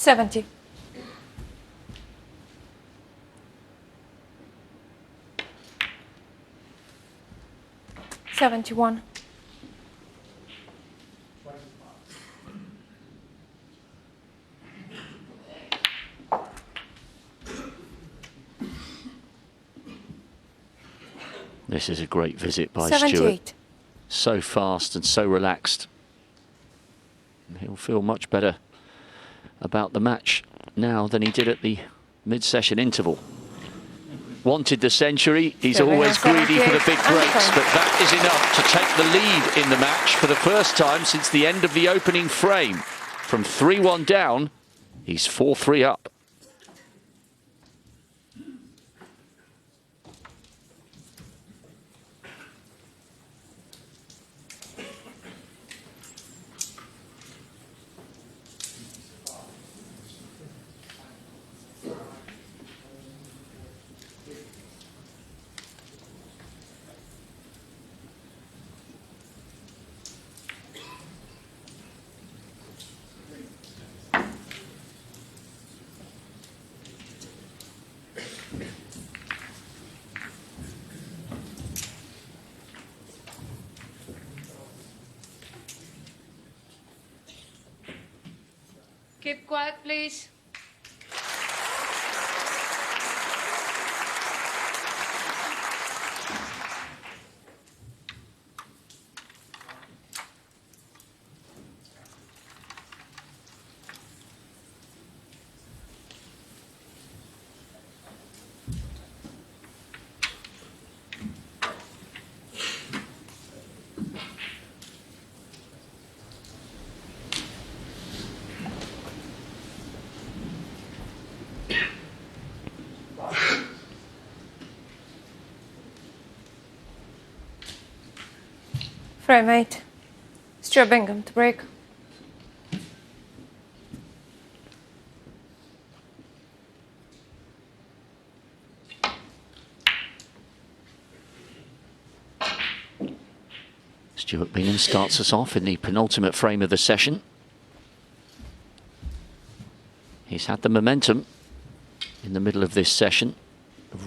$70. 71. This is a great visit by 78. Stuart. So fast and so relaxed. And he'll feel much better about the match now than he did at the mid-session interval. Wanted the century. He's always greedy for the big breaks, but that is enough to take the lead in the match for the first time since the end of the opening frame. From 3-1 down, he's 4-3 up. Keep quiet, please. Frame 8. Stuart Bingham to break. Stuart Bingham starts us off in the penultimate frame of the session. He's had the momentum in the middle of this session.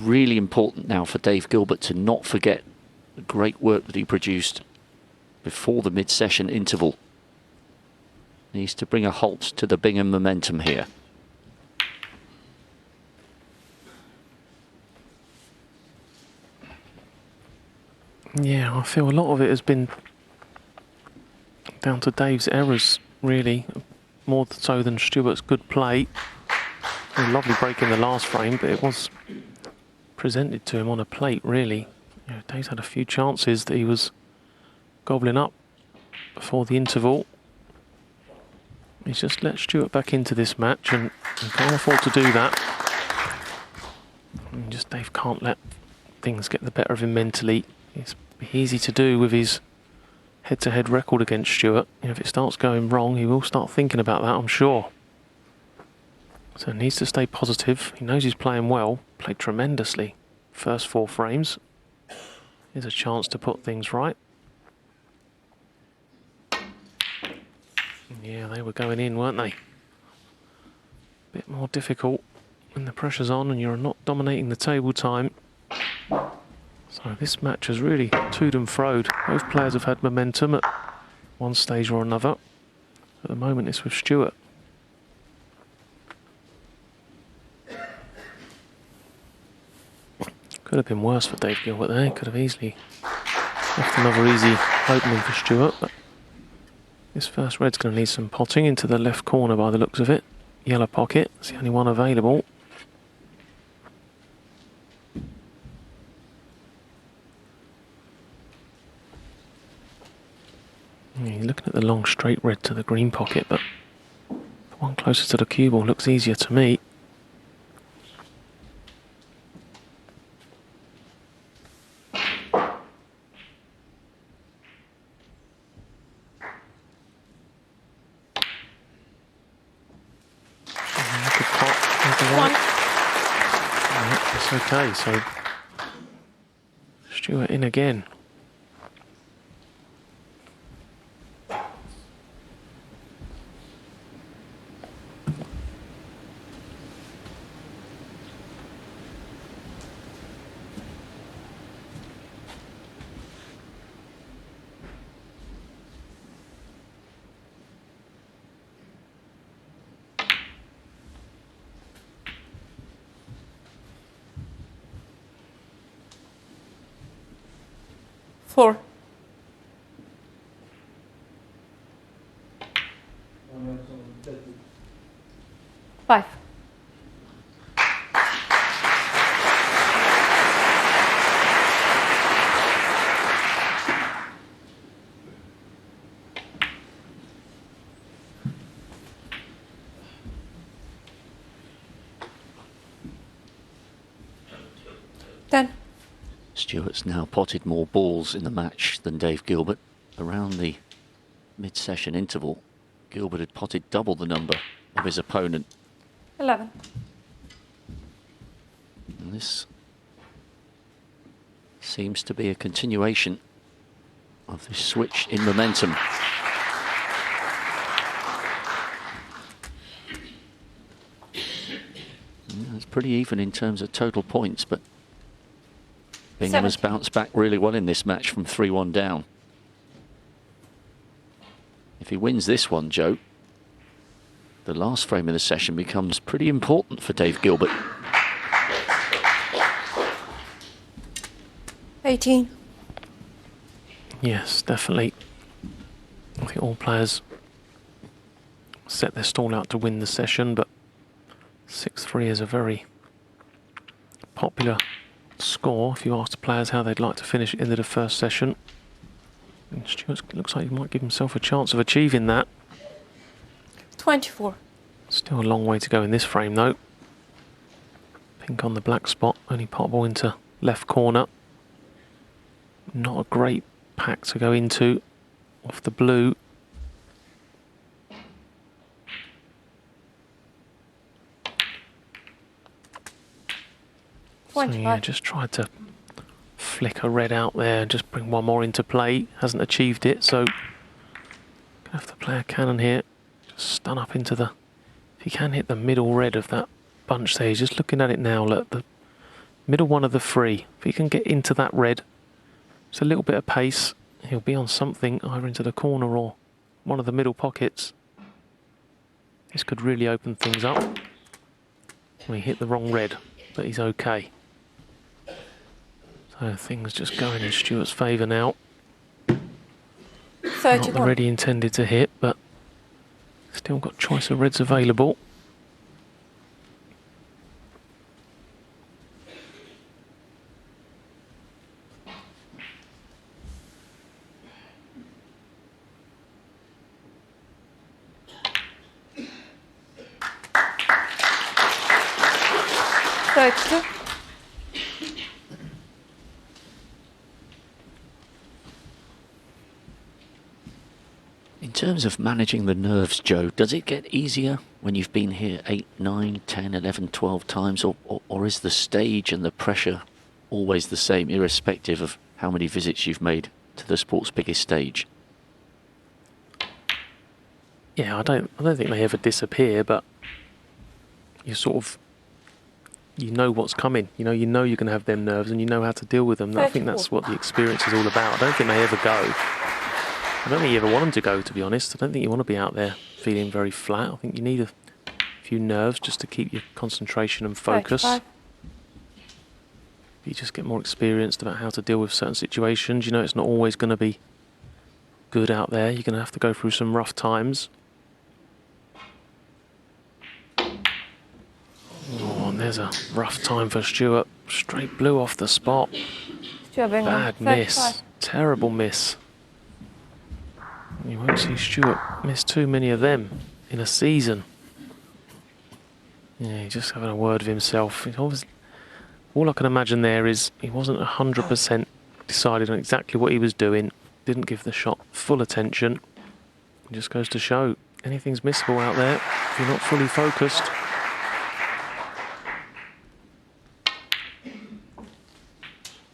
Really important now for Dave Gilbert to not forget the great work that he produced before the mid-session interval. Needs to bring a halt to the Bingham momentum here. Yeah, I feel a lot of it has been down to Dave's errors, really, more so than Stuart's good play. A lovely break in the last frame, but it was presented to him on a plate, really. You know, Dave's had a few chances that he was gobbling up before the interval. He's just let Stuart back into this match and can't afford to do that. And just Dave can't let things get the better of him mentally. It's easy to do with his head-to-head record against Stuart. You know, if it starts going wrong, he will start thinking about that, I'm sure. So he needs to stay positive. He knows he's playing well, played tremendously. First 4 frames. Here's a chance to put things right. Yeah, they were going in, weren't they? Bit more difficult when the pressure's on and you're not dominating the table time. So this match has really toed and froed. Both players have had momentum at one stage or another. At the moment it's with Stuart. Could have been worse for Dave Gilbert there. Could have easily left another easy opening for Stuart, but this first red's going to need some potting into the left corner by the looks of it. Yellow pocket, it's the only one available. Yeah, you're looking at the long straight red to the green pocket, but the one closer to the cue ball looks easier to me. Okay, so Stuart in again. Four. Five. Ten. Stuart's now potted more balls in the match than Dave Gilbert. Around the mid-session interval, Gilbert had potted double the number of his opponent. 11. And this seems to be a continuation of this switch in momentum. Yeah, it's pretty even in terms of total points, but Bingham has bounced back really well in this match from 3-1 down. If he wins this one, Joe, the last frame of the session becomes pretty important for Dave Gilbert. 18. Yes, definitely. I think all players set their stall out to win the session, but 6-3 is a very popular score if you ask the players how they'd like to finish at the end of the first session. And Stuart looks like he might give himself a chance of achieving that. 24. Still a long way to go in this frame though. Pink on the black spot, only pot ball into left corner. Not a great pack to go into off the blue. So yeah, just tried to flick a red out there and just bring one more into play. Hasn't achieved it, so gonna have to play a cannon here. Just stun up into the... If he can hit the middle red of that bunch there, he's just looking at it now. Look, the middle one of the three. If he can get into that red, just a little bit of pace, he'll be on something either into the corner or one of the middle pockets. This could really open things up. We hit the wrong red, but he's okay. So things just going in Stuart's favour now. 31. Not the red he intended to hit, but still got choice of reds available. In terms of managing the nerves, Joe, does it get easier when you've been here 8, 9, 10, 11, 12 times, or is the stage and the pressure always the same, irrespective of how many visits you've made to the sport's biggest stage? Yeah, I don't think they ever disappear, but you sort of, you know what's coming. You know you're going to have them nerves, and you know how to deal with them. I think that's what the experience is all about. I don't think they ever go. I don't think you ever want them to go, to be honest. I don't think you want to be out there feeling very flat. I think you need a few nerves just to keep your concentration and focus. 35. You just get more experienced about how to deal with certain situations. You know it's not always going to be good out there. You're going to have to go through some rough times. Oh, and there's a rough time for Stuart. Straight blue off the spot. Stuart Bingham. Bad 35. miss. Terrible miss. You won't see Stuart miss too many of them in a season. Yeah, he's just having a word of himself. All I can imagine there is he wasn't 100% decided on exactly what he was doing. Didn't give the shot full attention. It just goes to show anything's missable out there if you're not fully focused.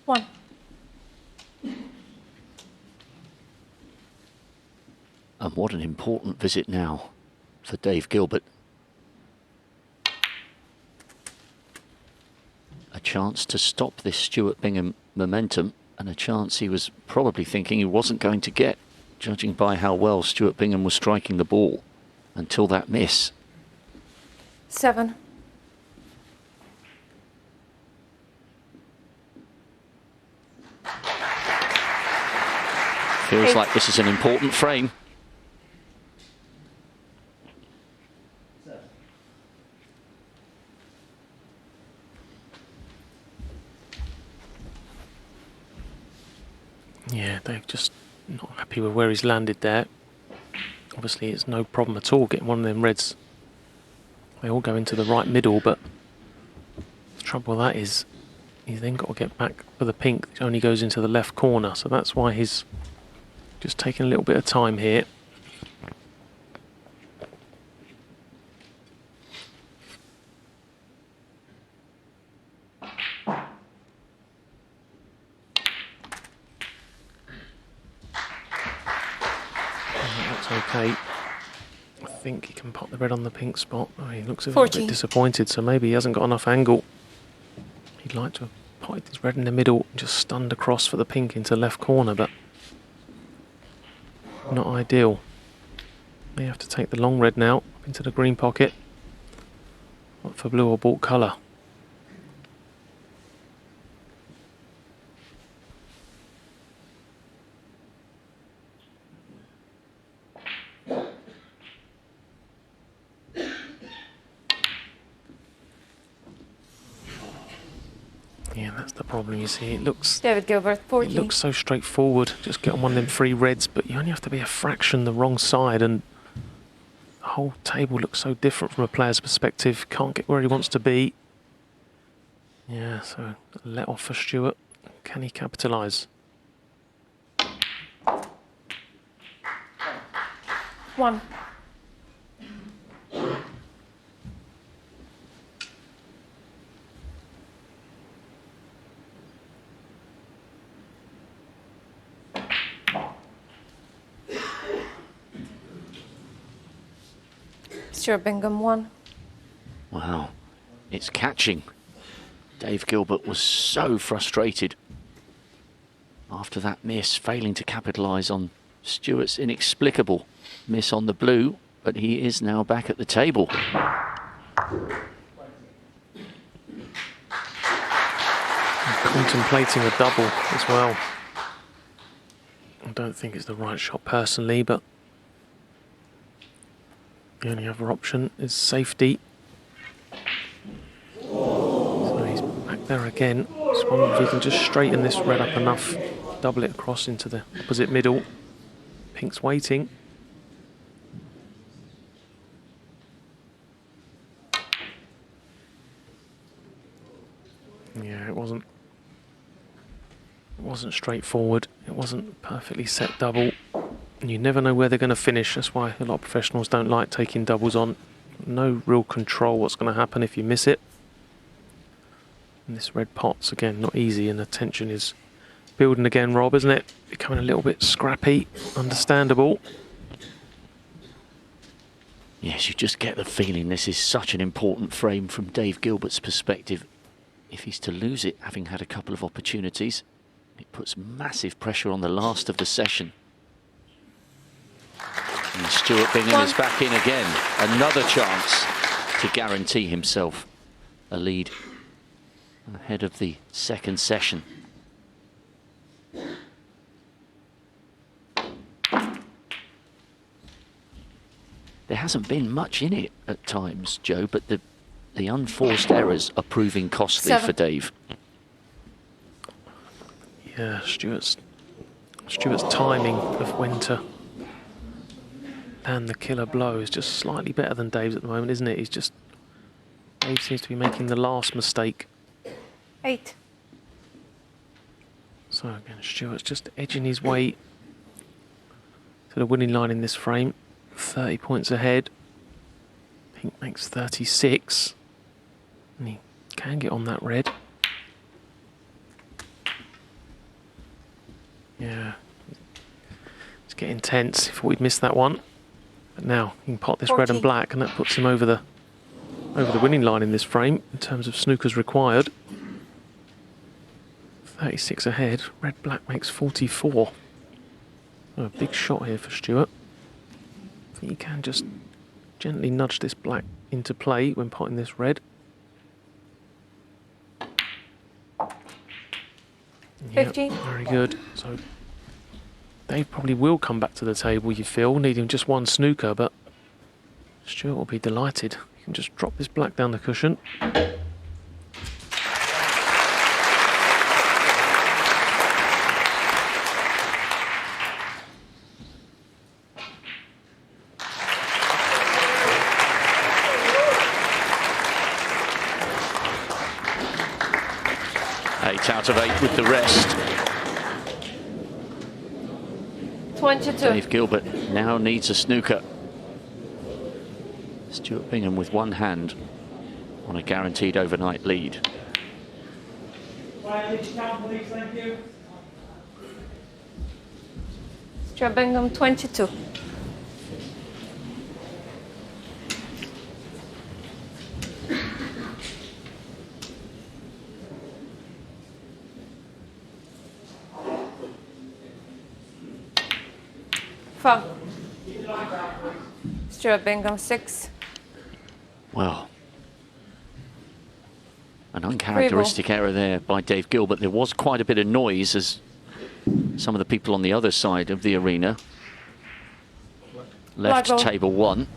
One. And what an important visit now for Dave Gilbert. A chance to stop this Stuart Bingham momentum, and a chance he was probably thinking he wasn't going to get, judging by how well Stuart Bingham was striking the ball until that miss. 7. Feels 8. like this is an important frame. Yeah, Dave just not happy with where he's landed there. Obviously, it's no problem at all getting one of them reds. They all go into the right middle, but the trouble with that is he's then got to get back for the pink, which only goes into the left corner. So that's why he's just taking a little bit of time here. Okay, I think he can pop the red on the pink spot. Oh, he looks a little bit disappointed, so maybe he hasn't got enough angle. He'd like to have potted his red in the middle and just stunned across for the pink into left corner, but not ideal. They have to take the long red now into the green pocket. Not for blue or baulk colour. Yeah, that's the problem, you see. It looks... David Gilbert, 14. It looks so straightforward. Just get on one of them 3 reds, but you only have to be a fraction the wrong side, and the whole table looks so different from a player's perspective. Can't get where he wants to be. Yeah, so let off for Stewart. Can he capitalise? 1. Stuart Bingham, 1. Wow, it's catching. Dave Gilbert was so frustrated after that miss, failing to capitalise on Stewart's inexplicable miss on the blue, but he is now back at the table. Contemplating a double as well. I don't think it's the right shot personally, but the only other option is safety. So he's back there again. Just wondering if he can just straighten this red up enough, double it across into the opposite middle. Pink's waiting. Yeah, it wasn't straightforward. It wasn't a perfectly set double. And you never know where they're going to finish. That's why a lot of professionals don't like taking doubles on. No real control what's going to happen if you miss it. And this red pot's, again, not easy, and the tension is building again, Rob, isn't it? Becoming a little bit scrappy, understandable. Yes, you just get the feeling this is such an important frame from Dave Gilbert's perspective. If he's to lose it, having had a couple of opportunities, it puts massive pressure on the last of the session. And Stuart Bingham is back in again. Another chance to guarantee himself a lead ahead of the second session. There hasn't been much in it at times, Joe, but the unforced errors are proving costly for Dave. Yeah, Stuart's timing of when to land the killer blow is just slightly better than Dave's at the moment, isn't it? Dave seems to be making the last mistake. 8. So again, Stuart's just edging his way to the winning line in this frame. 30 points ahead. Pink makes 36. And he can get on that red. Yeah. It's getting tense. If we'd missed that one. But now he can pot this 14. red and black, and that puts him over the winning line in this frame in terms of snookers required. 36 ahead. Red black makes 44. Oh, a big shot here for Stuart. I think he can just gently nudge this black into play when potting this red. Yep, 15. very good. So Dave probably will come back to the table, you feel, needing just one snooker, but Stuart will be delighted. He can just drop this black down the cushion. Out of 8 with the rest. 22. Dave Gilbert now needs a snooker. Stuart Bingham with one hand on a guaranteed overnight lead. Thank you. Stuart Bingham, 22. Stuart Bingham, 6. Well, an uncharacteristic error there by Dave Gilbert. There was quite a bit of noise as some of the people on the other side of the arena left table 1.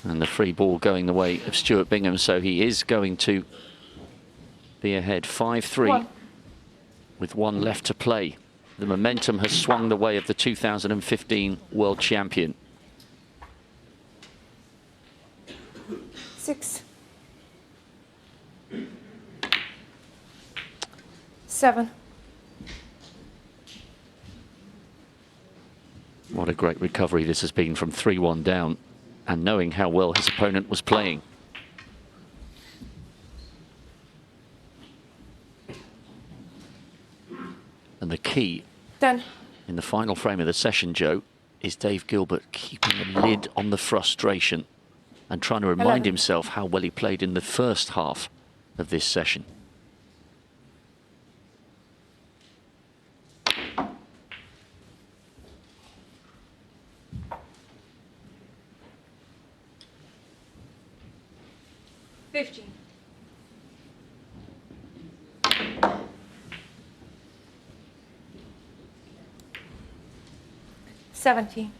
And the free ball going the way of Stuart Bingham, so he is going to be ahead 5-3 with 1 left to play. The momentum has swung the way of the 2015 world champion. 6. 7. What a great recovery this has been from 3-1 down, and knowing how well his opponent was playing. And the key 10. in the final frame of the session, Joe, is Dave Gilbert keeping a lid on the frustration and trying to remind 11. himself how well he played in the first half of this session. $15. 17.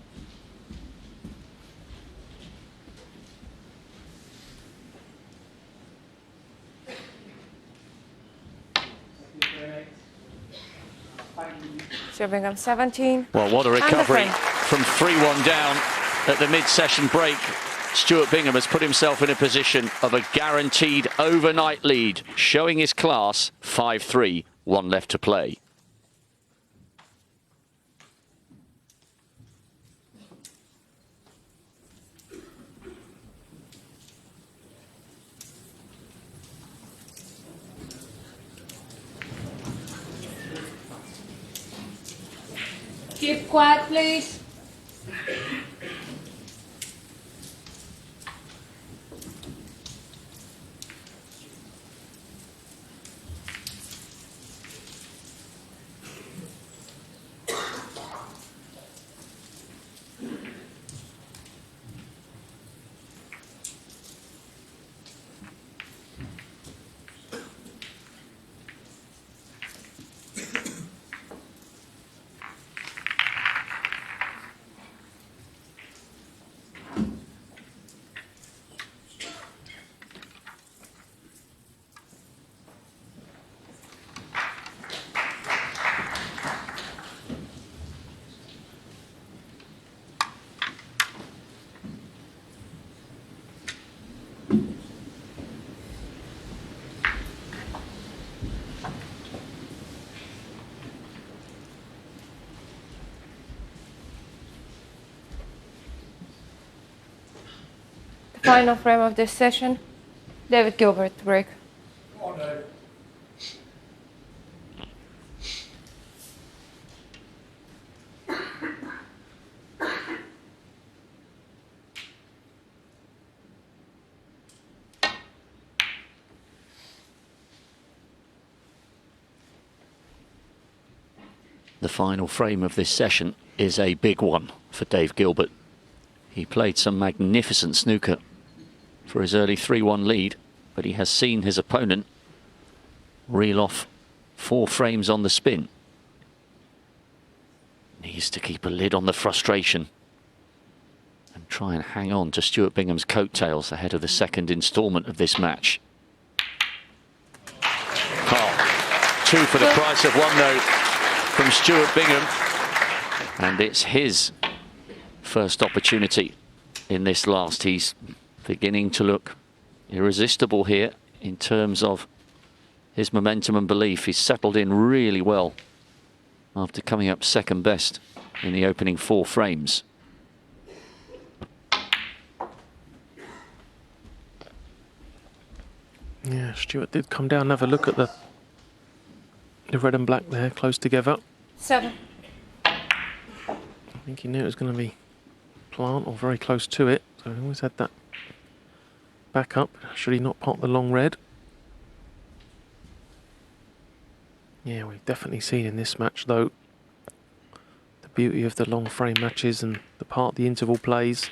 17. Well, what a recovery from 3-1 down at the mid-session break. Stuart Bingham has put himself in a position of a guaranteed overnight lead, showing his class. 5-3, 1 left to play. Keep quiet, please. Final frame of this session, David Gilbert to break. Oh, no. The final frame of this session is a big one for Dave Gilbert. He played some magnificent snooker for his early 3-1 lead, but he has seen his opponent reel off 4 frames on the spin. Needs to keep a lid on the frustration and try and hang on to Stuart Bingham's coattails ahead of the second instalment of this match. Oh, 2 for the price of 1 though from Stuart Bingham, and it's his first opportunity in this last. He's beginning to look irresistible here in terms of his momentum and belief. He's settled in really well after coming up second best in the opening 4 frames. Yeah, Stuart did come down and have a look at the red and black there, close together. 7. I think he knew it was going to be plant or very close to it, so he always had that back up. Should he not pot the long red? Yeah, we've definitely seen in this match though beauty of the long frame matches and the interval plays.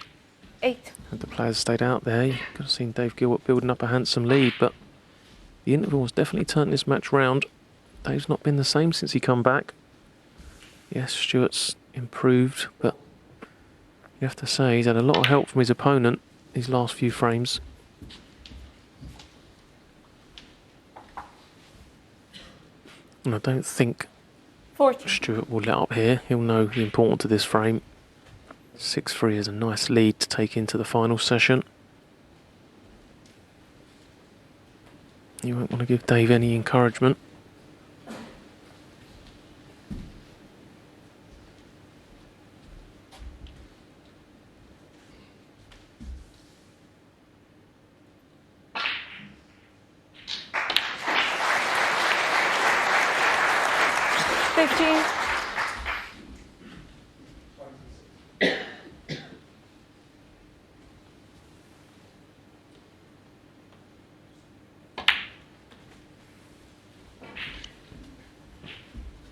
8. Had the players stayed out there, you could have seen Dave Gilbert building up a handsome lead, but the interval has definitely turned this match round. Dave's not been the same since he come back. Yes, Stuart's improved, but you have to say he's had a lot of help from his opponent these last few frames. And I don't think 14. Stuart will let up here. He'll know the importance of this frame. 6-3 is a nice lead to take into the final session. You won't want to give Dave any encouragement.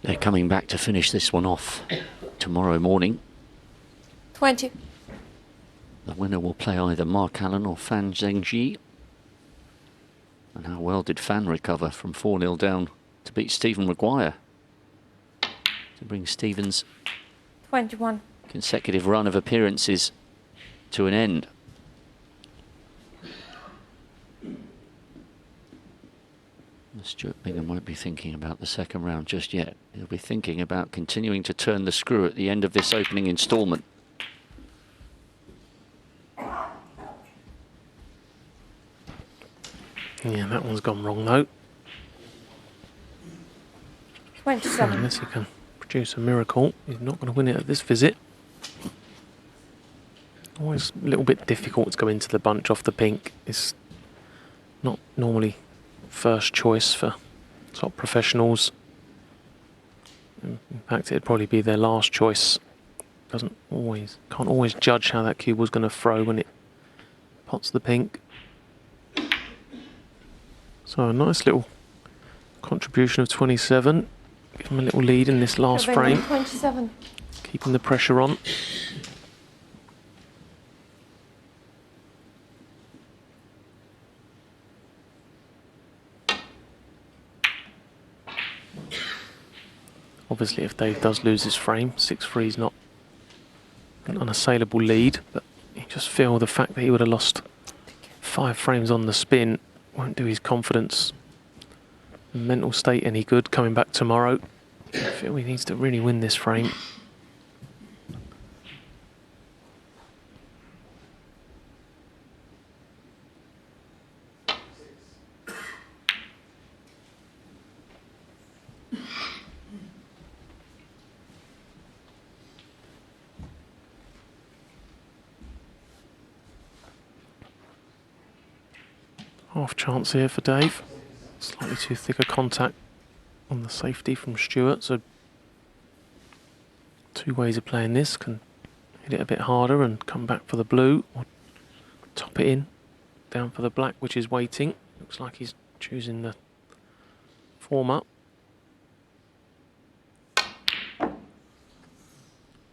They're coming back to finish this one off tomorrow morning. 20. The winner will play either Mark Allen or Fan Zhengji. And how well did Fan recover from 4-0 down to beat Stephen Maguire to bring Stephen's 21. consecutive run of appearances to an end. Stuart Bingham won't be thinking about the second round just yet. He'll be thinking about continuing to turn the screw at the end of this opening instalment. Yeah, that one's gone wrong though. 27. Unless he can produce a miracle, he's not going to win it at this visit. Always a little bit difficult to go into the bunch off the pink. It's not normally first choice for top professionals. In fact, it'd probably be their last choice. Can't always judge how that cue was going to throw when it pots the pink. So a nice little contribution of 27. Give him a little lead in this last frame. 27. Keeping the pressure on. Obviously, if Dave does lose his frame, 6-3 is not an unassailable lead, but you just feel the fact that he would have lost 5 frames on the spin won't do his confidence and mental state any good coming back tomorrow. I feel he needs to really win this frame. Half chance here for Dave. Slightly too thick a contact on the safety from Stuart, so 2 ways of playing this. Can hit it a bit harder and come back for the blue, or top it in, down for the black, which is waiting. Looks like he's choosing the former.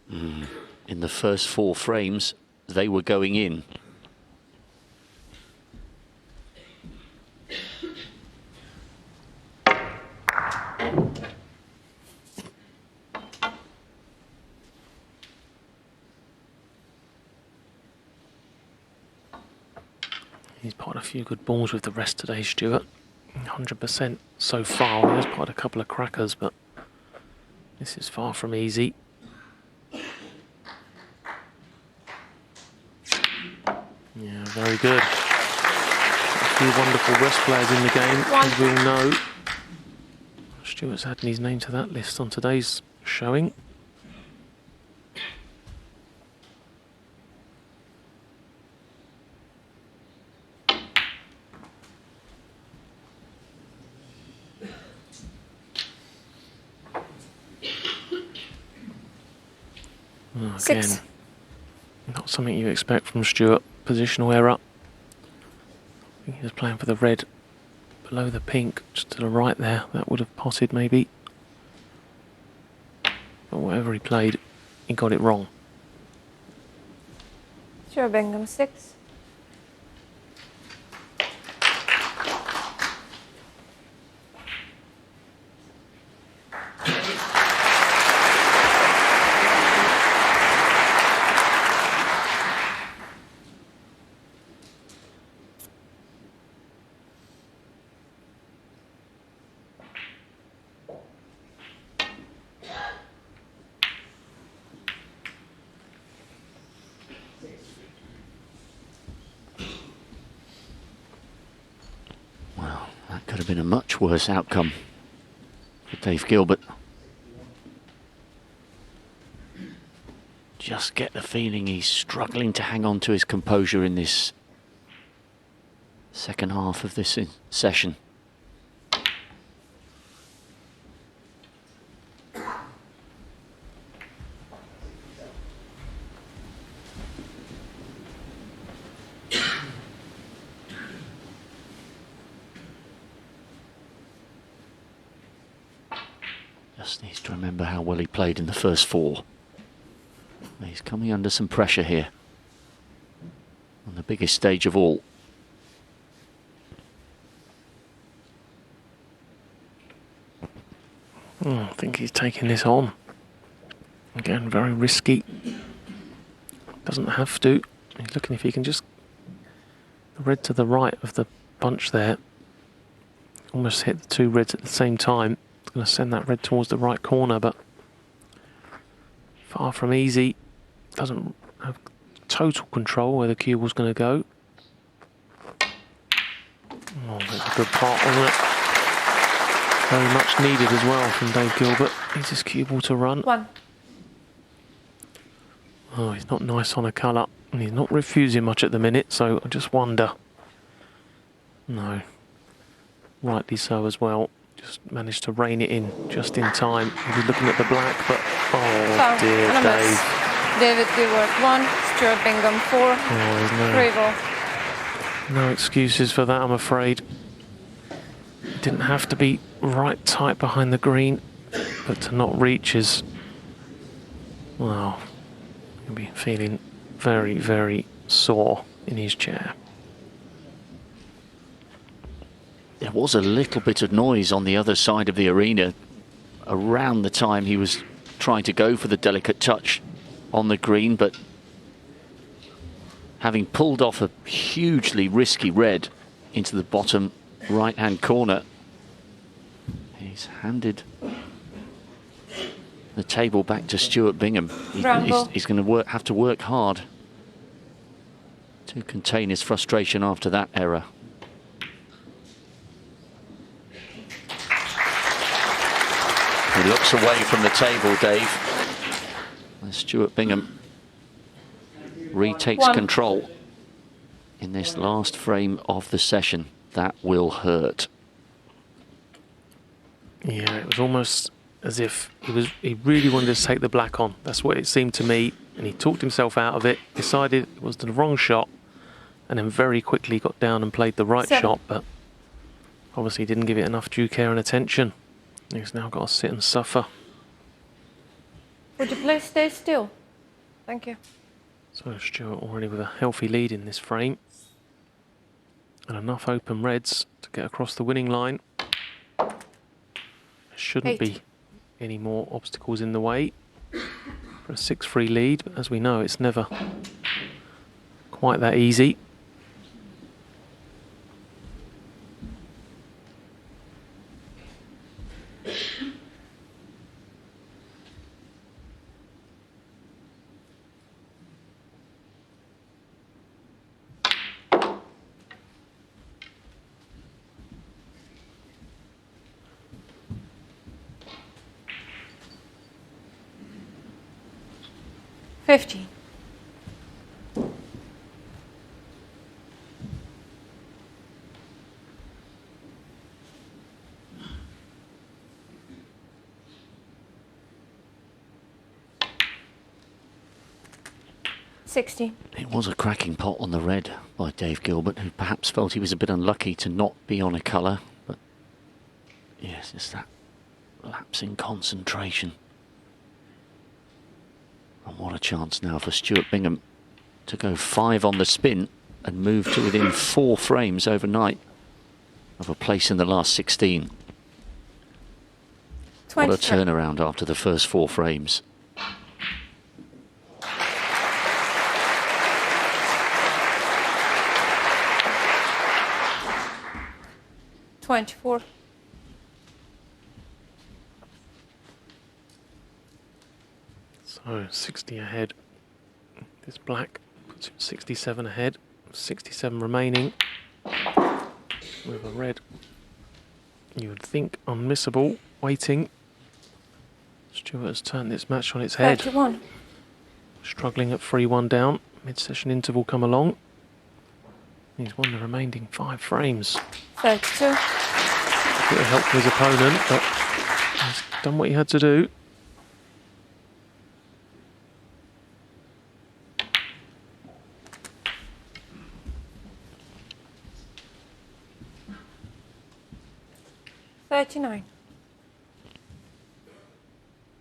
In the first 4 frames, they were going in. He's potted a few good balls with the rest today, Stuart. 100% so far. He has potted a couple of crackers, but this is far from easy. Yeah, very good. A few wonderful West players in the game, as we all know. Stuart's adding his name to that list on today's showing. Again, 6. not something you expect from Stuart. Positional error. I think he was playing for the red below the pink, just to the right there. That would have potted maybe. But whatever he played, he got it wrong. Sure, Bingham 6. Well, that could have been a much worse outcome for Dave Gilbert. Just get the feeling he's struggling to hang on to his composure in this second half of this session. Just needs to remember how well he played in the first 4. He's coming under some pressure here on the biggest stage of all. I think he's taking this on. Again, very risky. Doesn't have to. He's looking if he can just... The red to the right of the bunch there. Almost hit the 2 reds at the same time. It's going to send that red towards the right corner, but far from easy. Doesn't have total control where the cue was going to go. Oh, that's a good part, wasn't it? Very much needed as well from Dave Gilbert. Needs his cue ball to run. 1. Oh, he's not nice on a colour. And he's not refusing much at the minute, so I just wonder. No. Rightly so as well. Just managed to rein it in just in time. He was looking at the black, but oh dear, Dave. David Gilbert 1, Stuart Bingham 4. Oh, Free ball. No excuses for that, I'm afraid. It didn't have to be right tight behind the green, but to not reach is, well, he'll be feeling very, very sore in his chair. There was a little bit of noise on the other side of the arena around the time he was trying to go for the delicate touch on the green, but having pulled off a hugely risky red into the bottom right-hand corner, he's handed the table back to Stuart Bingham. He's going to have to work hard to contain his frustration after that error. He looks away from the table, Dave. As Stuart Bingham retakes control in this last frame of the session. That will hurt. Yeah, it was almost as if he really wanted to take the black on. That's what it seemed to me. And he talked himself out of it, decided it was the wrong shot, and then very quickly got down and played the right shot, but obviously didn't give it enough due care and attention. He's now got to sit and suffer. Would you please stay still? Thank you. So Stuart already with a healthy lead in this frame. And enough open reds to get across the winning line. There shouldn't be any more obstacles in the way for a 6-3 lead, but as we know, it's never quite that easy. $50. $60. It was a cracking pot on the red by Dave Gilbert, who perhaps felt he was a bit unlucky to not be on a colour, but yes, it's that lapse in concentration. And what a chance now for Stuart Bingham to go 5 on the spin and move to within 4 frames overnight of a place in the last 16. What a turnaround after the first 4 frames. So 60 ahead. This black puts him 67 ahead. 67 remaining. With a red, you would think, unmissable, waiting. Stuart has turned this match on its head. 31. Struggling at 3-1 down. Mid-session interval come along. He's won the remaining 5 frames. 32. A bit of help for his opponent, but he's done what he had to do.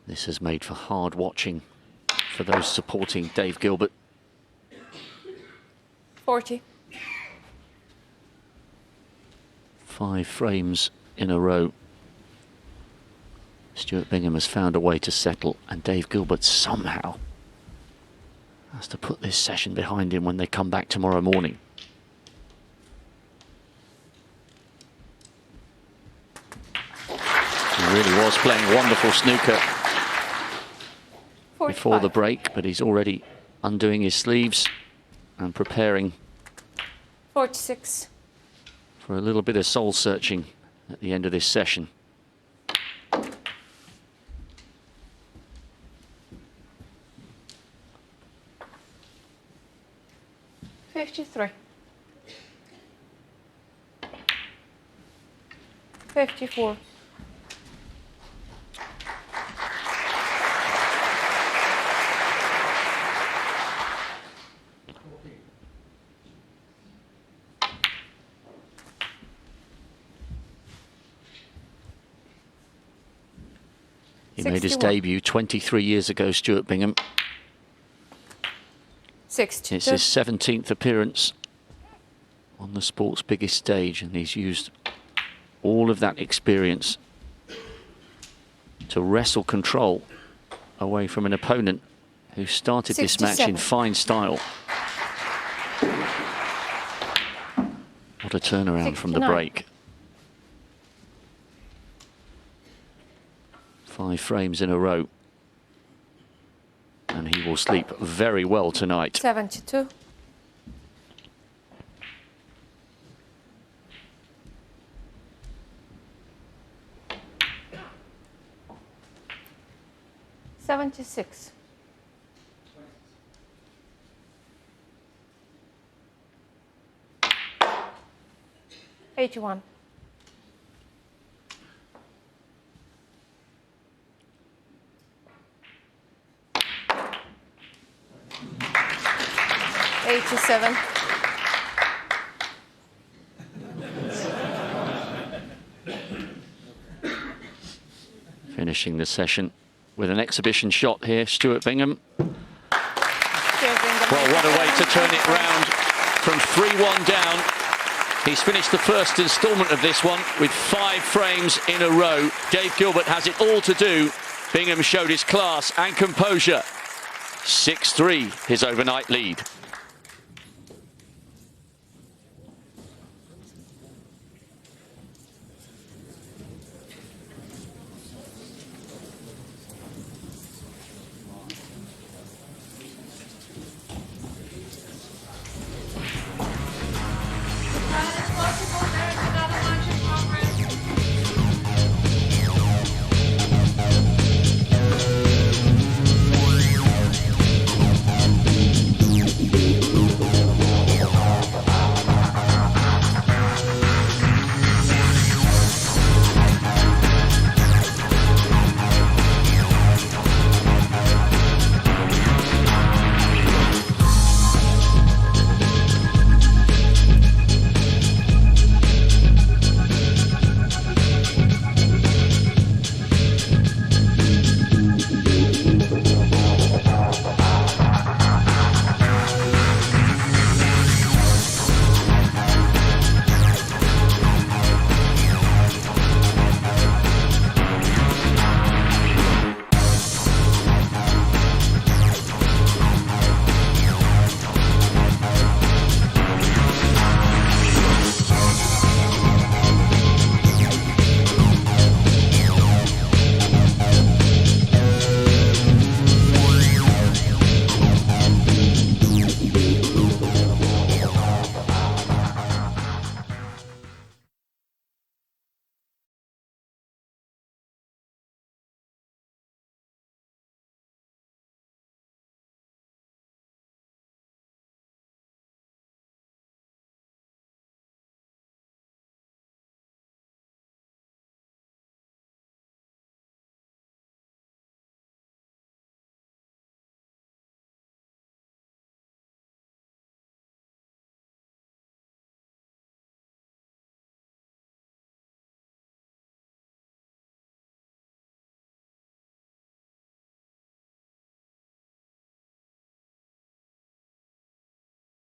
This has made for hard watching for those supporting Dave Gilbert. 40. 5 frames in a row. Stuart Bingham has found a way to settle, and Dave Gilbert somehow has to put this session behind him when they come back tomorrow morning. He really was playing wonderful snooker before the break, but he's already undoing his sleeves and preparing 46. for a little bit of soul searching at the end of this session. $53. 54. 'He made his 61. debut 23 years ago, Stuart Bingham. 62. It's his 17th appearance on the sport's biggest stage, and he's used all of that experience to wrestle control away from an opponent who started this match in 67. fine style. What a turnaround from the 69. break. 5 frames in a row. And he will sleep very well tonight. 72. 76. 81. 87. Finishing the session with an exhibition shot here, Stuart Bingham. Well, what a way to turn it round from 3-1 down. He's finished the first instalment of this one with 5 frames in a row. Dave Gilbert has it all to do. Bingham showed his class and composure. 6-3, his overnight lead.